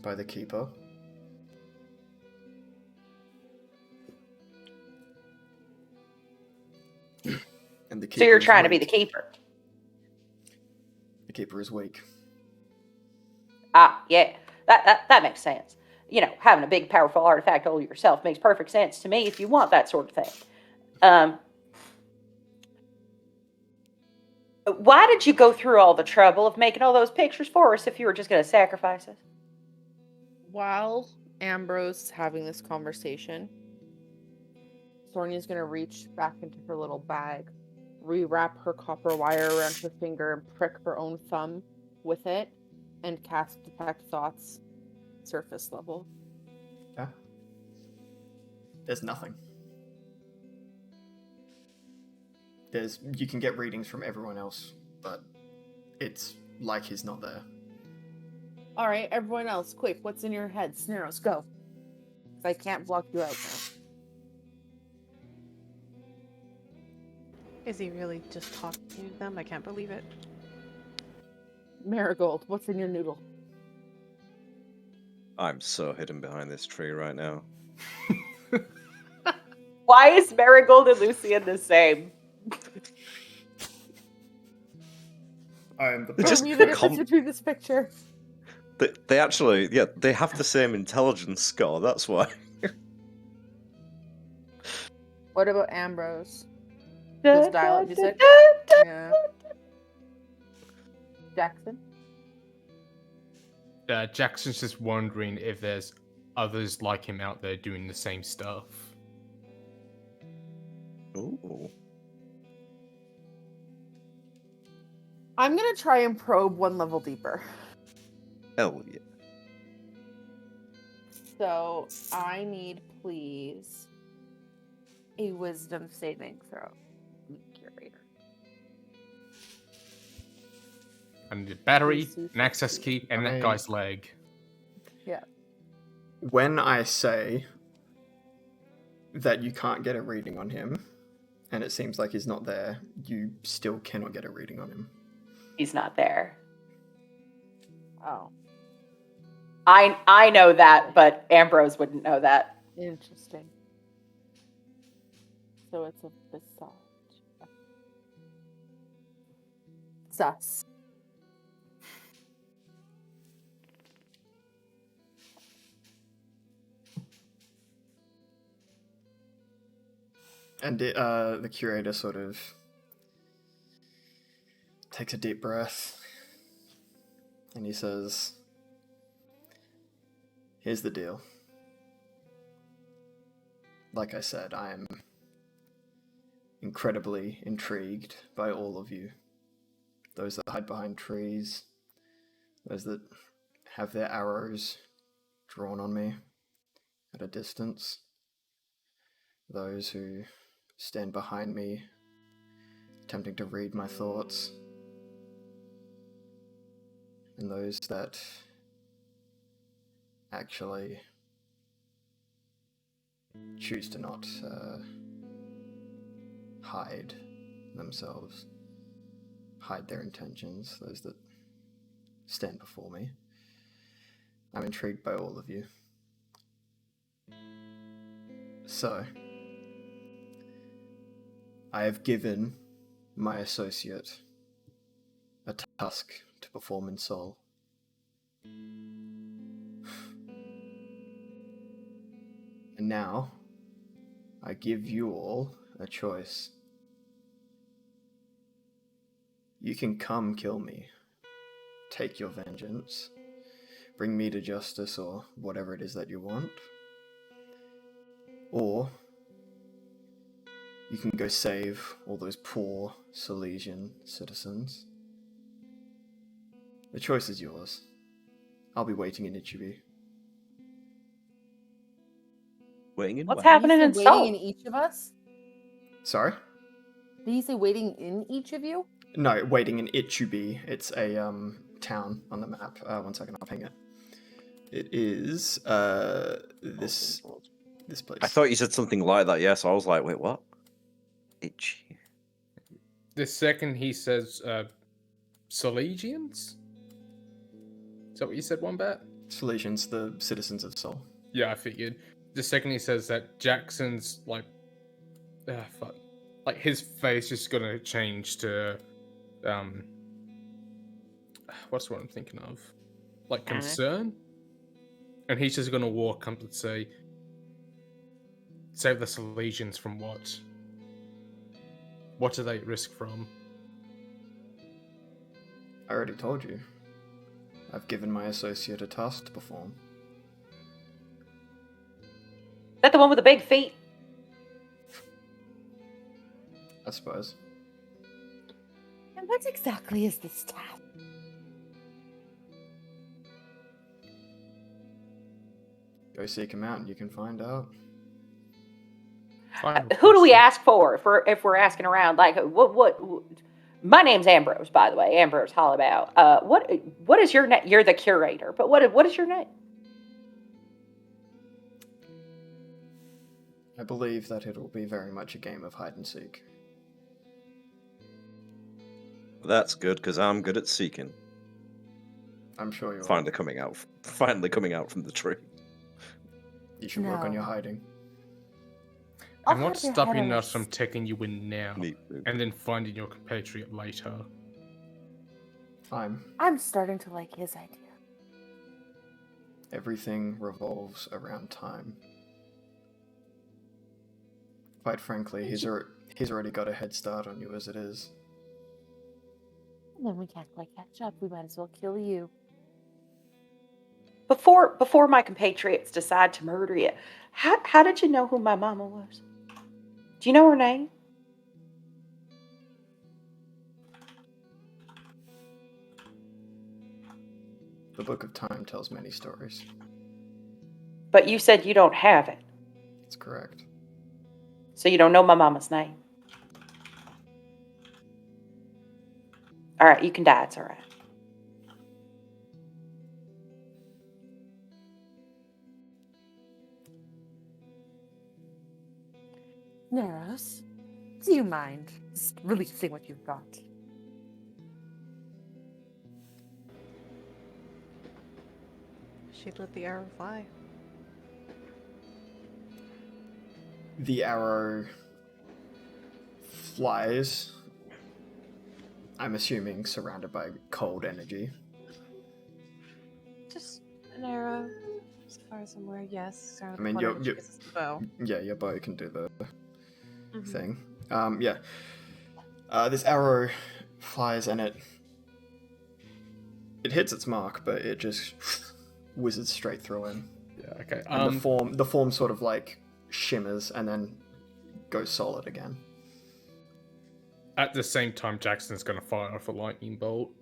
by the Keeper. And the Keeper So you're is trying to be weak. the keeper. The Keeper is weak. Ah, yeah, that makes sense. You know, having a big, powerful artifact all yourself makes perfect sense to me if you want that sort of thing. Why did you go through all the trouble of making all those pictures for us if you were just going to sacrifice us? While Ambrose is having this conversation, Sornia's gonna reach back into her little bag, rewrap her copper wire around her finger, and prick her own thumb with it, and cast Detect Thoughts surface level. Yeah. There's nothing. You can get readings from everyone else, but it's like he's not there. Alright, everyone else, quick, what's in your head? Snaros, go. 'Cause I can't block you out now. Is he really just talking to them? I can't believe it. Marigold, what's in your noodle? I'm so hidden behind this tree right now. Why is Marigold and Lucian the same? I am the It's just Show me the com- difference between this picture. They actually, yeah, they have the same intelligence score, that's why. What about Ambrose? Those dial-up music? Yeah. Jackson? Jackson's just wondering if there's others like him out there doing the same stuff. Ooh. I'm gonna try and probe one level deeper. Hell yeah. So, I need, please, a wisdom saving throw. Curator. I need a battery, DC an access key, and that guy's leg. Yeah. When I say that you can't get a reading on him, and it seems like he's not there, you still cannot get a reading on him. He's not there. Oh, I know that, but Ambrose wouldn't know that. interesting. So it's a basalt. Sus. And the Curator sort of takes a deep breath, and he says, "Here's the deal. Like I said, I am incredibly intrigued by all of you. Those that hide behind trees, those that have their arrows drawn on me at a distance, those who stand behind me, attempting to read my thoughts, and those that actually choose to not hide themselves, hide their intentions, those that stand before me. I'm intrigued by all of you. So, I have given my associate a task to perform in Seoul. And now, I give you all a choice. You can come kill me, take your vengeance, bring me to justice or whatever it is that you want. Or you can go save all those poor Silesian citizens. The choice is yours. I'll be waiting in Ichibi. Waiting in What's what? happening Did in you say waiting in Seoul? each of us? Sorry? Did you say waiting in each of you? No, waiting in Ichibi. It's a town on the map. One second, I'll ping it. It is this place. I thought you said something like that, yes. I was like, wait, what? Itchy. the second he says Salesians? Is that what you said, Wombat? Salesians, the citizens of Sol. Yeah, I figured. The second he says that, Jackson's like, fuck, like his face is gonna change to, what's what I'm thinking of, like Panic. concern, and he's just gonna walk up and say, "Save the Salesians from what? What are they at risk from?" I already told you. I've given my associate a task to perform. Is that the one with the big feet? I suppose. And what exactly is this task? Go seek him out and you can find out. Final Who do we question. ask for if we're asking around? Like, what? My name's Ambrose, by the way. Ambrose Hollabout. What is your name? You're the curator, but what is your name? I believe that it will be very much a game of hide and seek. That's good, because I'm good at seeking. I'm sure you're. Finally coming out from the tree. You should work on No. your hiding. I'll And what's have your stopping head on us a from taking you in now Neat. and then finding your compatriot later? Time. I'm starting to like his idea. Everything revolves around time. Quite frankly, he's already got a head start on you as it is. And then we can't quite catch up. We might as well kill you. Before my compatriots decide to murder you, how did you know who my mama was? Do you know her name? The Book of Time tells many stories. But you said you don't have it, That's correct. so you don't know my mama's name. All right, you can die. It's all right. Neros, do you mind just releasing what you've got? She'd let the arrow fly. The arrow flies. I'm assuming surrounded by cold energy. Just an arrow. As far as I'm aware, yes. I mean, you're- It's a bow. Yeah, your bow can do the Mhm. thing. Yeah. This arrow flies and it hits its mark, but it just whizzes straight through him. Yeah, okay. And the form sort of like shimmers and then goes solid again. At the same time, Jackson's going to fire off a lightning bolt.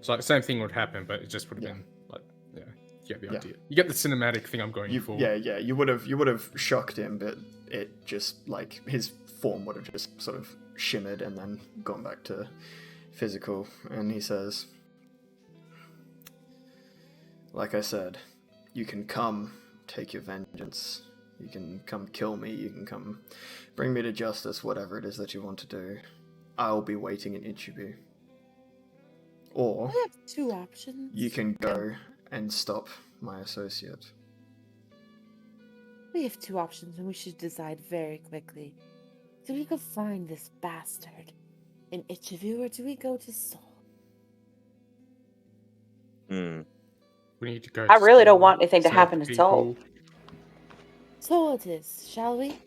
So, like, the same thing would happen, but it just would have Yeah. been like, yeah, you get the Yeah. idea. You get the cinematic thing I'm going for. Yeah, you would have shocked him, but it just like his form would have just sort of shimmered and then gone back to physical. And he says, "Like I said, you can come take your vengeance. You can come kill me. You can come bring me to justice. Whatever it is that you want to do, I'll be waiting in Ichibu. Or We have two options. you can go and stop my associate." We have two options, and we should decide very quickly. Do we go find this bastard in Ichivu, or do we go to Seoul? Hmm. We need to go. I really don't Seoul, want anything to save happen the to Seoul. people. Seoul it is, shall we?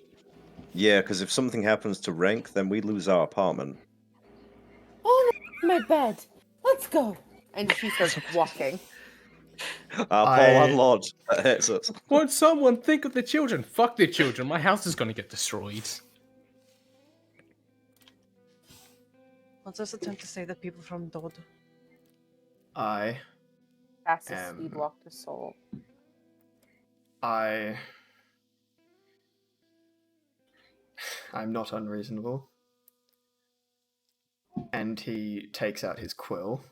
Yeah, because if something happens to Renk, then we lose our apartment. Oh, no, my bed. Let's go. And she starts walking. Our I- poor landlord that hits us. Won't someone think of the children? Fuck the children. My house is going to get destroyed. Let's just attempt to save the people from Dodo. I Fastest speed Um, walk to Seoul. I'm not unreasonable. And he takes out his quill,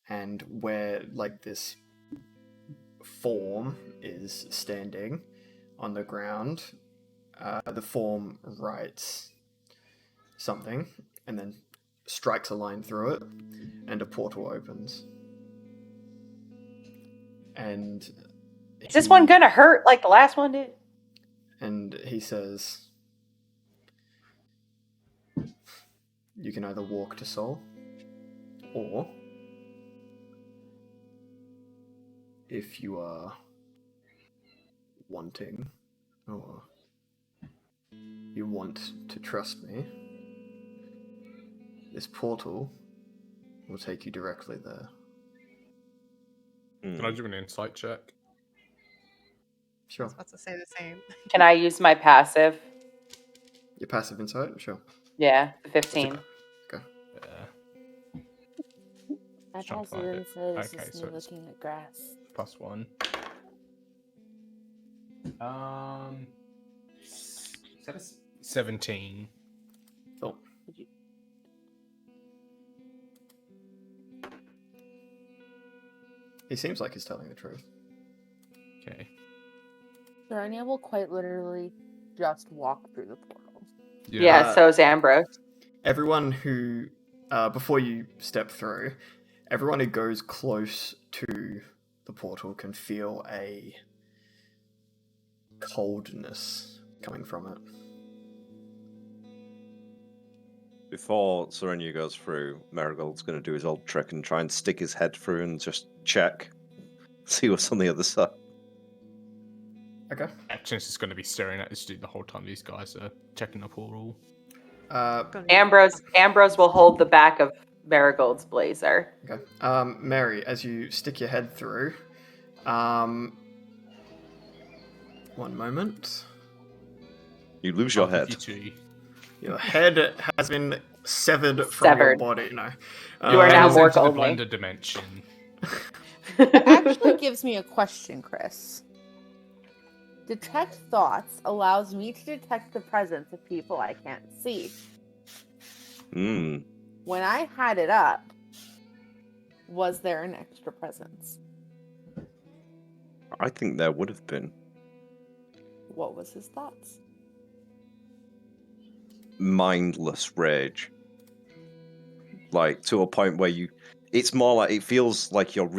and where like this form is standing on the ground, the form writes something and then strikes a line through it, and a portal opens. And Is this one gonna hurt like the last one did? And he says, you can either walk to Soul, or if you are wanting, or you want to trust me, this portal will take you directly there. Can I do an insight check? I Sure. was about to say the same. Can I use my passive? Your passive insight? Sure. Yeah, 15. Okay. My Just trying to passive find it. insight is Okay, just so me it's- looking at grass. +1. Is that a 17? Oh. He seems like he's telling the truth. Okay. Serenia will quite literally just walk through the portal. Yeah, so is Ambrose. Everyone who, before you step through, everyone who goes close to the portal can feel a coldness coming from it. Before Serenia goes through, Marigold's going to do his old trick and try and stick his head through and just check. See what's on the other side. Okay. Actions is going to be staring at this dude the whole time these guys are checking the portal. Ambrose will hold the back of Marigold's blazer. Okay. Mary, as you stick your head through, one moment. You lose your head. 52. Your head has been severed from your Severed. body. No. You are now Goes Mork into the only. blender dimension. It actually gives me a question, Chris. Detect thoughts allows me to detect the presence of people I can't see. Hmm. When I had it up, was there an extra presence? I think there would have been. What was his thoughts? Mindless rage. Like, to a point where it's more like, it feels like you're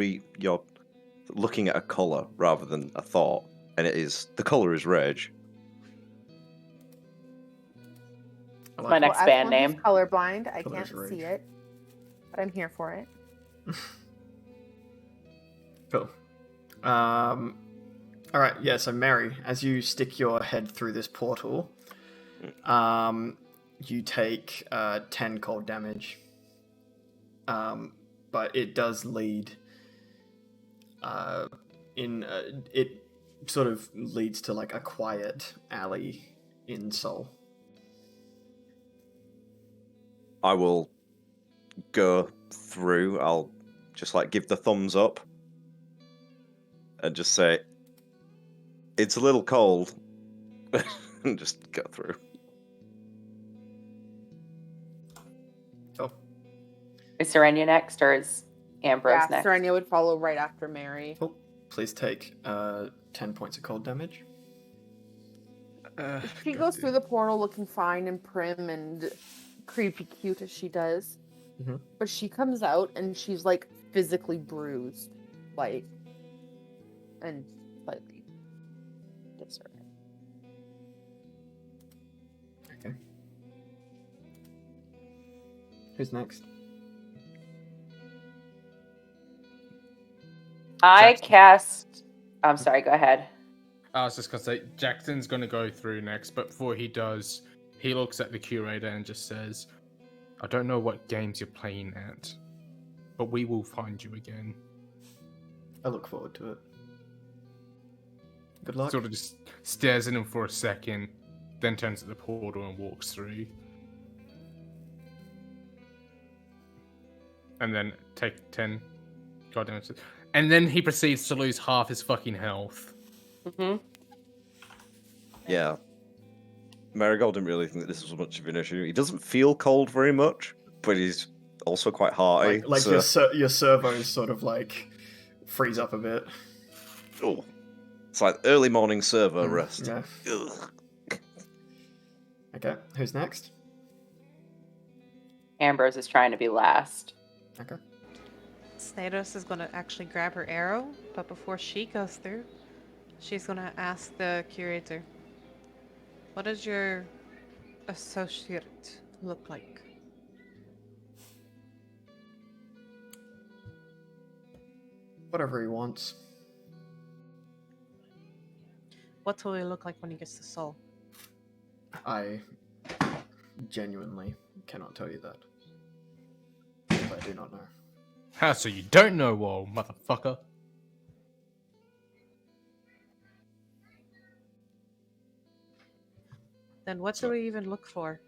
looking at a colour rather than a thought. And the colour is rage. My next as band one who's name. colorblind, I Color's can't rage. see it, but I'm here for it. Cool. Alright, yeah, so Mary, as you stick your head through this portal, you take 10 cold damage. But it does lead it sort of leads to like a quiet alley in Seoul. I will go through. I'll just like give the thumbs up and just say, it's a little cold. And just go through. Cool. Is Serenia next, or is Ambrose Yeah, next? Serenia would follow right after Mary. Cool. Please take 10 points of cold damage. She goes through the portal looking fine and prim and creepy cute as she does. Mhm. But she comes out and she's like physically bruised. Like, and slightly disoriented. Okay. Who's next? I Jackson. cast. I'm sorry, go ahead. I was just going to say, Jackson's going to go through next, but before he does, he looks at the Curator and just says, I don't know what games you're playing at, but we will find you again. I look forward to it. Good luck. Sort of just stares at him for a second, then turns at the portal and walks through. And then take 10 goddamn. And then he proceeds to lose half his fucking health. Mm-hmm. Yeah. Marigold didn't really think that this was much of an issue. He doesn't feel cold very much, but he's also quite hearty. Like so... your servos sort of like freeze up a bit. Oh. It's like early morning servo rest. Yeah. Ugh. Okay, who's next? Ambrose is trying to be last. Okay. Snados is going to actually grab her arrow, but before she goes through, she's going to ask the curator, what does your associate look like? Whatever he wants. What will he look like when he gets the soul? I genuinely cannot tell you that. If I do not know. How so you don't know, whoa, motherfucker? Then what do we even look for?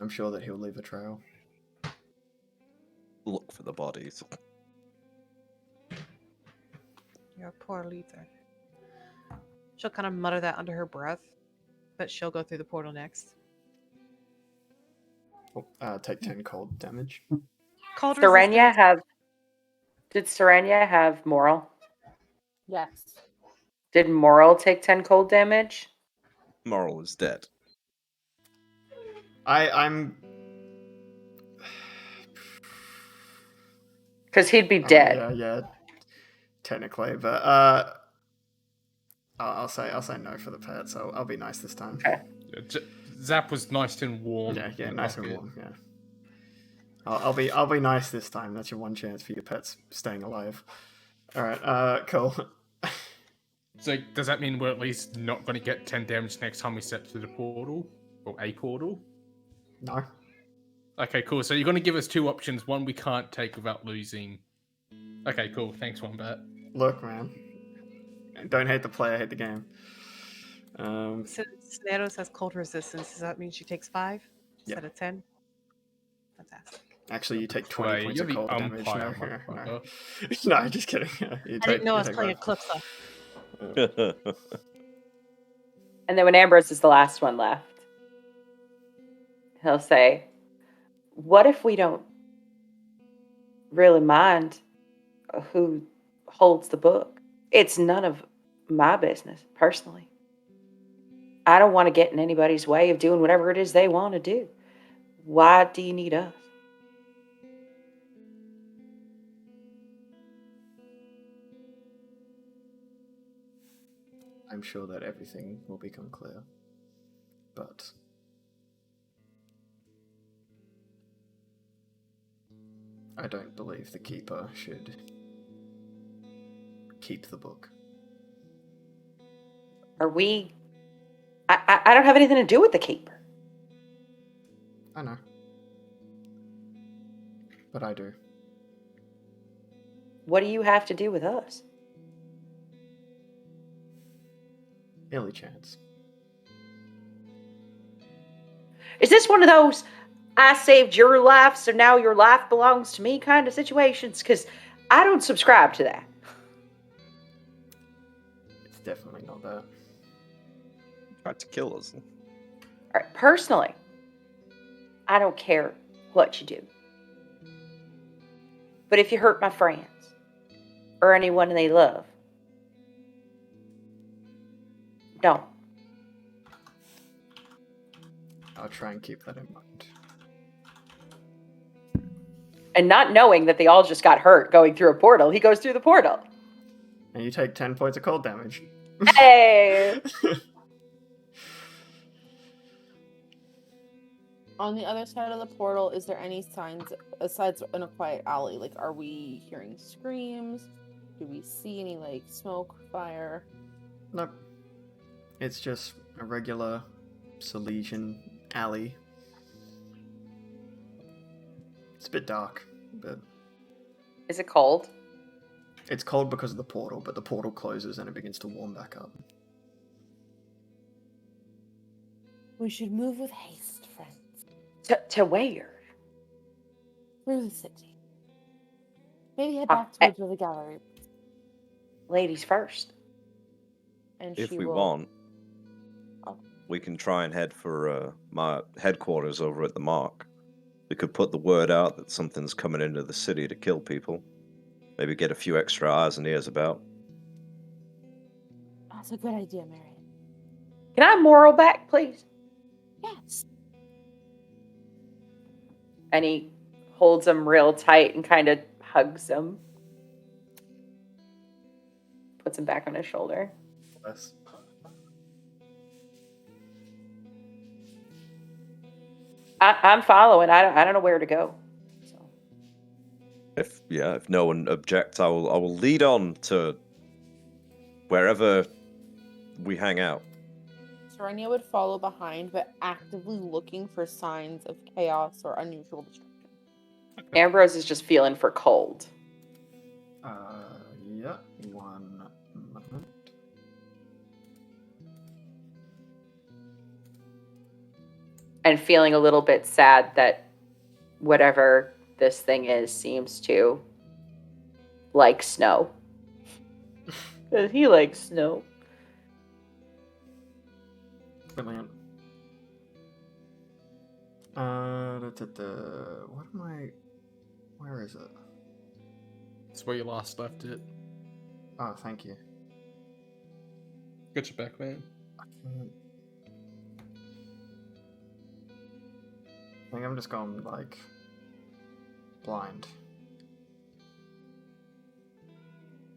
I'm sure that he'll leave a trail. Look for the bodies. You're a poor leader. She'll kind of mutter that under her breath, but she'll go through the portal next. Take 10 cold damage. Cold Serenia resistance. have. Did Serenia have Morel? Yes. Did Morel take 10 cold damage? Morel is dead. I'm. Because he'd be dead. Yeah. Technically, but I'll say no for the pet. So I'll be nice this time. Okay. Zap was nice and warm. Yeah, nice and warm. Yeah. I'll be nice this time. That's your one chance for your pets staying alive. All right. Cool. So does that mean we're at least not going to get 10 damage next time we step through the portal? Or a portal? No. Okay, cool. So you're going to give us two options. One we can't take without losing. Okay, cool. Thanks, Wombat. Look, man. Don't hate the player, hate the game. So Snados has cold resistance. Does that mean she takes 5 instead of 10? Fantastic. Actually, you take 20 Wait, points you're of the cold damage. umpire, No. motherfucker. No, just kidding. I didn't know I was playing Eclipse. And then when Ambrose is the last one left, he'll say, what if we don't really mind who holds the book? It's none of my business, personally. I don't want to get in anybody's way of doing whatever it is they want to do. Why do you need us? I'm sure that everything will become clear. But I don't believe the Keeper should keep the book. Are we... I don't have anything to do with the Keeper. I know. But I do. What do you have to do with us? Illy chance. Is this one of those I saved your life, so now your life belongs to me kind of situations? Because I don't subscribe to that. It's definitely not that. Tried to kill us. All right, personally, I don't care what you do. But if you hurt my friends or anyone they love, don't. I'll try and keep that in mind. And not knowing that they all just got hurt going through a portal, he goes through the portal. And you take 10 points of cold damage. Hey! On the other side of the portal, is there any signs, aside in a quiet alley? Like, are we hearing screams? Do we see any, like, smoke, fire? Nope. It's just a regular Silesian alley. It's a bit dark, but Is it cold? it's cold because of the portal, but the portal closes and it begins to warm back up. We should move with haste, friends. To where? Through the city. Maybe head back towards where the gallery. Ladies first. And If she we will... want, Oh. we can try and head for my headquarters over at the Mark. We could put the word out that something's coming into the city to kill people. Maybe get a few extra eyes and ears about. That's a good idea, Marion. Can I have Morel back, please? Yes. And he holds him real tight and kind of hugs him. Puts him back on his shoulder. Bless. I'm following. I don't know where to go. So. If no one objects, I will lead on to wherever we hang out. Serenia would follow behind, but actively looking for signs of chaos or unusual destruction. Ambrose is just feeling for cold. Yeah, 1 moment. And feeling a little bit sad that whatever this thing is seems to like snow. Because he likes snow. Brilliant. What am I... Where is it? That's where you last left it. Oh, thank you. Got your back, man. I think I'm just going, like, blind.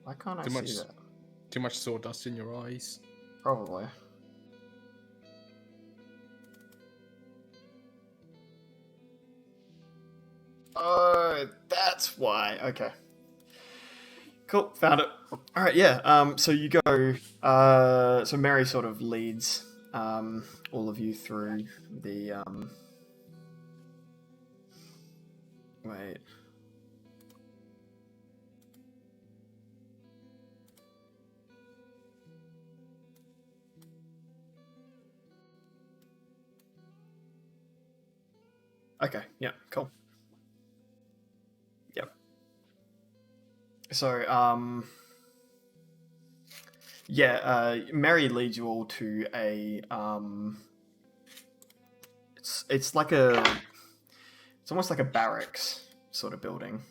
Why can't I see that? Too much sawdust in your eyes. Probably. Oh, that's why. Okay. Cool, found it. All right, yeah. So you go. So Mary sort of leads all of you through the. Wait. Okay. Yeah. Cool. Yep. So yeah, Mary leads you all to a it's like it's almost like a barracks sort of building.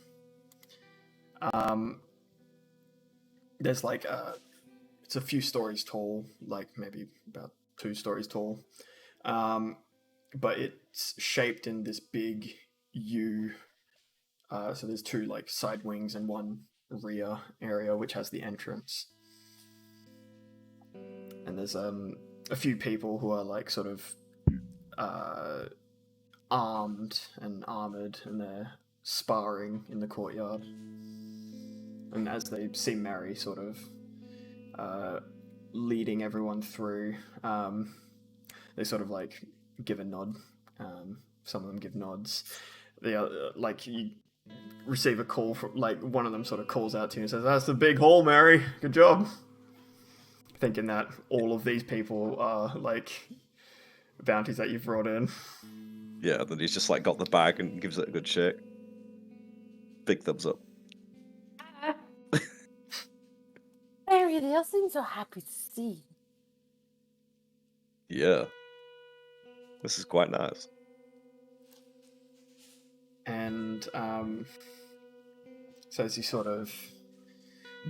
There's like it's a few stories tall, like maybe about 2 stories tall. But it's shaped in this big U. So there's 2 like side wings and 1 rear area which has the entrance. And there's a few people who are like sort of armed and armored, and they're sparring in the courtyard. And as they see Mary sort of leading everyone through, they sort of like give a nod. Some of them give nods. They like you receive a call from like one of them sort of calls out to you and says, "That's the big hall, Mary. Good job." Thinking that all of these people are like bounties that you've brought in. Yeah, then he's just like got the bag and gives it a good shake. Big thumbs up. Mary, they all seem so happy to see you. Yeah. This is quite nice. And so as you sort of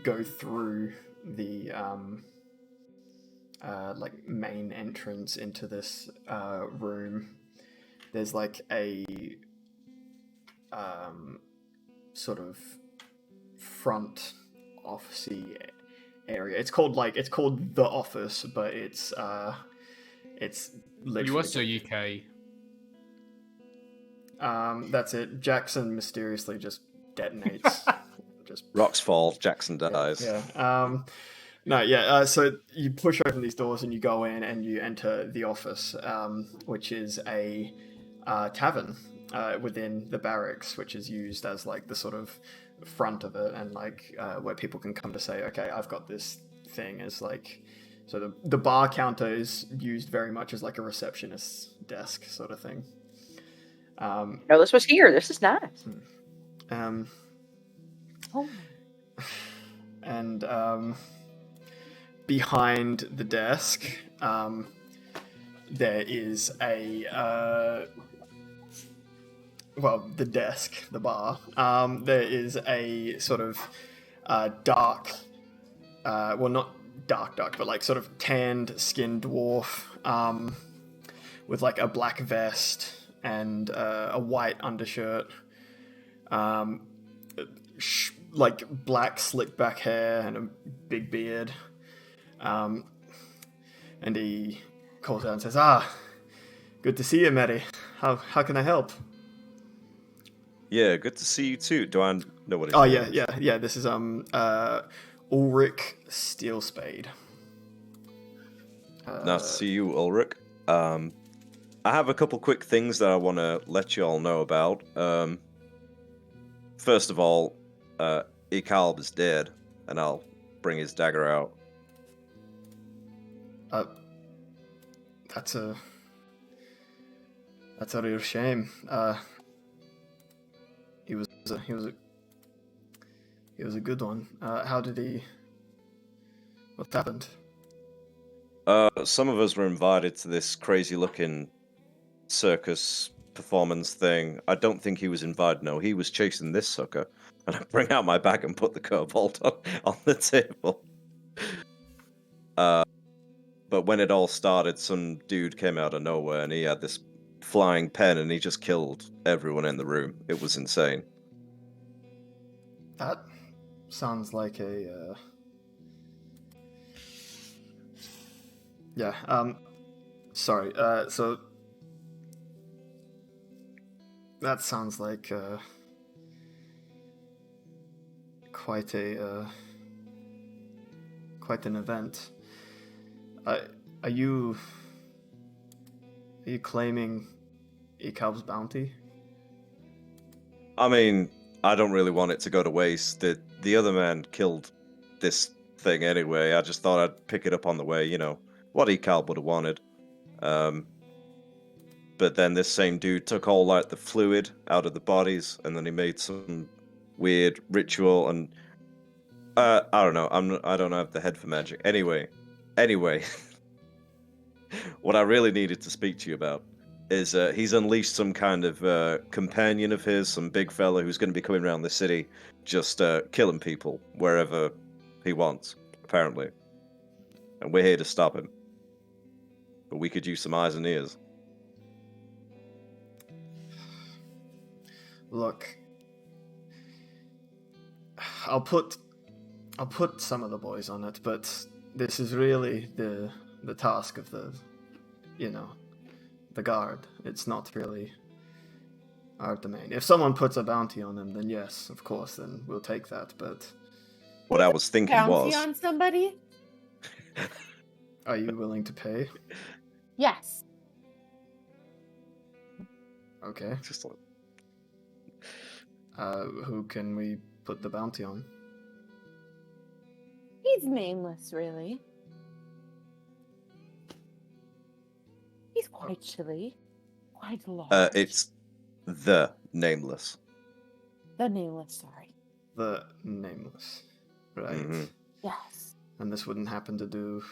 go through the like main entrance into this room, there's like a sort of front officey area. It's called the office, but it's literally US or UK? That's it. Jackson mysteriously just detonates. Just Rocks fall, Jackson dies. yeah. No, yeah. So you push open these doors and you go in and you enter the office, which is a tavern within the barracks, which is used as like the sort of front of it, and like where people can come to say, okay, I've got this thing. As like, so the bar counter is used very much as like a receptionist's desk sort of thing. No, this was here. This is nice. Oh. And behind the desk, there is a the desk, the bar. There is a sort of dark, not dark, but like sort of tanned skinned dwarf, with like a black vest and a white undershirt, like black slick back hair and a big beard. And he calls out and says, good to see you, Mary. How can I help? Yeah, good to see you too. Do I know what it is? Oh, yeah. This is Ulrich Steelspade. Nice to see you, Ulrich. I have a couple quick things that I want to let you all know about. First of all, Ikalb is dead, and I'll bring his dagger out. That's a real shame. He was a good one. How did he? What happened? Some of us were invited to this crazy-looking circus performance thing. I don't think he was invited. No, he was chasing this sucker. And I bring out my bag and put the kobold on the table. But when it all started, some dude came out of nowhere and he had this flying pen and he just killed everyone in the room. It was insane. That sounds like a sorry. So that sounds like quite an event. Are you claiming Ikalb's bounty? I mean, I don't really want it to go to waste. The other man killed this thing anyway. I just thought I'd pick it up on the way, what Ikalb would have wanted. But then this same dude took all like the fluid out of the bodies, and then he made some weird ritual, and I don't know. I don't have the head for magic. Anyway, what I really needed to speak to you about is he's unleashed some kind of companion of his, some big fella who's going to be coming around the city, just killing people wherever he wants, apparently. And we're here to stop him. But we could use some eyes and ears. Look, I'll put some of the boys on it, but this is really the task of the guard. It's not really our domain. If someone puts a bounty on him, then yes, of course, then we'll take that. But what I was thinking bounty was, on somebody? Are you willing to pay? Yes. Okay. just like, Who can we put the bounty on? He's nameless, really. He's quite chilly. Quite large. it's the Nameless. The nameless, sorry. The Nameless. Right. Mhm. Yes. And this wouldn't happen to do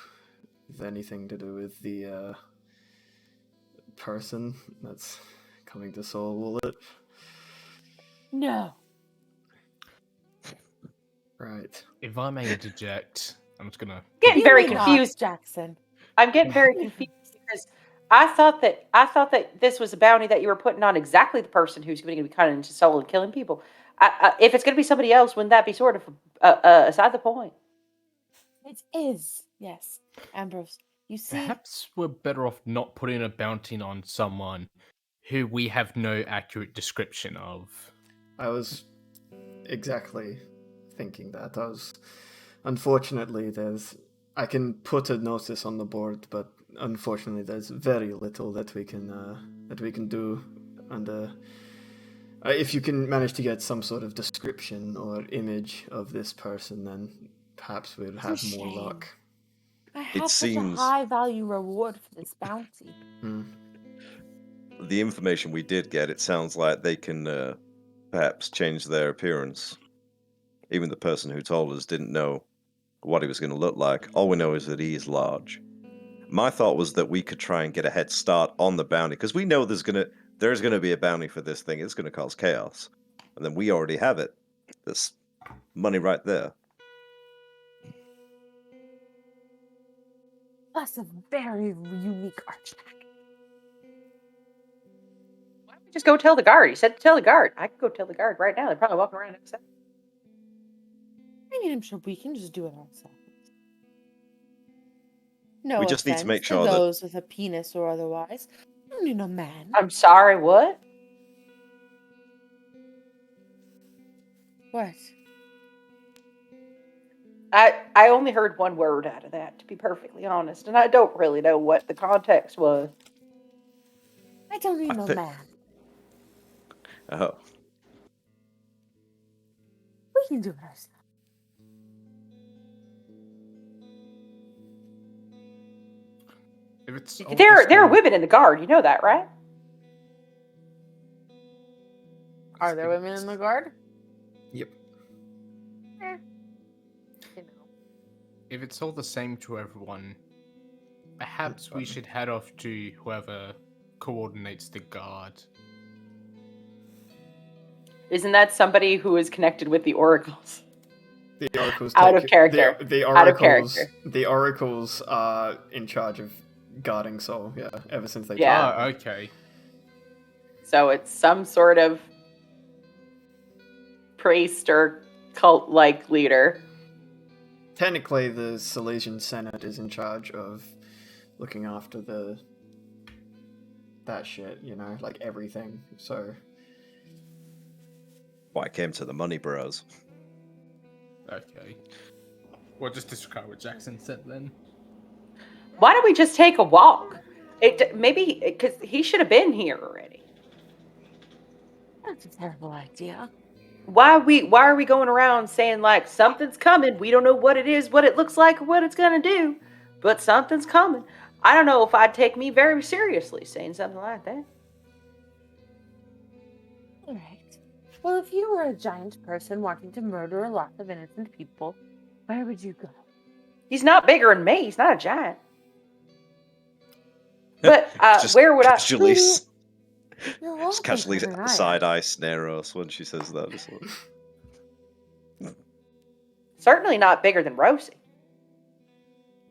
with anything to do with the person that's coming to Soul, will it? No. Right. If I may interject, I'm just gonna Getting You very may not, confused. Jackson. I'm getting very confused because I thought that this was a bounty that you were putting on exactly the person who's going to be cutting into soul and killing people. If it's going to be somebody else, wouldn't that be sort of aside the point? It is. Yes. Ambrose, you see, Perhaps we're better off not putting a bounty on someone who we have no accurate description of. I was exactly thinking that. Unfortunately, I can put a notice on the board, but unfortunately, there's very little that we can do. And if you can manage to get some sort of description or image of this person, then perhaps we'll a have more shame. luck. I have such a seems- high value reward for this bounty. The information we did get, it sounds like they can perhaps change their appearance. Even the person who told us didn't know what he was going to look like. All we know is that he is large. My thought was that we could try and get a head start on the bounty, because we know there's going to be a bounty for this thing. It's going to cause chaos. And then we already have it. There's money right there. plus a very unique artifact. Why don't we just go tell the guard? He said to tell the guard. I can go tell the guard right now. They're probably walking around outside. I mean, I'm sure we can just do it ourselves. No We just need to offense make sure that- those with a penis or otherwise. I don't need no man. I'm sorry, what? What? I only heard one word out of that, to be perfectly honest, and I don't really know what the context was. I don't need I no thi- man. Oh. We can do it ourselves. If it's There are women in the guard, you know that, right? Are there women in the guard? Yep. You know. If it's all the same to everyone, perhaps we should head off to whoever coordinates the guard. Isn't that somebody who is connected with the oracles? The oracles Out of character. The Out of oracles. character. The oracles are in charge of guarding Soul. Yeah, ever since they. Yeah. Oh, okay. So it's some sort of priest or cult-like leader. Technically, the Silesian Senate is in charge of looking after that shit. You know, like everything. So. Why I came to the money bros. Okay. Well, just disregard what Jackson said then. Why don't we just take a walk? Maybe because he should have been here already. That's a terrible idea. Why are we going around saying like something's coming? We don't know what it is, what it looks like, or what it's gonna do, but something's coming. I don't know if I'd take me very seriously saying something like that. All right. Well, if you were a giant person wanting to murder a lot of innocent people, where would you go? He's not bigger than me. He's not a giant. But Just where would casually, You're all just casually bigger than I am. side eye snare us when she says that. Just like, Certainly not bigger than Rosie.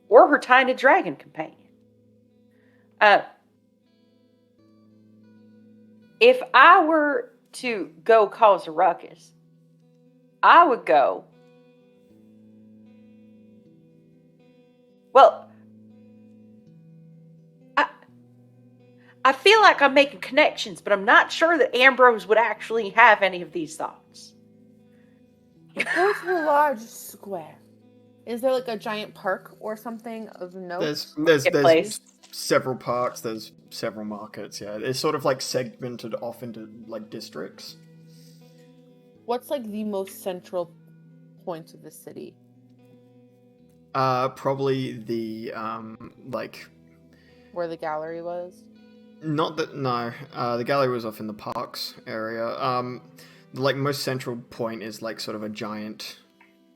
Or her tiny dragon companion. If I were to go cause a ruckus, I would go. Well, I feel like I'm making connections, but I'm not sure that Ambrose would actually have any of these thoughts. Go to a large square. Is there like a giant park or something of note? There's Marketplace. several parks. There's several markets. Yeah, it's sort of like segmented off into like districts. What's like the most central point of the city? Probably the like Where the gallery was? not that no. The gallery was off in the parks area. The like most central point is like sort of a giant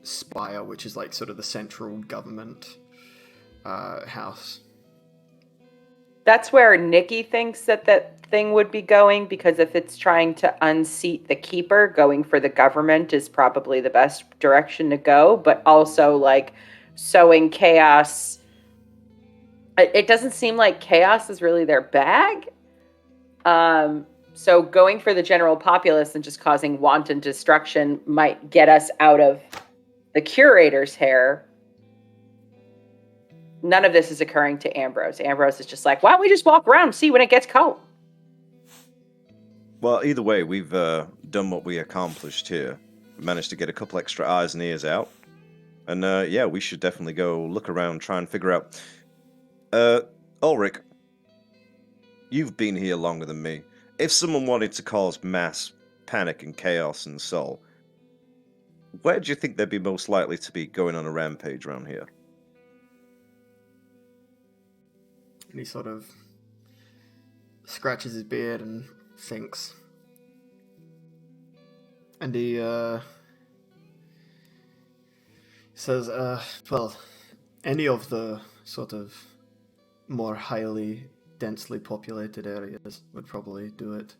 spire, which is like sort of the central government house. That's where Nikki thinks that thing would be going, because if it's trying to unseat the keeper, going for the government is probably the best direction to go, but also like sowing chaos. It doesn't seem like chaos is really their bag. So going for the general populace and just causing wanton destruction might get us out of the curator's hair. None of this is occurring to Ambrose. Ambrose is just like, why don't we just walk around and see when it gets cold? well, either way, we've done what we accomplished here. We managed to get a couple extra eyes and ears out. And yeah, we should definitely go look around, try and figure out. Ulrich, you've been here longer than me. If someone wanted to cause mass panic and chaos in Seoul, where do you think they'd be most likely to be going on a rampage around here? And he sort of scratches his beard and thinks. And he says, well, any of the sort of more highly densely populated areas would probably do it.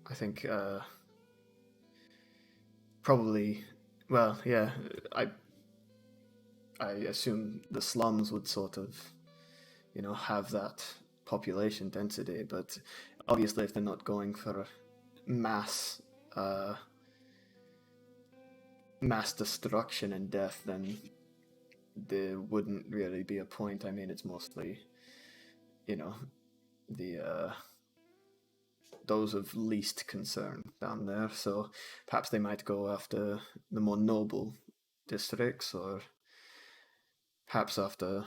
I think probably, well, yeah, I assume the slums would sort of, have that population density, but obviously if they're not going for mass destruction and death, then there wouldn't really be a point. I mean, it's mostly, the those of least concern down there, so perhaps they might go after the more noble districts, or perhaps after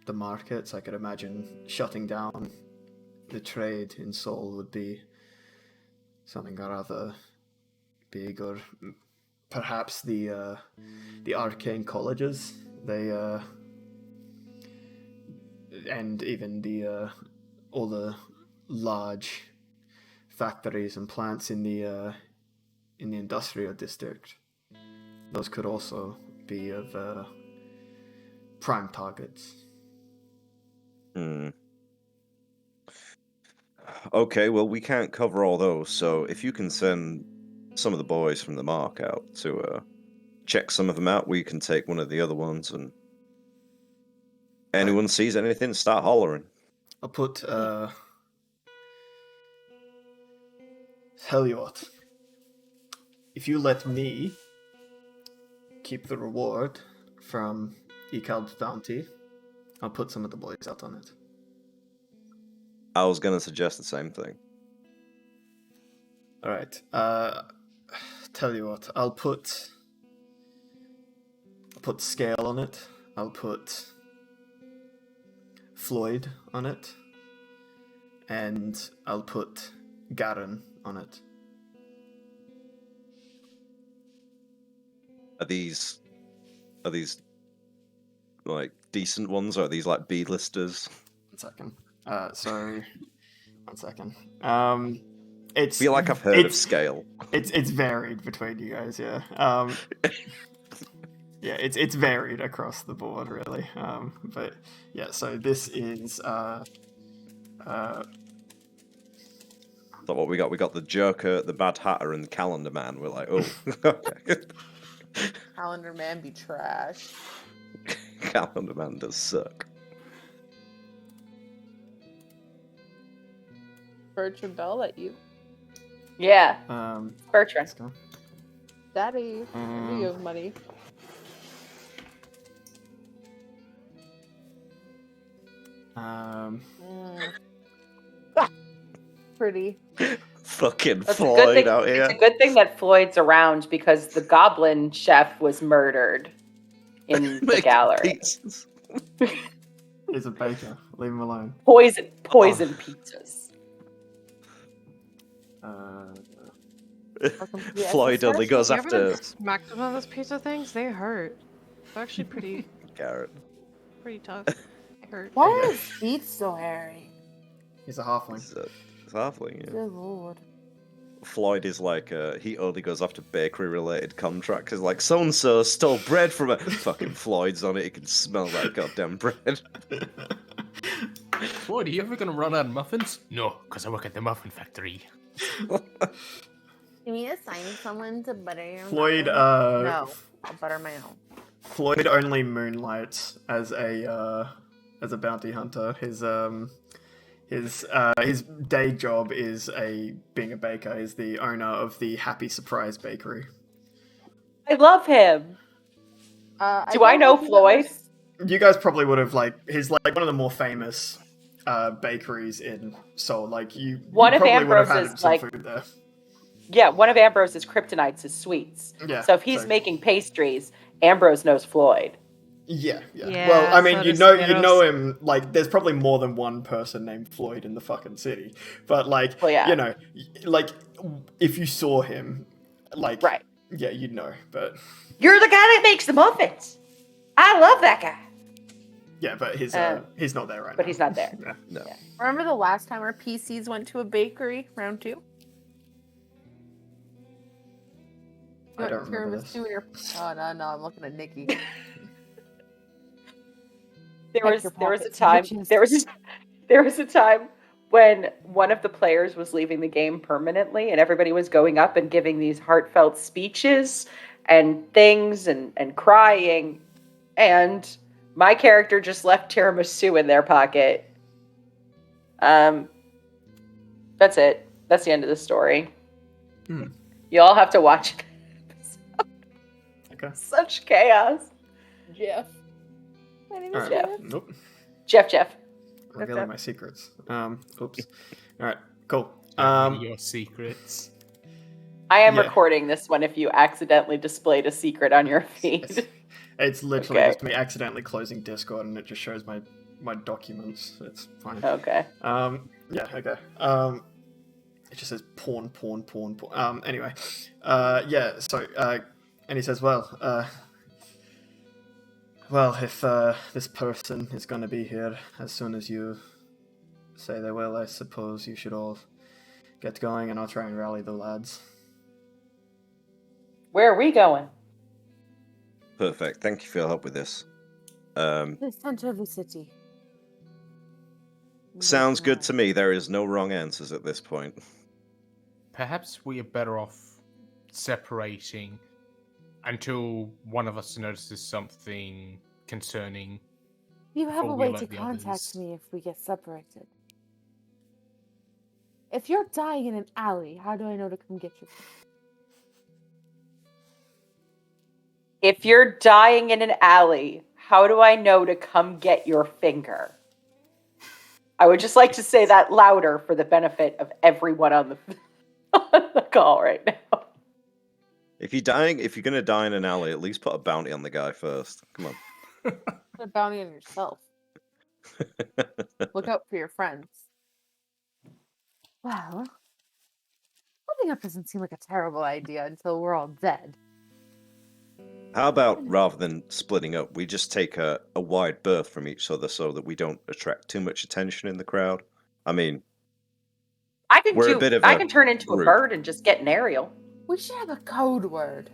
the markets. I could imagine shutting down the trade in Seoul would be something rather big, or perhaps the arcane colleges, they and even the all the large factories and plants in the industrial district. Those could also be of prime targets. Okay, well, we can't cover all those, so if you can send some of the boys from the Mark out to check some of them out, we can take one of the other ones, and anyone sees anything, start hollering. I'll put tell you what, if you let me keep the reward from Ecalb's bounty, I'll put some of the boys out on it. I was going to suggest the same thing. Alright, tell you what, I'll put Scale on it, I'll put Floyd on it, and I'll put Garen on it. Are these like decent ones, or are these like B-listers? 1 second. One second. It's. I feel like I've heard of Scale. It's varied between you guys, yeah. Yeah, it's varied across the board, really. But yeah, so this is So what we got? We got the Joker, the Mad Hatter, and the Calendar Man. We're like, oh, okay. Calendar Man be trash. Calendar Man does suck. Bertram Bell at you. Yeah, Bertrand. let's go. Daddy, you have money. Pretty. Fucking That's a good Floyd thing. out here. It's a good thing that Floyd's around because the goblin chef was murdered in the Making gallery. pizzas. He's a baker. Leave him alone. Poison pizzas. Floyd only goes You ever after been smacked on those pizza things? They hurt. They're actually pretty Garrett. tough. They hurt. Why are his feet so hairy? He's a halfling. It's a halfling, yeah. Good lord. Floyd is like, he only goes after bakery-related contracts. He's like, so-and-so stole bread from a... Fucking Floyd's on it, he can smell that goddamn bread. Floyd, are you ever going to run out of muffins? No, because I work at the muffin factory. Can you assign someone to butter your Floyd, muffins? No, I'll butter my own. Floyd only moonlights as a bounty hunter. His day job is being a baker. He's the owner of the Happy Surprise Bakery. I love him. Do I know Floyd? You guys probably would have he's like one of the more famous bakeries in Seoul. One of probably would have had Ambrose's, some food there. Yeah, one of Ambrose's kryptonites is sweets. Yeah. So if he's making pastries, Ambrose knows Floyd. Yeah. Yeah, Well, I mean, so you does know Spiros. him. There's probably more than one person named Floyd in the fucking city. But Well, yeah. If you saw him, Right. yeah, you'd know. But You're the guy that makes the muffins. I love that guy. yeah, but he's not there right now. But he's not there. Yeah. No. Yeah. Remember the last time our PCs went to a bakery? Round 2? I don't remember this. Oh, no, I'm looking at Nikki. There Check was your a pockets, time bitches. there was a time when one of the players was leaving the game permanently and everybody was going up and giving these heartfelt speeches and things and crying, And my character just left tiramisu in their pocket. That's it. That's the end of the story. You all have to watch it. Okay. Such chaos. Jeff. My name is Alright. Jeff. Nope. Jeff. Revealing my secrets. Oops. Alright, cool. Your secrets. I am Yeah. recording this one if you accidentally displayed a secret on your feed. It's literally Okay. just me accidentally closing Discord and it just shows my documents. It's fine. Okay. Yeah, okay. It just says porn. Anyway. Yeah, so, and he says, well, if this person is gonna be here as soon as you say they will, I suppose you should all get going and I'll try and rally the lads. Where are we going? Perfect. Thank you for your help with this. The center of the city. Sounds good to me. There is no wrong answers at this point. Perhaps we are better off separating until one of us notices something concerning. You have before a we way alert to the contact others. me if we get separated. If you're dying in an alley, how do I know to come get you? If you're dying in an alley, how do I know to come get your finger? I would just like to say that louder for the benefit of everyone on the, on the call right now. If you're gonna die in an alley, at least put a bounty on the guy first. Come on. Put a bounty on yourself. Look out for your friends. Well, splitting up doesn't seem like a terrible idea until we're all dead. How about rather than splitting up, we just take a wide berth from each other so that we don't attract too much attention in the crowd? I mean, I can we're a bit of I a can turn into a group. bird and just get an aerial. We should have a code word.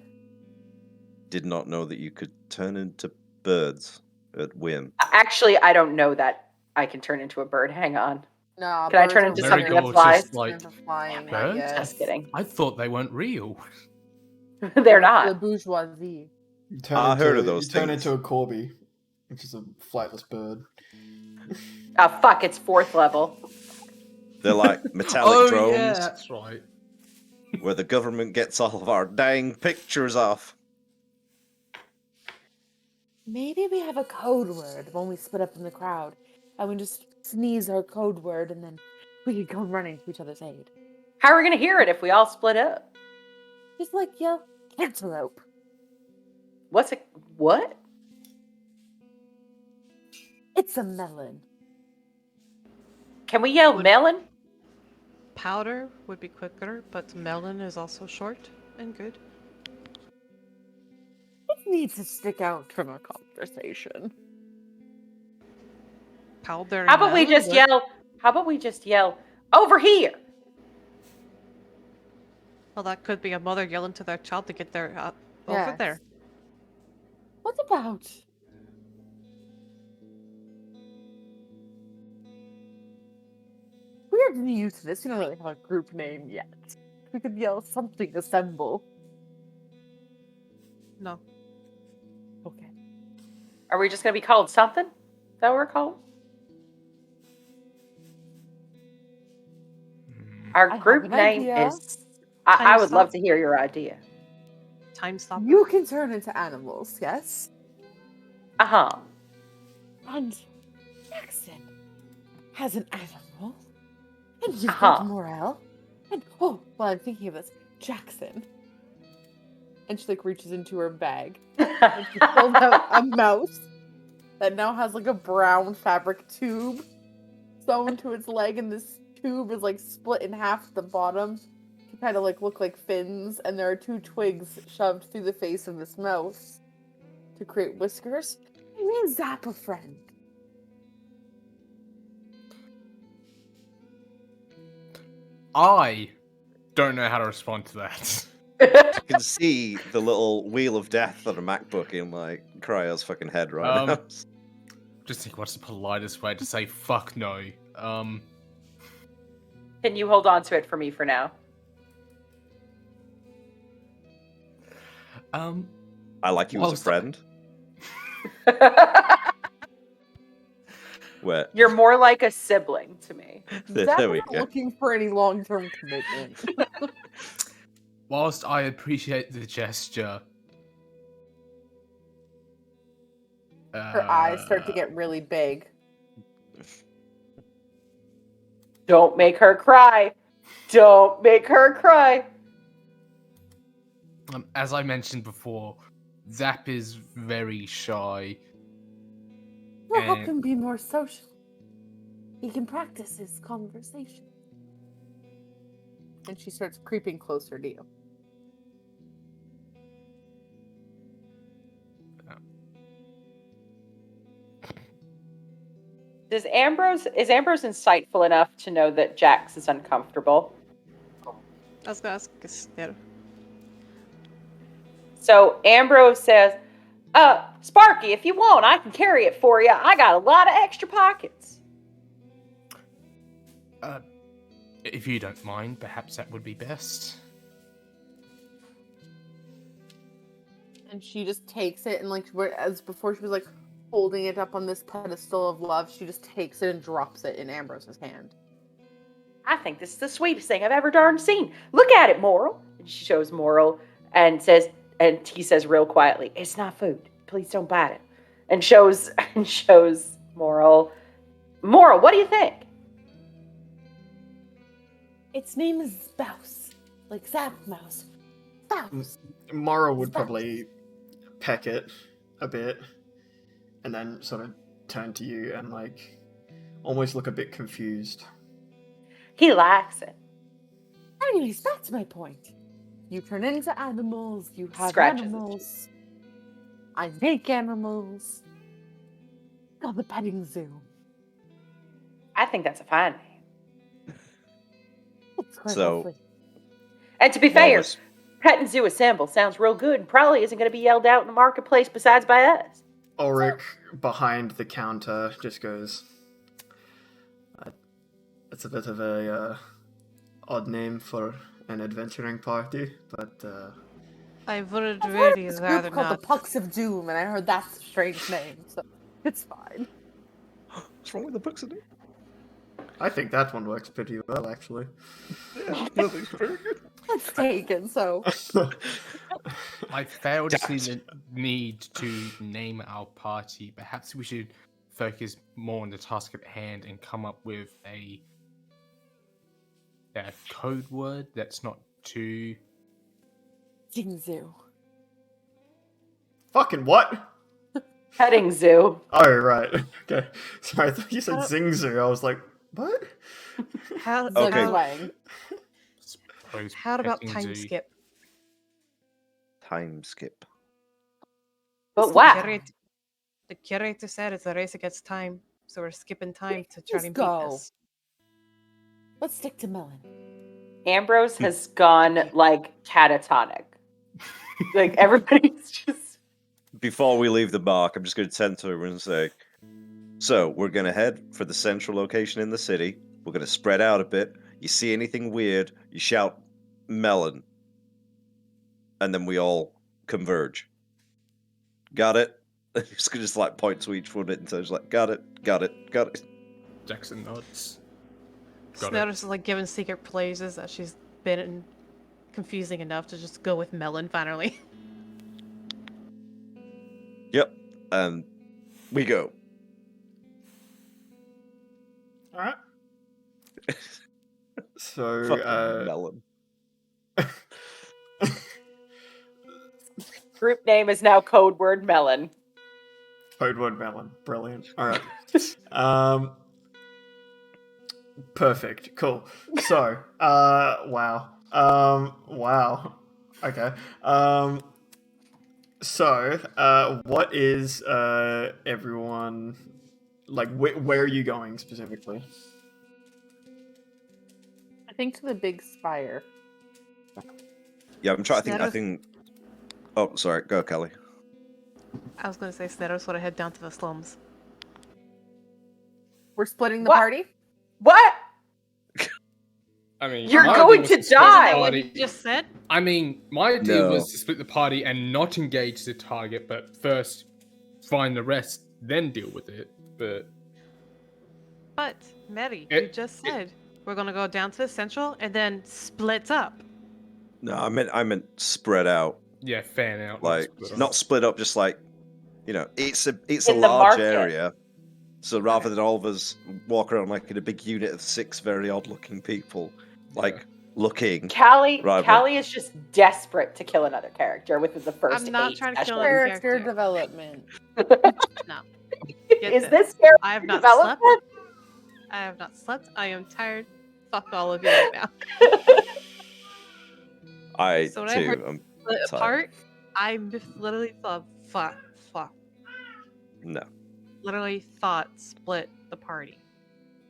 Did not know that you could turn into birds at whim. Actually, I don't know that I can turn into a bird. Hang on. No, Can I turn birds into are something weird. that Marigolds flies? just like Turn into flying, birds? yes. Just kidding. I thought they weren't real. They're The not. bourgeoisie. You turn I into, heard of those You turn things. into a corby, which is a flightless bird. Oh, fuck, it's 4th level. They're like metallic drones yeah, that's right. where the government gets all of our dang pictures off. Maybe we have a code word when we split up in the crowd. And we just sneeze our code word and then we can come running to each other's aid. How are we going to hear it if we all split up? Just like yell, cantaloupe. What's it? What? It's a melon. Can we yell melon? Powder would be quicker, but melon is also short and good. It needs to stick out from a conversation. Powder. How about we just yell? How about we just yell over here? Well, that could be a mother yelling to their child to get their over Yes. there. What about? We are new to this. We don't really have a group name yet. We could yell something assemble. No. Okay. Are we just going to be called something? Is that what we're called? Our I have group an name idea. is. I would Time's love up. to hear your idea. Time stop. You can turn into animals, yes? Uh huh. And Jackson has an animal. And you've Uh-huh. got Morel. And oh, while I'm thinking of this, Jackson. And she like reaches into her bag. And she pulls out a mouse that now has like a brown fabric tube sewn to its leg, and this tube is like split in half at the bottom to kind of like look like fins, and there are 2 twigs shoved through the face of this mouse to create whiskers. I mean, Zap a friend. I don't know how to respond to that. You can see the little wheel of death on a MacBook in like Cryo's fucking head right now. Just think, what's the politest way to say fuck no? Can you hold on to it for me for now? I like you as a Whilst friend. Where You're more like a sibling to me. Zap there we isn't go. looking for any long-term commitment. Whilst I appreciate the gesture, Her eyes start to get really big. Don't make her cry. Don't make her cry. As I mentioned before, Zap is very shy. We'll help And- him be more social. He can practice his conversation. And she starts creeping closer to you. Is Ambrose insightful enough to know that Jax is uncomfortable? I was gonna ask Snare. So Ambrose says, Sparky, if you want, I can carry it for you. I got a lot of extra pockets. If you don't mind, perhaps that would be best. And she just takes it and as before she was holding it up on this pedestal of love, she just takes it and drops it in Ambrose's hand. I think this is the sweetest thing I've ever darn seen. Look at it, Morel. And she shows Morel and he says real quietly, it's not food. Please don't bite it. And shows Morel. Morel, what do you think? Its name is Spouse. Like Zap Mouse. Spouse. Morrow would probably peck it a bit and then sort of turn to you and almost look a bit confused. He likes it. Anyways, that's my point. You turn into animals, you have Scratches his animals. I make animals. Got the petting zoo. I think that's a fine name. It's quite So- lovely. And to be Well, fair, was- Pet and Zoo Assemble sounds real good and probably isn't going to be yelled out in the marketplace besides by us. Ulrich, behind the counter, just goes, it's a bit of a odd name for an adventuring party, but I would I've heard really of this rather group called not. the Pucks of Doom, and I heard that's a strange name, so it's fine. What's wrong with the books? I think that one works pretty well, actually. Yeah, nothing's very good. It's taken, so I failed to see Damn the need to name our party. Perhaps we should focus more on the task at hand and come up with a code word that's not too... Ding Zoo. Fucking what? Petting Zoo. Oh, right. Okay. Sorry, I thought you said Zingzu. I was like, what? How, Okay. Wang. suppose how about petting time zoo. skip? Time skip. But The wow. curator said it's a race against time, so we're skipping time to try Just and beat go. this. Let's stick to Melon. Ambrose has gone catatonic. Everybody's just... Before we leave the mark, I'm just going to turn to her and say, so we're going to head for the central location in the city. We're going to spread out a bit. You see anything weird, you shout melon. And then we all converge. Got it? Just going to point to each one and so got it, got it, got it. Jackson nods. Got it. Snow's is giving secret places that she's been in confusing enough to just go with melon finally. Yep. And we go. Alright. So, Fucking melon. Group name is now code word melon. code word melon. Brilliant. Alright. Perfect. Cool. So, wow. Wow. Okay. What is, everyone, where are you going specifically? I think to the big spire. Yeah, I'm trying to think. I Snaros- think. Oh, sorry. Go, Kelly. I was gonna say Snedos would have head down to the slums. We're splitting the What? party? What? I mean, You're my going idea was to split the die! Isn't that what party- you just said? I mean, my idea No. was to split the party and not engage the target, but first find the rest, then deal with it. But Mary, It- you just said we're gonna go down to Central and then split up. No, I meant spread out. yeah, fan out. Like split not up. split up, just like it's a In the large market. area. So rather than all of us walk around like in a big unit of 6 very odd-looking people, like looking. Callie Right, Callie is just desperate to kill another character within the first I'm not 8 trying to kill sessions. another Character development. No. Is this. this character I have not development? slept. I have not slept. I am tired. Fuck all of you right now. I So when I heard too am split tired. apart, I literally thought, fuck. No. Literally thought split the party.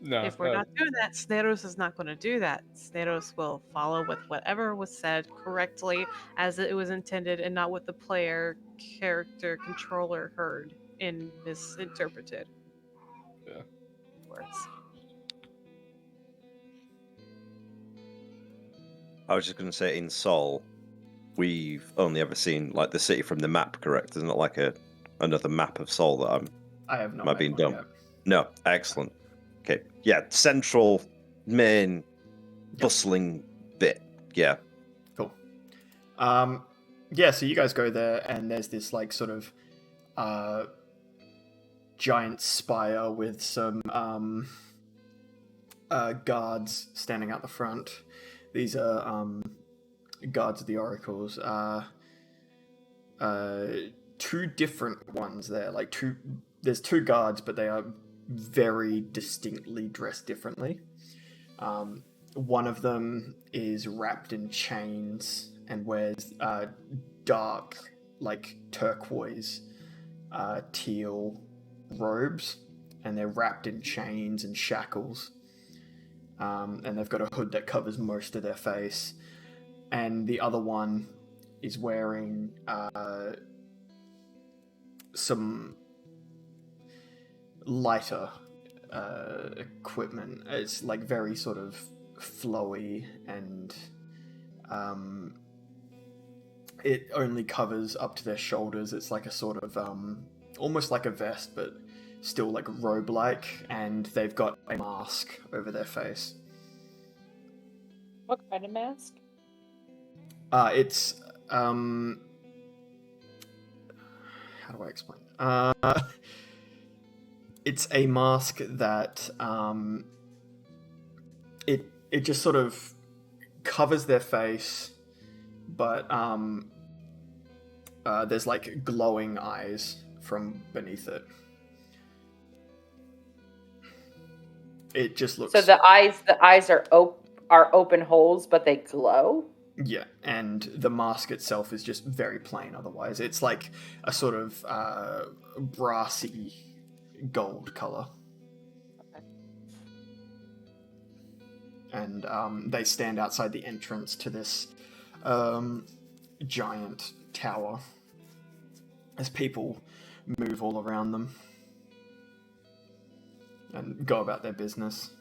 No, If we're not doing that, Snaros is not going to do that. Snaros will follow with whatever was said correctly as it was intended and not what the player, character, controller heard and misinterpreted. Yeah. Words. I was just going to say, in Seoul, we've only ever seen like the city from the map. Correct? There's not like another map of Seoul that I have not might made be one done. yet. No, excellent. Okay, yeah, central, main, bustling bit. Yeah, Cool. Yeah, so you guys go there, and there's this like sort of giant spire with some guards standing out the front. These are guards of the oracles. Two different ones there. There's 2 guards, but they are very distinctly dressed differently. One of them is wrapped in chains and wears dark, like turquoise, teal robes, and they're wrapped in chains and shackles. And they've got a hood that covers most of their face. And the other one is wearing some lighter equipment. It's like very sort of flowy, and it only covers up to their shoulders. It's like a sort of almost like a vest, but still like robe-like, and they've got a mask over their face. What kind of mask? It's how do I explain? It's a mask that it just sort of covers their face, but there's like glowing eyes from beneath it. It just looks. So the eyes are open holes, but they glow. Yeah, and the mask itself is just very plain otherwise. It's like a sort of brassy gold color. Okay. And they stand outside the entrance to this giant tower as people move all around them and go about their business.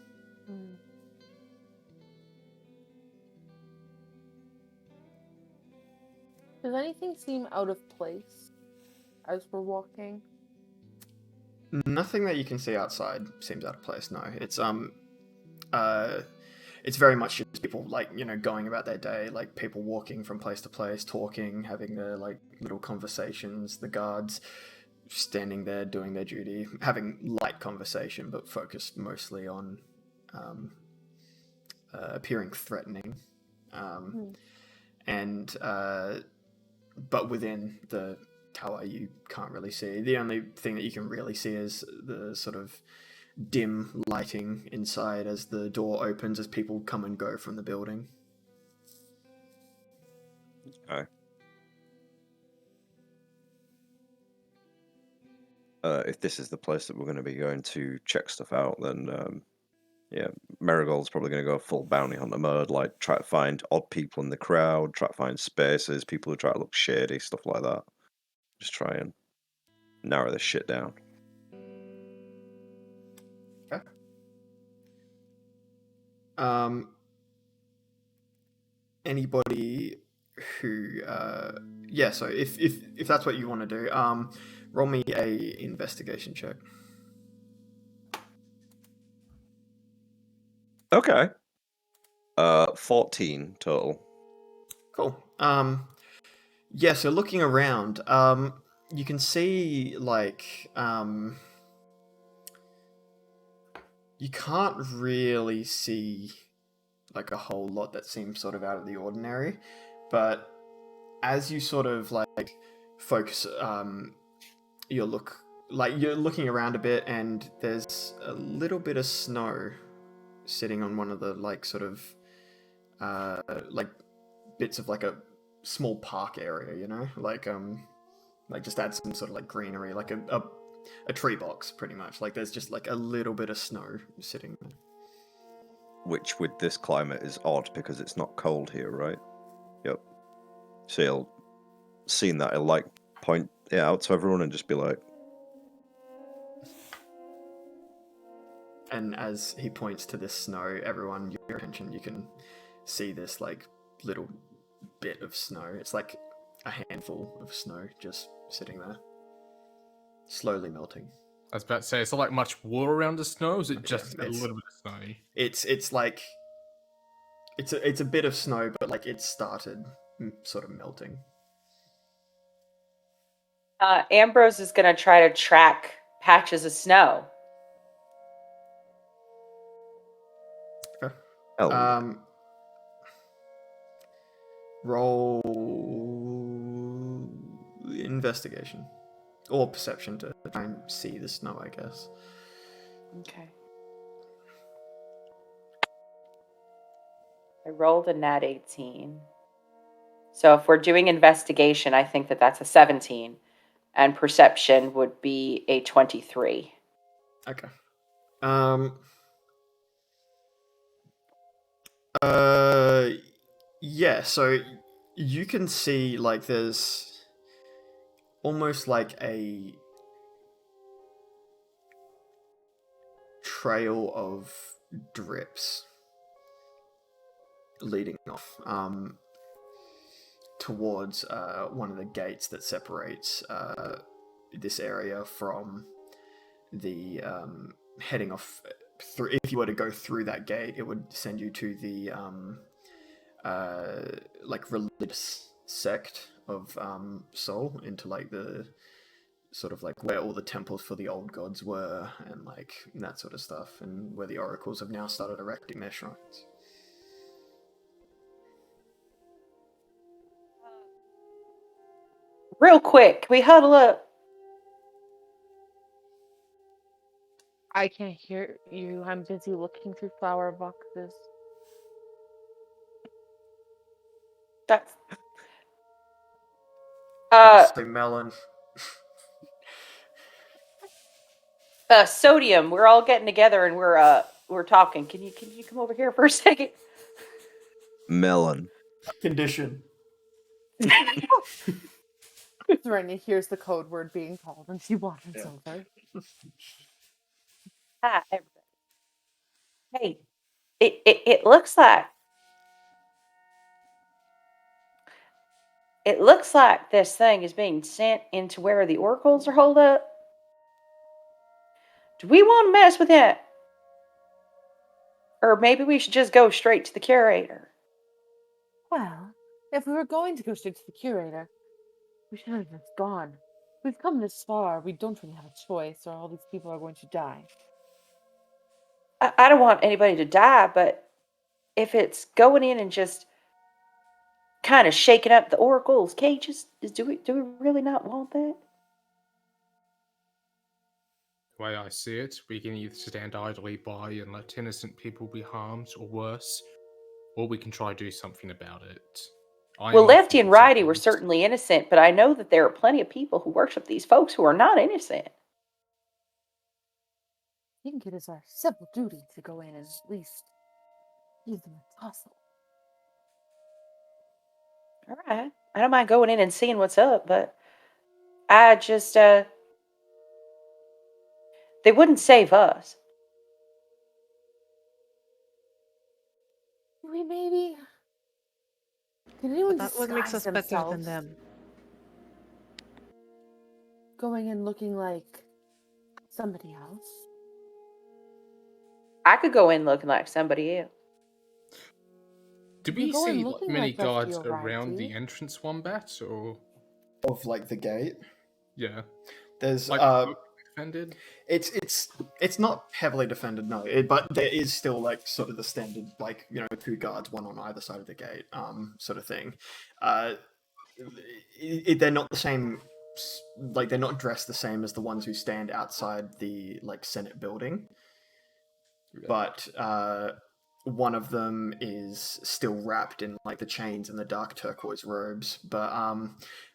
Does anything seem out of place as we're walking? Nothing that you can see outside seems out of place. No, it's very much just people going about their day, like people walking from place to place, talking, having their like little conversations. The guards standing there doing their duty, having light conversation, but focused mostly on appearing threatening, and but within the tower you can't really see. The only thing that you can really see is the sort of dim lighting inside as the door opens as people come and go from the building. Okay. If this is the place that we're going to be going to check stuff out, then yeah, Marigold's probably going to go full bounty hunter mode, like try to find odd people in the crowd, try to find spaces, people who try to look shady, stuff like that. Just try and narrow this shit down. Okay. Anybody who so if that's what you want to do, Roll me a investigation check. Okay. 14 total. Cool. Yeah, so looking around, you can see, like, you can't really see, like, a whole lot that seems sort of out of the ordinary, but as you sort of, like, focus, you're looking around a bit, and there's a little bit of snow sitting on one of the, like, sort of, like, bits of, like, a small park area, you know? Like just add some sort of, like, greenery, like a tree box, pretty much. Like, there's just, like, a little bit of snow sitting there. Which, with this climate, is odd because it's not cold here, right? Yep. So he'll, seeing that, he'll, like, point it out to everyone and just be like, And as he points to this snow, everyone, your attention, you can see this, like, little bit of snow. It's like a handful of snow just sitting there, slowly melting. I was about to say, it's not like much water around the snow. Is it just a it's- little bit of snow? It's like it's a bit of snow, but, like, it started sort of melting. Ambrose is going to try to track patches of snow. Okay. hell yeah. Roll investigation or perception to try and see the snow, I guess. Okay. I rolled a nat 18. So if we're doing investigation, I think that that's a 17. And perception would be a 23. Okay. Yeah, so you can see, like, there's almost like a trail of drips leading off towards one of the gates that separates this area from the heading off through. If you were to go through that gate, it would send you to the like, religious sect of Seoul, into, like, the sort of, like, where all the temples for the old gods were, and, like, that sort of stuff, and where the oracles have now started erecting their shrines. Real quick, can we huddle up? I can't hear you. I'm busy looking through flower boxes. That's So melon. Sodium. We're all getting together and we're talking. Can you come over here for a second? Melon. Condition. Serena hears the code word being called and she wanders over. Hi, everybody. Hey, it looks like this thing is being sent into where the oracles are holed up. Do we want to mess with that? Or maybe we should just go straight to the curator. Well, if we were going to go straight to the curator, we should have just gone. We've come this far, we don't really have a choice, or all these people are going to die. I don't want anybody to die, but if it's going in and just kind of shaking up the oracle's cages, do we really not want that? The way I see it, we can either stand idly by and let innocent people be harmed, or worse, or we can try to do something about it. Well, Lefty and Righty were certainly certainly innocent, but I know that there are plenty of people who worship these folks who are not innocent. I think it is our simple duty to go in and at least give them a tussle. All right. I don't mind going in and seeing what's up, but I just, they wouldn't save us. We maybe... Can anyone But that what makes disguise us better than themselves? them. going and looking like somebody else? I could go in looking like somebody else. Did You we go in see looking many like Lefty guards or around the Righty. entrance Wombat, or Of like the gate. yeah, There's like defended? it's not heavily defended, no. But there is still like sort of the standard, like, you know, 2 guards, one on either side of the gate, sort of thing. They're not the same, like they're not dressed the same as the ones who stand outside the like Senate building. Yeah. But one of them is still wrapped in like the chains and the dark turquoise robes, but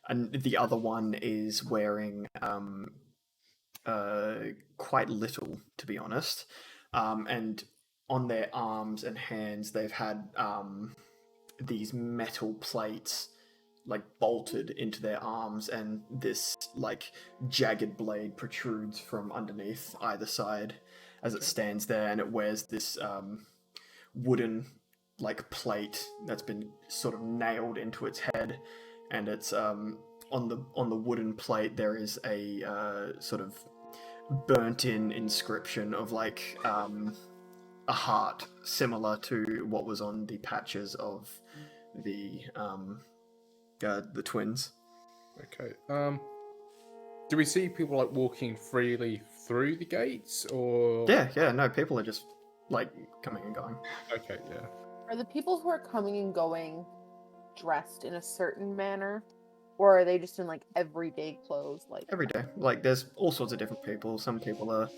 and the other one is wearing quite little, to be honest, and on their arms and hands they've had these metal plates like bolted into their arms, and this like jagged blade protrudes from underneath either side as it stands there, and it wears this wooden like plate that's been sort of nailed into its head, and it's on the wooden plate there is a sort of burnt in inscription of like a heart similar to what was on the patches of the twins. Okay. Do we see people like walking freely through the gates, or Yeah, no, people are just like coming and going. Okay, yeah. Are the people who are coming and going dressed in a certain manner? Or are they just in like everyday clothes? Like Every day, like there's all sorts of different people. Some people are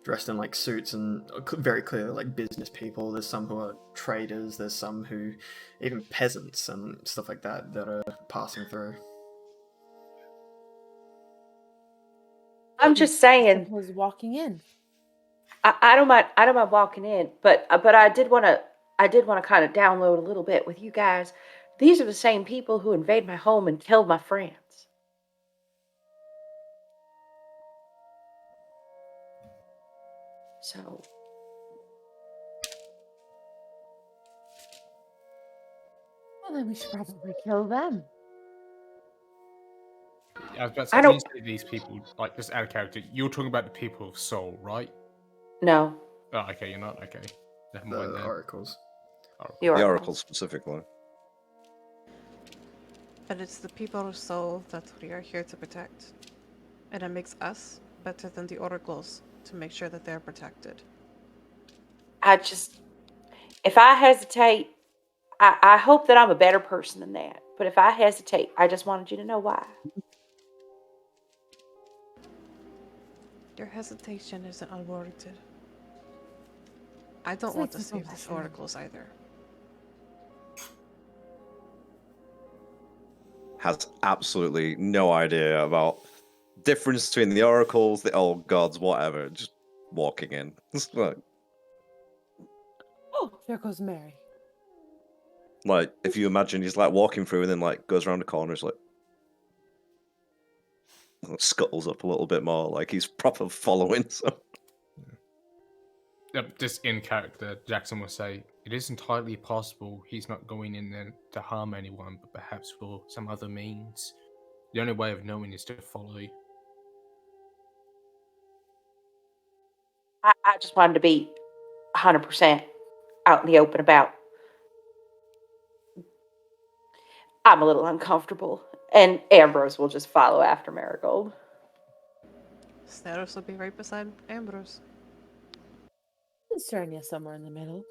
dressed in like suits and very clearly like business people. There's some who are traders. There's some who, even peasants and stuff like that, that are passing through. I'm just saying, was walking in. I don't mind. I don't mind walking in, but I did want to. I did want to kind of download a little bit with you guys. These are the same people who invade my home and killed my friends. So Well, then we should probably kill them. I was about to say, I when you don't. say these people, like just out of character, you're talking about the people of Soul, right? No, Oh, okay, you're not. Okay, never The mind then. oracles. the The Oracle. Oracle specifically. But it's the people of Soul that we are here to protect. And it makes us better than the Oracles to make sure that they're protected. I just, if I hesitate, I hope that I'm a better person than that. But if I hesitate, I just wanted you to know why. Your hesitation isn't unwarranted. I don't This want makes to me so save these passionate. Oracles either. Has absolutely no idea about difference between the oracles, the old gods, whatever. Just walking in. It's Oh, there goes Mary. like if you imagine he's like walking through and then like goes around the corner, it's like scuttles up a little bit more, like he's proper following. So Yep, just in character, Jackson will say, it is entirely possible he's not going in there to harm anyone, but perhaps for some other means. The only way of knowing is to follow. I just wanted to be 100% out in the open about. I'm a little uncomfortable. And Ambrose will just follow after Marigold. Snaros will be right beside Ambrose. And Serenia somewhere in the middle.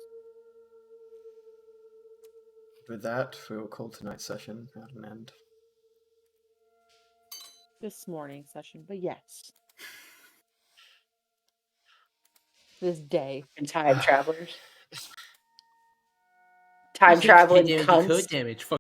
With that, we will call tonight's session at an end. This morning session, but yes. This day. And time travelers. Time traveling cunts. damage.